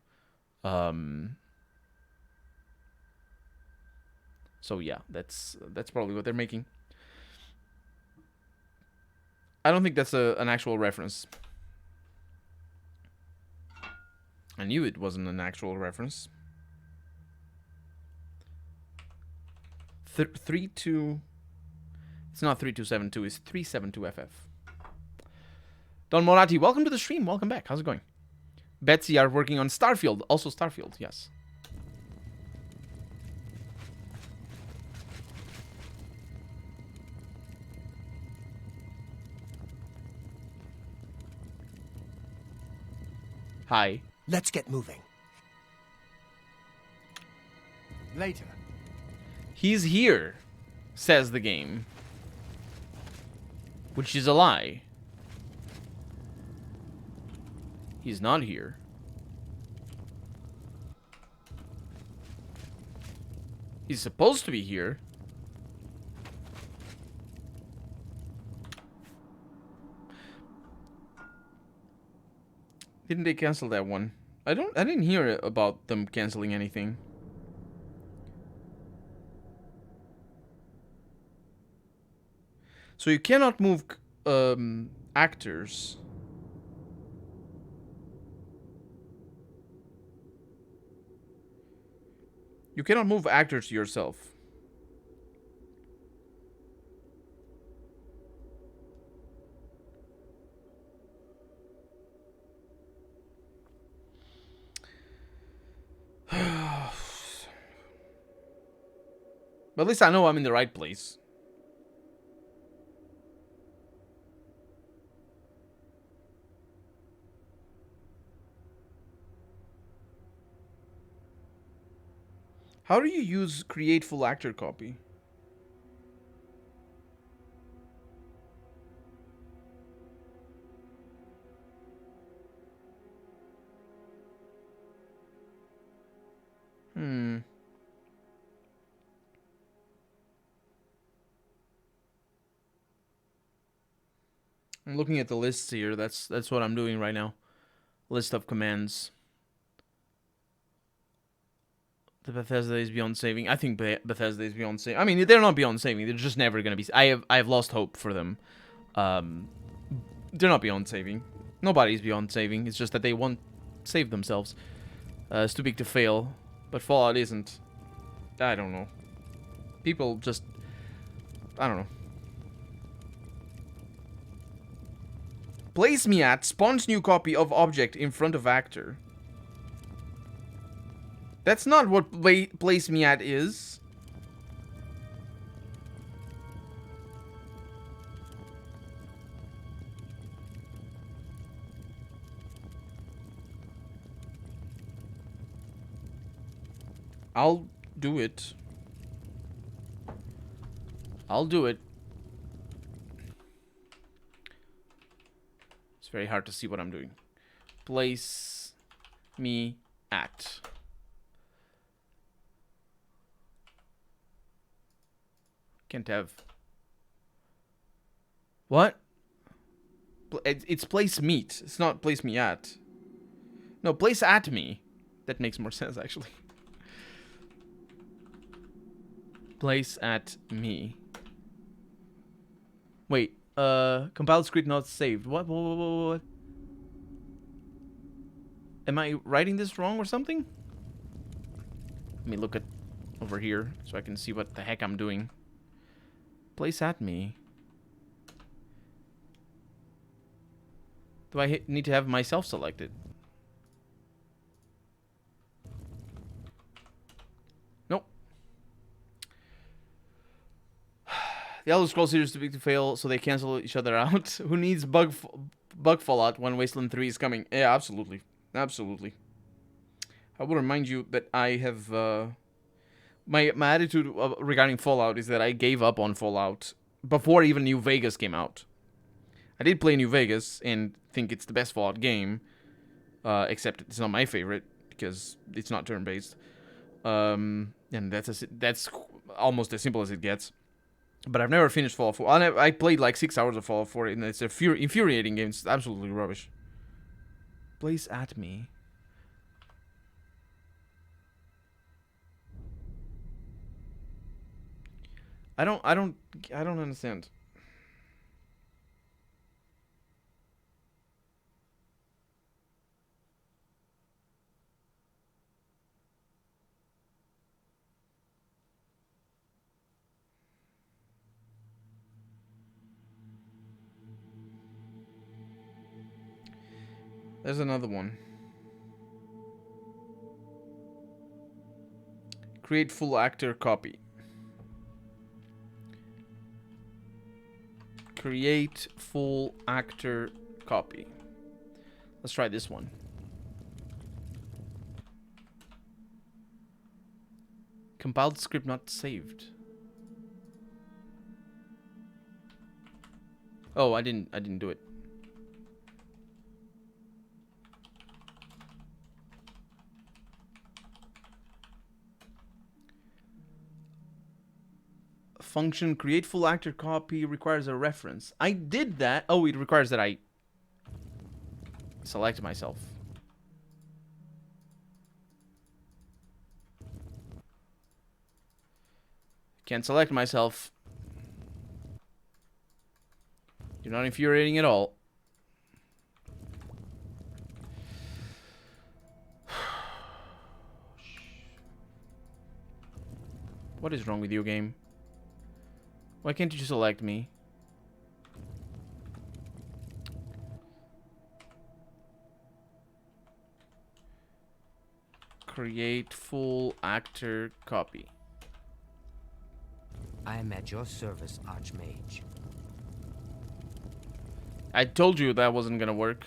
So yeah, that's probably what they're making. I don't think that's an actual reference. I knew it wasn't an actual reference. 32. It's not 3272. It's 372FF. Don Morati, welcome to the stream. Welcome back. How's it going? Betsy are working on Starfield. Also Starfield. Yes. Hi. Let's get moving. Later. He's here, says the game. Which is a lie. He's not here. He's supposed to be here. Didn't they cancel that one? I didn't hear about them canceling anything. So you cannot move actors. You cannot move actors yourself. But at least I know I'm in the right place. How do you use create full actor copy? I'm looking at the lists here. That's what I'm doing right now. List of commands. The Bethesda is beyond saving. I think Bethesda is beyond saving. I mean, they're not beyond saving. They're just never gonna be. I have lost hope for them. They're not beyond saving. Nobody's beyond saving. It's just that they won't save themselves. It's too big to fail. But Fallout isn't. I don't know. People just. I don't know. Place me at spawns new copy of object in front of actor. That's not what place me at is. I'll do it. I'll do it. It's very hard to see what I'm doing. Place me at. Can't have. What? It's place meet. It's not place me at. No, place at me. That makes more sense, actually. Place at me. Wait. Compiled script not saved. What? Am I writing this wrong or something? Let me look at over here so I can see what the heck I'm doing. Place at me. Do I need to have myself selected? Nope. The Elder Scrolls series is too big to fail, so they cancel each other out. Who needs bug Fallout when Wasteland 3 is coming? Yeah, absolutely. Absolutely. I will remind you that I have... My attitude regarding Fallout is that I gave up on Fallout before even New Vegas came out. I did play New Vegas and think it's the best Fallout game, except it's not my favorite because it's not turn-based. And that's almost as simple as it gets. But I've never finished Fallout 4. I played like 6 hours of Fallout 4, and it's a infuriating game. It's absolutely rubbish. Place at me. I don't understand. There's another one. Create full actor copy. Create full actor copy. Let's try this one. Compiled script not saved. Oh, I didn't do it. function create full actor copy requires a reference. I did that. Oh, it requires that I select myself. Can't select myself. You're not infuriating at all. What is wrong with you, game? Why can't you select me? Create full actor copy. I am at your service, Archmage. I told you that wasn't gonna work.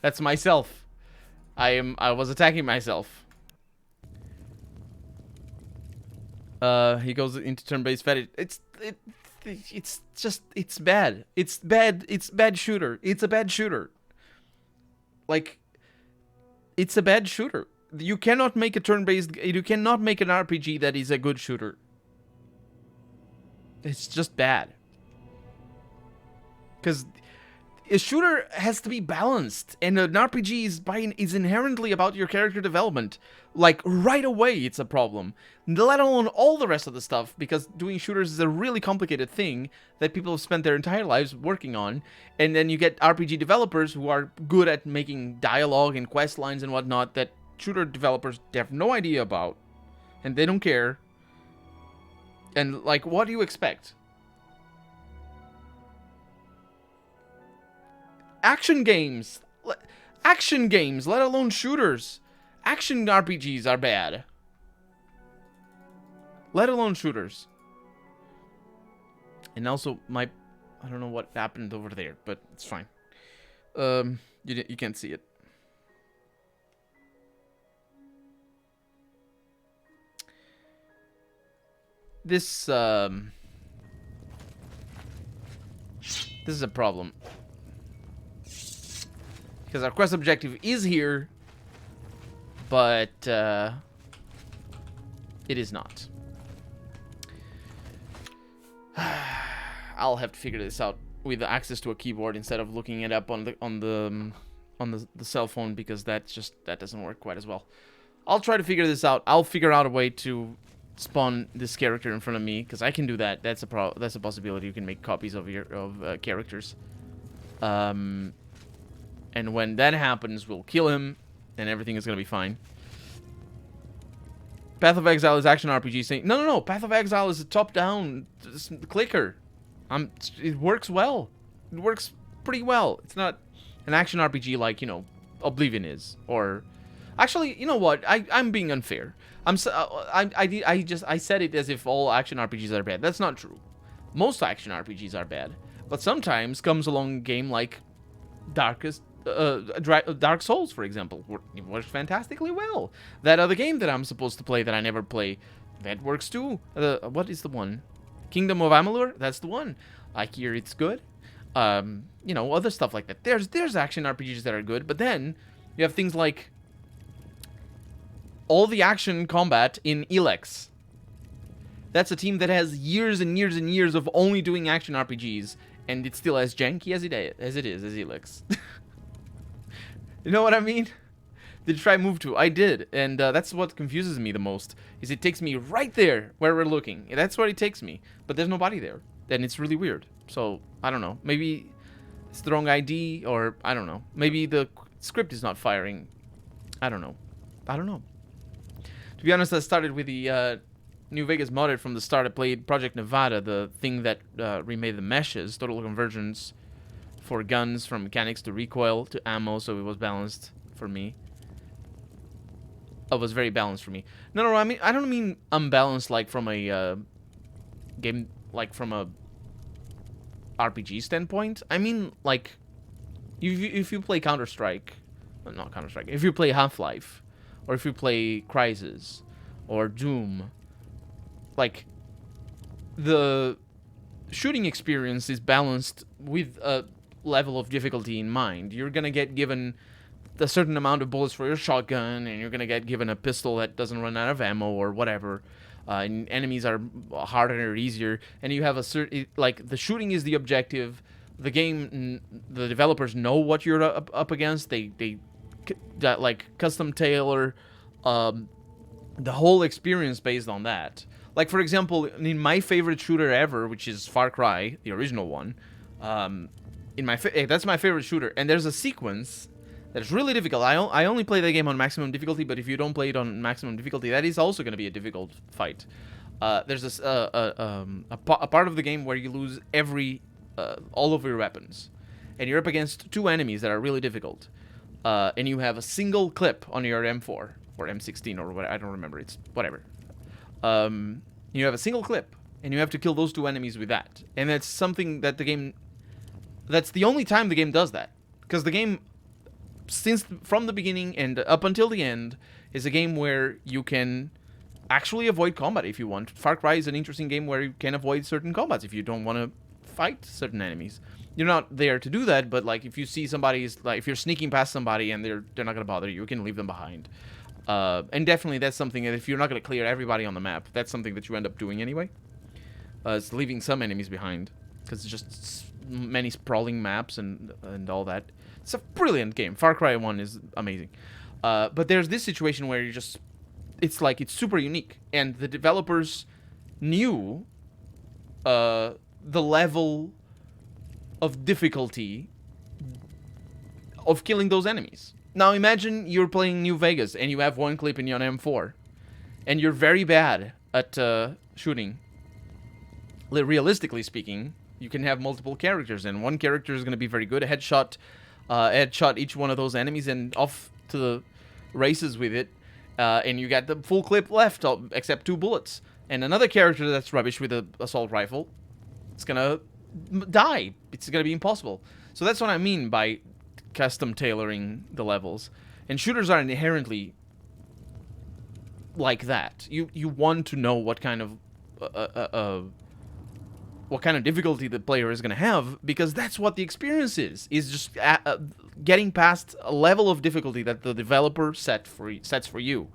That's myself. I was attacking myself. He goes into turn-based fetish. It's just bad. It's bad shooter. It's a bad shooter. Like, it's a bad shooter. You cannot make a turn-based. You cannot make an RPG that is a good shooter. It's just bad. Because a shooter has to be balanced, and an RPG is inherently about your character development. Like, right away, it's a problem. Let alone all the rest of the stuff, because doing shooters is a really complicated thing that people have spent their entire lives working on. And then you get RPG developers who are good at making dialogue and quest lines and whatnot that shooter developers have no idea about, and they don't care. And, like, what do you expect? Action games, let alone shooters. Action RPGs are bad. Let alone shooters. And also, I don't know what happened over there, but it's fine. You can't see it. This is a problem. Because our quest objective is here, but it is not. I'll have to figure this out with access to a keyboard instead of looking it up on the cell phone, because that doesn't work quite as well. I'll try to figure this out. I'll figure out a way to spawn this character in front of me, because I can do that. That's a possibility. You can make copies of characters. And when that happens, we'll kill him, and everything is gonna be fine. Path of Exile is action RPG. Saying no. Path of Exile is a top-down clicker. It works well. It works pretty well. It's not an action RPG like, you know, Oblivion is, or actually, you know what? I'm being unfair. I said it as if all action RPGs are bad. That's not true. Most action RPGs are bad, but sometimes comes along a game like Dark Souls, for example. It works fantastically well. That other game that I'm supposed to play that I never play, that works too. What is the one? Kingdom of Amalur? That's the one. I hear it's good. You know, other stuff like that. There's action RPGs that are good, but then you have things like all the action combat in Elex. That's a team that has years and years and years of only doing action RPGs, and it's still as janky as it is as Elex. You know what I mean? Did you try move to? I did, and that's what confuses me the most. Is it takes me right there where we're looking. That's where it takes me, but there's nobody there, and it's really weird. So I don't know. Maybe it's the wrong ID, or I don't know. Maybe the script is not firing. I don't know. To be honest, I started with the New Vegas modded from the start. I played Project Nevada, the thing that remade the meshes, total convergence for guns, from mechanics to recoil to ammo, so it was balanced for me. It was very balanced for me. No, I mean, I don't mean unbalanced like from a game, like from a RPG standpoint. I mean, like, if you play Counter-Strike, not Counter-Strike, if you play Half-Life, or if you play Crysis, or Doom, like, the shooting experience is balanced with a level of difficulty in mind. You're gonna get given a certain amount of bullets for your shotgun, and you're gonna get given a pistol that doesn't run out of ammo or whatever. And enemies are harder or easier, and you have a certain, like, the shooting is the objective. The game, the developers know what you're up against. They like custom tailor the whole experience based on that. Like, for example, in my favorite shooter ever, which is Far Cry, the original one, that's my favorite shooter, and there's a sequence that's really difficult. I only play the game on maximum difficulty, but if you don't play it on maximum difficulty, that is also going to be a difficult fight. There's this a part of the game where you lose all of your weapons, and you're up against 2 enemies that are really difficult, and you have a single clip on your M4 or M16 or whatever. I don't remember. It's whatever. You have a single clip, and you have to kill those 2 enemies with that, and that's something that the game. That's the only time the game does that, because the game, from the beginning and up until the end, is a game where you can actually avoid combat if you want. Far Cry is an interesting game where you can avoid certain combats if you don't want to fight certain enemies. You're not there to do that, but like if you see somebody's, like if you're sneaking past somebody and they're not gonna bother you, you can leave them behind. And definitely that's something that if you're not gonna clear everybody on the map, that's something that you end up doing anyway. It's leaving some enemies behind, because it's just many sprawling maps and all that. It's a brilliant game. Far Cry 1 is amazing. But there's this situation where it's super unique. And the developers knew the level of difficulty of killing those enemies. Now imagine you're playing New Vegas and you have 1 clip in your M4. And you're very bad at shooting. Realistically speaking, you can have multiple characters, and one character is going to be very good, headshot each one of those enemies and off to the races with it, and you got the full clip left, except 2 bullets. And another character that's rubbish with an assault rifle, it's going to die. It's going to be impossible. So that's what I mean by custom tailoring the levels. And shooters are inherently like that. You want to know what kind of difficulty the player is going to have, because that's what the experience is just getting past a level of difficulty that the developer sets for you.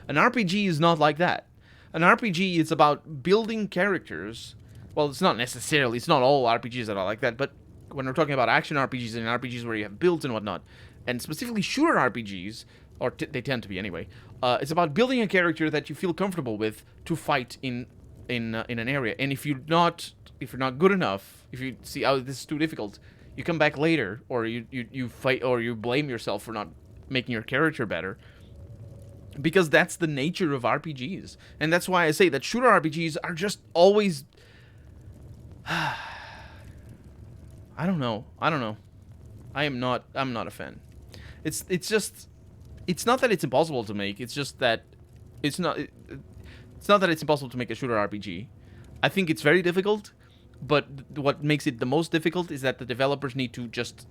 An RPG is not like that. An RPG is about building characters. Well, it's not all RPGs that are like that, but when we're talking about action RPGs and RPGs where you have builds and whatnot, and specifically shooter RPGs, or they tend to be anyway, it's about building a character that you feel comfortable with to fight in an area. And if you're not good enough, if you see, oh, this is too difficult, you come back later, or you fight, or you blame yourself for not making your character better, because that's the nature of RPGs. And that's why I say that shooter RPGs are just always I don't know. I'm not a fan. It's not that it's impossible to make, it's just that it's not that it's impossible to make a shooter RPG. I think it's very difficult, but what makes it the most difficult is that the developers need to just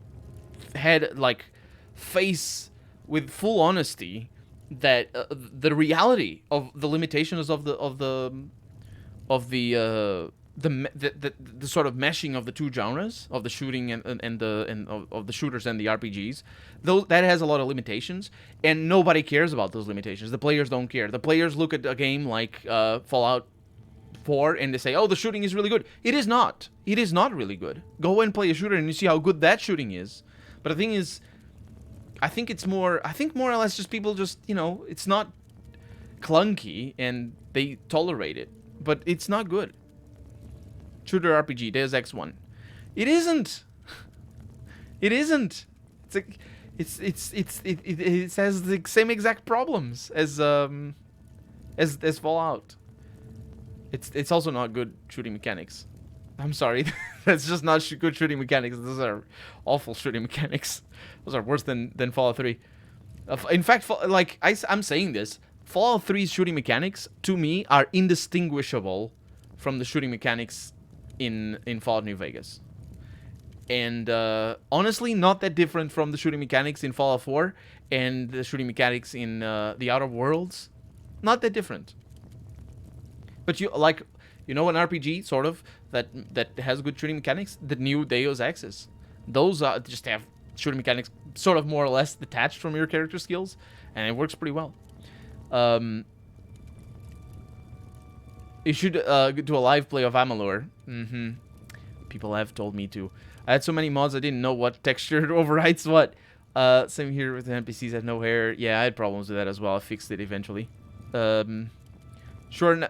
face with full honesty that the reality of the limitations of the sort of meshing of the 2 genres of the shooting and of the shooters and the RPGs. Though that has a lot of limitations, and nobody cares about those limitations. The players don't care. The players look at a game like Fallout 4 and they say, "Oh, the shooting is really good." It is not. It is not really good. Go and play a shooter and you see how good that shooting is. But the thing is, I think more or less just people just, it's not clunky and they tolerate it, but it's not good. Shooter RPG, Deus Ex 1. It isn't. It isn't. It has the same exact problems as Fallout. It's also not good shooting mechanics. I'm sorry, that's just not good shooting mechanics. Those are awful shooting mechanics. Those are worse than Fallout 3. In fact, I'm saying this, Fallout 3's shooting mechanics to me are indistinguishable from the shooting mechanics in Fallout New Vegas. And honestly, not that different from the shooting mechanics in Fallout 4 and the shooting mechanics in the Outer Worlds. Not that different. But an RPG sort of that has good shooting mechanics. The new Deus Exes, those just have shooting mechanics sort of more or less detached from your character skills, and it works pretty well. You should do a live play of Amalur. People have told me to. I had so many mods I didn't know what texture overrides what. Same here with the NPCs had no hair. Yeah, I had problems with that as well. I fixed it eventually. Sure,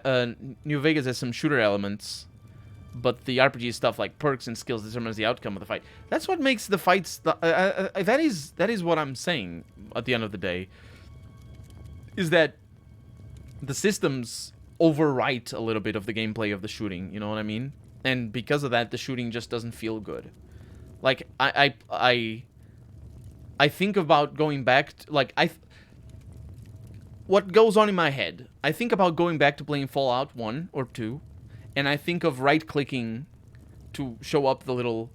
New Vegas has some shooter elements, but the RPG stuff like perks and skills determines the outcome of the fight. That's what makes the fights. That is what I'm saying at the end of the day. Is that the systems overwrite a little bit of the gameplay of the shooting? You know what I mean? And because of that, the shooting just doesn't feel good. Like I think about going back to, like what goes on in my head. I think about going back to playing Fallout 1 or 2, and I think of right-clicking to show up the little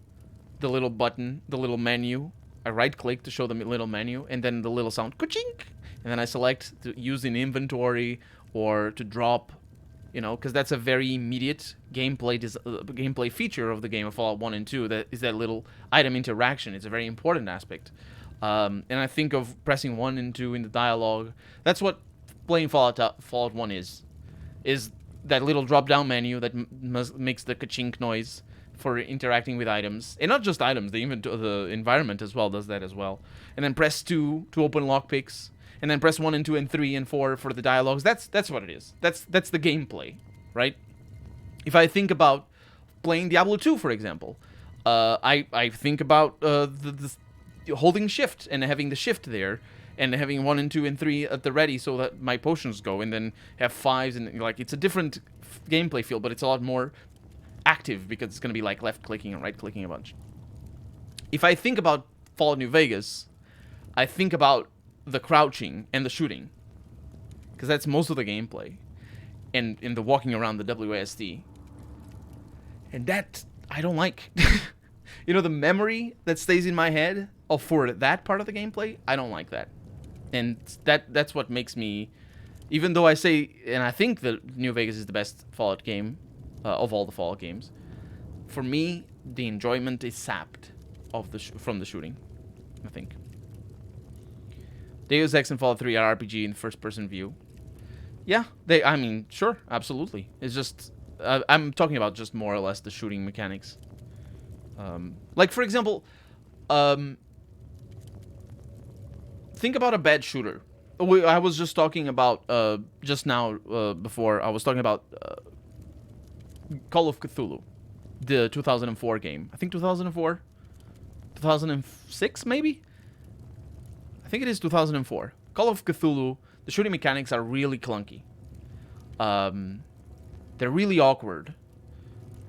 button, the little menu. I right-click to show the little menu, and then the little sound, ka-chink, and then I select to use in inventory or to drop, you know, because that's a very immediate gameplay feature of the game of Fallout 1 and 2. That is that little item interaction. It's a very important aspect. And I think of pressing 1 and 2 in the dialogue. That's what playing Fallout 1 is that little drop-down menu that makes the ka-chink noise for interacting with items. And not just items, the environment as well does that as well. And then press 2 to open lockpicks. And then press 1 and 2 and 3 and 4 for the dialogues. That's what it is. That's the gameplay, right? If I think about playing Diablo 2, for example, I think about the holding shift and having the shift there, and having 1 and 2 and 3 at the ready so that my potions go, and then have 5s, and like it's a different gameplay feel, but it's a lot more active because it's going to be like left clicking and right clicking a bunch. If I think about Fallout New Vegas, I think about the crouching and the shooting, because that's most of the gameplay, and in the walking around the WASD, and that I don't like. You know, the memory that stays in my head for that part of the gameplay, I don't like that. And that's what makes me, even though I say, and I think that New Vegas is the best Fallout game of all the Fallout games, for me, the enjoyment is sapped from the shooting, I think. Deus Ex and Fallout 3 are RPG in first-person view. Yeah, I mean, sure, absolutely. It's just, I'm talking about just more or less the shooting mechanics. Like, for example, think about a bad shooter. I was just talking about, just now, before, I was talking about Call of Cthulhu, the 2004 game. I think 2004? 2006, maybe? I think it is 2004. Call of Cthulhu, the shooting mechanics are really clunky. They're really awkward.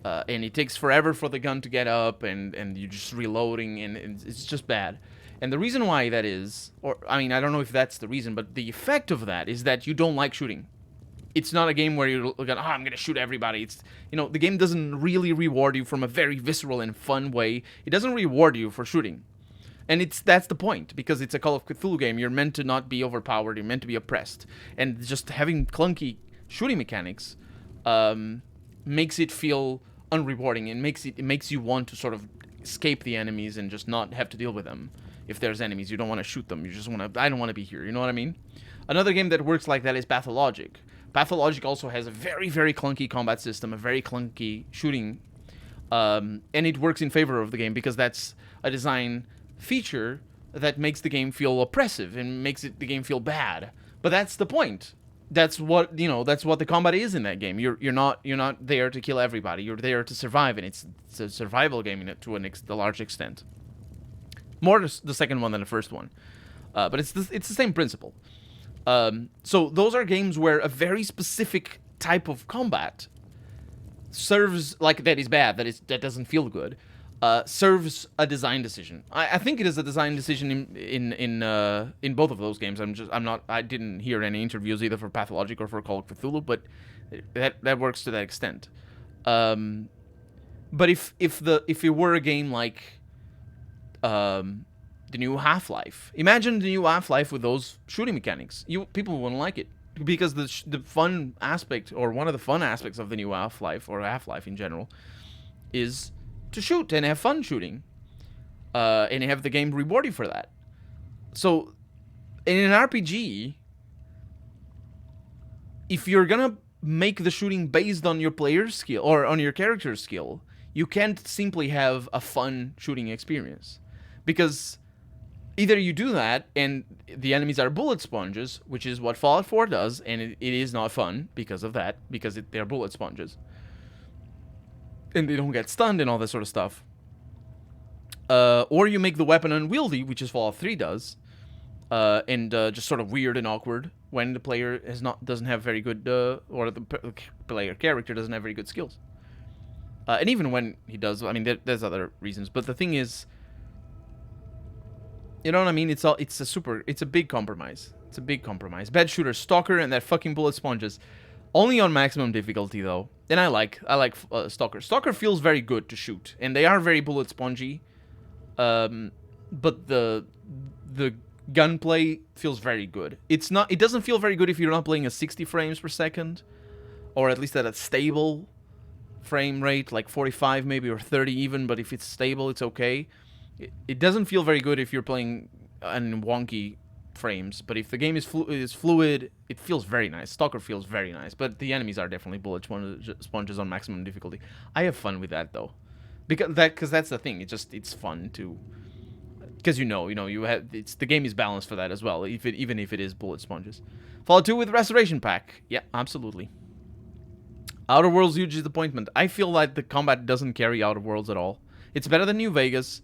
And it takes forever for the gun to get up, and you're just reloading, and it's just bad. And the reason why that is, or I mean, I don't know if that's the reason, but the effect of that is that you don't like shooting. It's not a game where you're like, oh, I'm going to shoot everybody. It's, you know, the game doesn't really reward you from a very visceral and fun way. It doesn't reward you for shooting. And that's the point, because it's a Call of Cthulhu game. You're meant to not be overpowered. You're meant to be oppressed. And just having clunky shooting mechanics makes it feel unrewarding. It makes you want to sort of escape the enemies and just not have to deal with them. If there's enemies, you don't want to shoot them. You just want to, I don't want to be here. You know what I mean? Another game that works like that is Pathologic. Pathologic also has a very, very clunky combat system, a very clunky shooting. And it works in favor of the game because that's a design feature that makes the game feel oppressive and makes the game feel bad. But that's the point. That's what, you know, that's what the combat is in that game. You're not there to kill everybody. You're there to survive, and it's a survival game to a large extent. More the second one than the first one, but it's the same principle. So those are games where a very specific type of combat serves, like, that is bad, that doesn't feel good, serves a design decision. I think it is a design decision in both of those games. I didn't hear any interviews either for Pathologic or for Call of Cthulhu, but that works to that extent. But if it were a game like the new Half-Life, imagine the new Half-Life with those shooting mechanics. People wouldn't like it, because the fun aspect, or one of the fun aspects of the new Half-Life, or Half-Life in general, is to shoot and have fun shooting. and have the game reward you for that. So, in an RPG, if you're gonna make the shooting based on your player's skill or on your character's skill, you can't simply have a fun shooting experience, because either you do that and the enemies are bullet sponges, which is what Fallout 4 does, and it is not fun because of that, because they're bullet sponges and they don't get stunned and all that sort of stuff. Or you make the weapon unwieldy, which is Fallout 3 does, and just sort of weird and awkward when the player doesn't have very good, or the player character doesn't have very good skills. And even when he does, I mean, there's other reasons. But the thing is, you know what I mean? It's a big compromise. It's a big compromise. Bad shooter, Stalker, and that fucking bullet sponges. Only on maximum difficulty though. And I like Stalker. Stalker feels very good to shoot, and they are very bullet spongy. But the gunplay feels very good. It doesn't feel very good if you're not playing at 60 frames per second, or at least at a stable frame rate, like 45 maybe, or 30 even, but if it's stable, it's okay. It doesn't feel very good if you're playing in wonky frames, but if the game is fluid, it feels very nice. Stalker feels very nice, but the enemies are definitely bullet sponges on maximum difficulty. I have fun with that though, because that's the thing. It's fun to, because the game is balanced for that as well. Even if it is bullet sponges. Fallout 2 with Restoration Pack. Yeah, absolutely. Outer Worlds, huge disappointment. I feel like the combat doesn't carry Outer Worlds at all. It's better than New Vegas,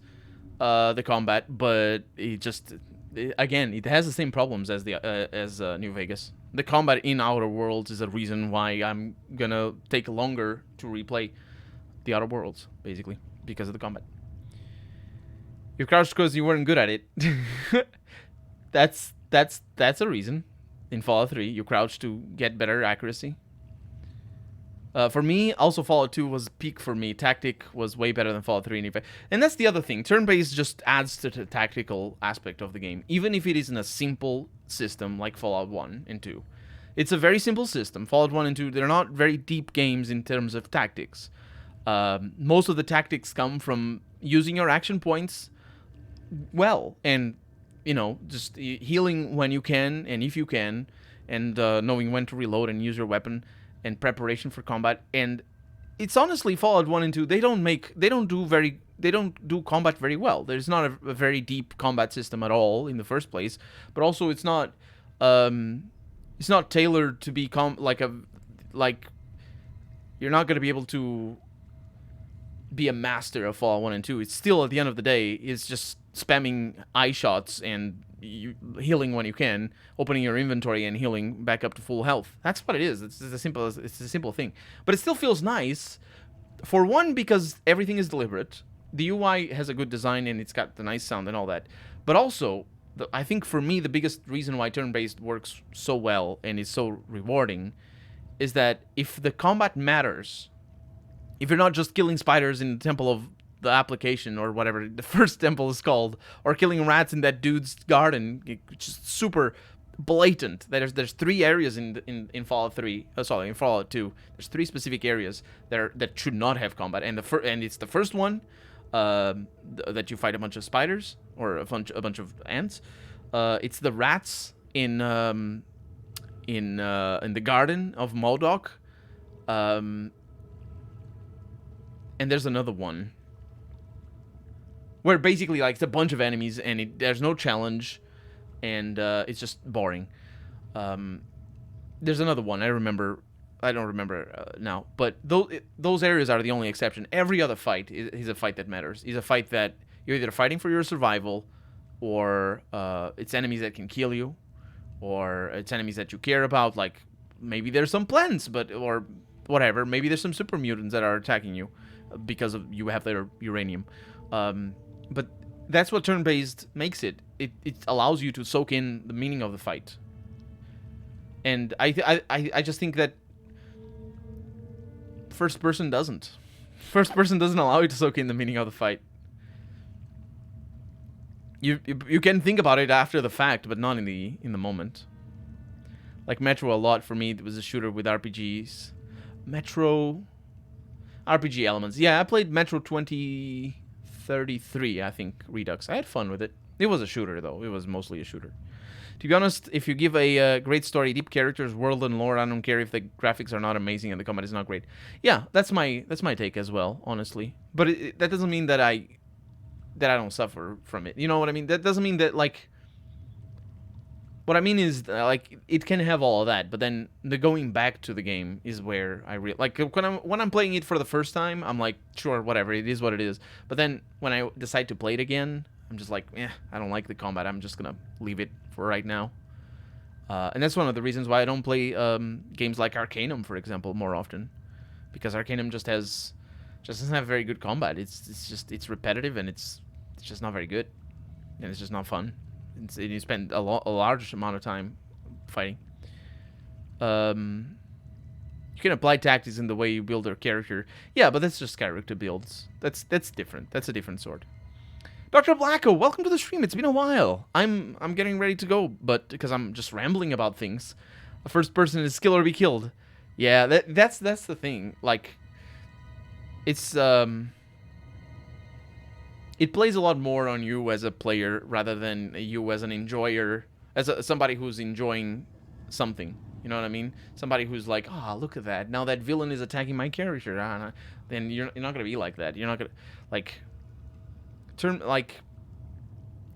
the combat, but it has the same problems as New Vegas. The combat in Outer Worlds is a reason why I'm gonna take longer to replay the Outer Worlds, basically, because of the combat. You crouched because you weren't good at it. That's a reason. In Fallout 3, you crouch to get better accuracy. For me, also Fallout 2 was peak for me. Tactic was way better than Fallout 3. And that's the other thing. Turn-based just adds to the tactical aspect of the game, even if it isn't a simple system like Fallout 1 and 2. It's a very simple system. Fallout 1 and 2, they're not very deep games in terms of tactics. Most of the tactics come from using your action points well, and, just healing when you can, and if you can, and knowing when to reload and use your weapon, and preparation for combat. And it's honestly, Fallout 1 and 2, they don't do combat very well. There's not a very deep combat system at all in the first place, but also it's not tailored to be you're not going to be able to be a master of Fallout 1 and 2. It's still, at the end of the day, it's just spamming eye shots and healing when you can, opening your inventory and healing back up to full health. That's what it is. It's a simple thing. But it still feels nice. For one, because everything is deliberate. The UI has a good design and it's got the nice sound and all that. But also, I think for me, the biggest reason why turn-based works so well and is so rewarding is that if the combat matters, if you're not just killing spiders in the Temple of the Application or whatever the first temple is called, or killing rats in that dude's garden, which is super blatant. There's 3 areas in Fallout 3. In Fallout 2, there's 3 specific areas that should not have combat, and it's the first one that you fight a bunch of spiders or a bunch of ants. It's the rats in the garden of Modok, and there's another one where basically it's a bunch of enemies and there's no challenge, and it's just boring. There's another one I don't remember now, but those areas are the only exception. Every other fight is a fight that matters. Is a fight that you're either fighting for your survival, or it's enemies that can kill you, or it's enemies that you care about. Like maybe there's some plants, or whatever. Maybe there's some super mutants that are attacking you because you have their uranium. But that's what turn-based makes it. It allows you to soak in the meaning of the fight. And I just think that first person doesn't. First person doesn't allow you to soak in the meaning of the fight. You can think about it after the fact, but not in the moment. Like Metro a lot for me, it was a shooter with RPGs. Metro RPG elements. Yeah, I played Metro 2013 33, I think, Redux. I had fun with it. It was a shooter, though. It was mostly a shooter. To be honest, if you give a great story, deep characters, world, and lore, I don't care if the graphics are not amazing and the combat is not great. Yeah, that's my take as well, honestly. But that doesn't mean that I don't suffer from it. You know what I mean? That doesn't mean that, like... What I mean is, like, it can have all of that, but then the going back to the game is where I like, when I'm playing it for the first time, I'm like, sure, whatever, it is what it is. But then when I decide to play it again, I'm just like, I don't like the combat. I'm just gonna leave it for right now. And that's one of the reasons why I don't play games like Arcanum, for example, more often, because Arcanum just doesn't have very good combat. It's repetitive, and it's just not very good, and it's just not fun. You spend a large amount of time fighting. You can apply tactics in the way you build your character. Yeah, but that's just character builds. That's different. That's a different sort. Dr. Blacko, welcome to the stream. It's been a while. I'm getting ready to go, but because I'm just rambling about things. The first person is kill or be killed. Yeah, that's the thing. Like, it's it plays a lot more on you as a player rather than you as an enjoyer, as somebody who's enjoying something. You know what I mean? Somebody who's like, look at that. Now that villain is attacking my character. Then you're not gonna be like that. You're not gonna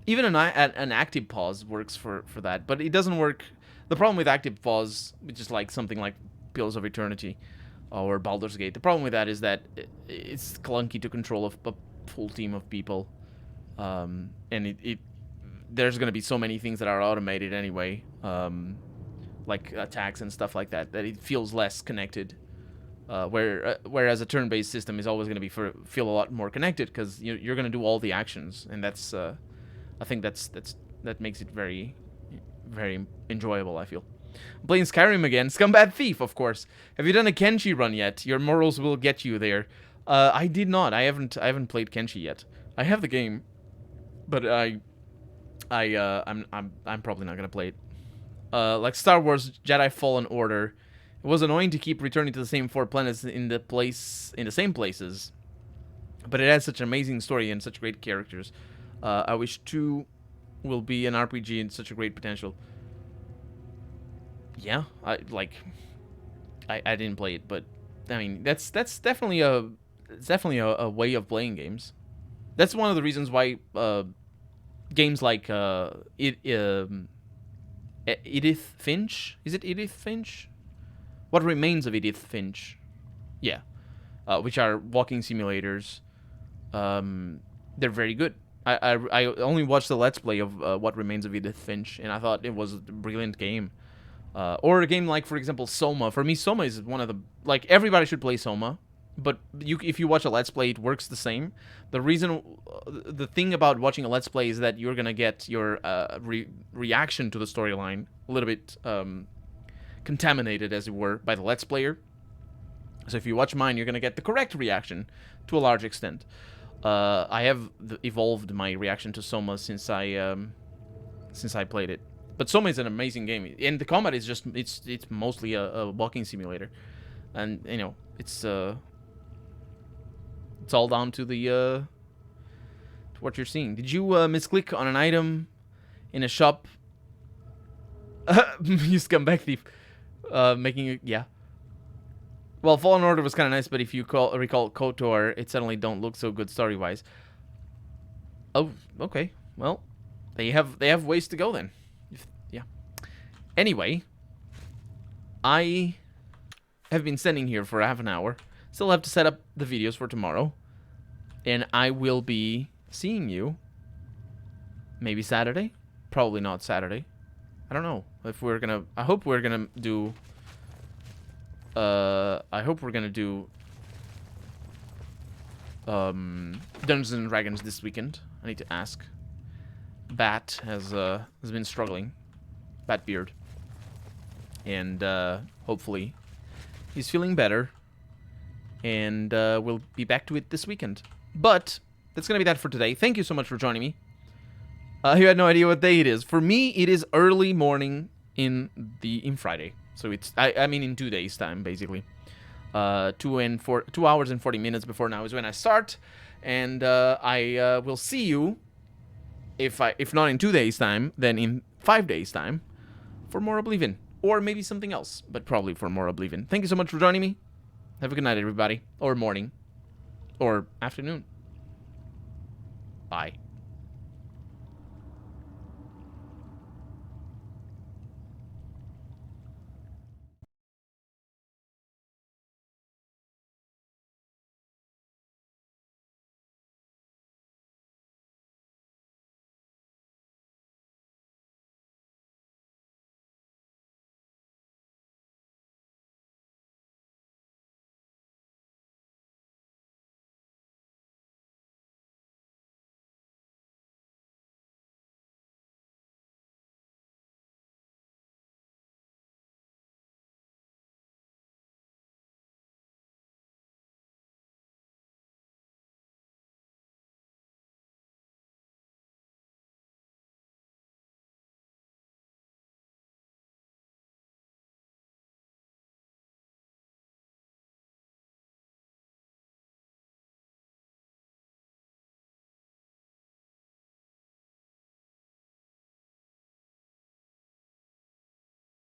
even an active pause works for that, but it doesn't work. The problem with active pause, which is like something like Pillars of Eternity or Baldur's Gate, the problem with that is that it's clunky to control a full team of people, and there's going to be so many things that are automated anyway, like attacks and stuff like that it feels less connected. Whereas a turn-based system is always going to feel a lot more connected because you're going to do all the actions, and that's I think that makes it very, very enjoyable. I feel. I'm playing Skyrim again. Scumbag Thief, of course. Have you done a Kenshi run yet? Your morals will get you there. I did not. I haven't played Kenshi yet. I have the game, but I'm probably not gonna play it. Like Star Wars Jedi Fallen Order, it was annoying to keep returning to the same 4 planets in the same places, but it has such an amazing story and such great characters. I wish 2 will be an RPG and such a great potential. Yeah, I didn't play it, but I mean that's definitely a way of playing games. That's one of the reasons why games like Edith Finch, is it Edith Finch? What Remains of Edith Finch? Yeah, which are walking simulators. They're very good. I only watched the Let's Play of What Remains of Edith Finch, and I thought it was a brilliant game. Or a game like, for example, Soma. For me, Soma is one of the... Like, everybody should play Soma, but if you watch a Let's Play, it works the same. The thing about watching a Let's Play is that you're gonna get your reaction to the storyline a little bit contaminated, as it were, by the Let's Player. So if you watch mine, you're gonna get the correct reaction to a large extent. I have evolved my reaction to Soma since I played it. But Soma is an amazing game, and the combat is just it's mostly a walking simulator, and it's all down to the to what you're seeing. Did you misclick on an item in a shop? You scumbag thief, making it, yeah. Well, Fallen Order was kind of nice, but if you recall KOTOR, it suddenly don't look so good story-wise. Oh, okay. Well, they have ways to go then. Yeah. Anyway, I have been standing here for half an hour. Still have to set up the videos for tomorrow, and I will be seeing you maybe Saturday. Probably not Saturday. I don't know if we're gonna. I hope we're gonna do. Dungeons and Dragons this weekend. I need to ask. Bat has been struggling. Batbeard. And hopefully he's feeling better. And we'll be back to it this weekend. But that's gonna be that for today. Thank you so much for joining me. You had no idea what day it is. For me, it is early morning in Friday. So it's I mean in 2 days time basically. 2 hours and 40 minutes before now is when I start, And I will see you, if not in 2 days' time, then in 5 days' time, for more Oblivion. Or maybe something else, but probably for more Oblivion. Thank you so much for joining me. Have a good night, everybody. Or morning. Or afternoon. Bye.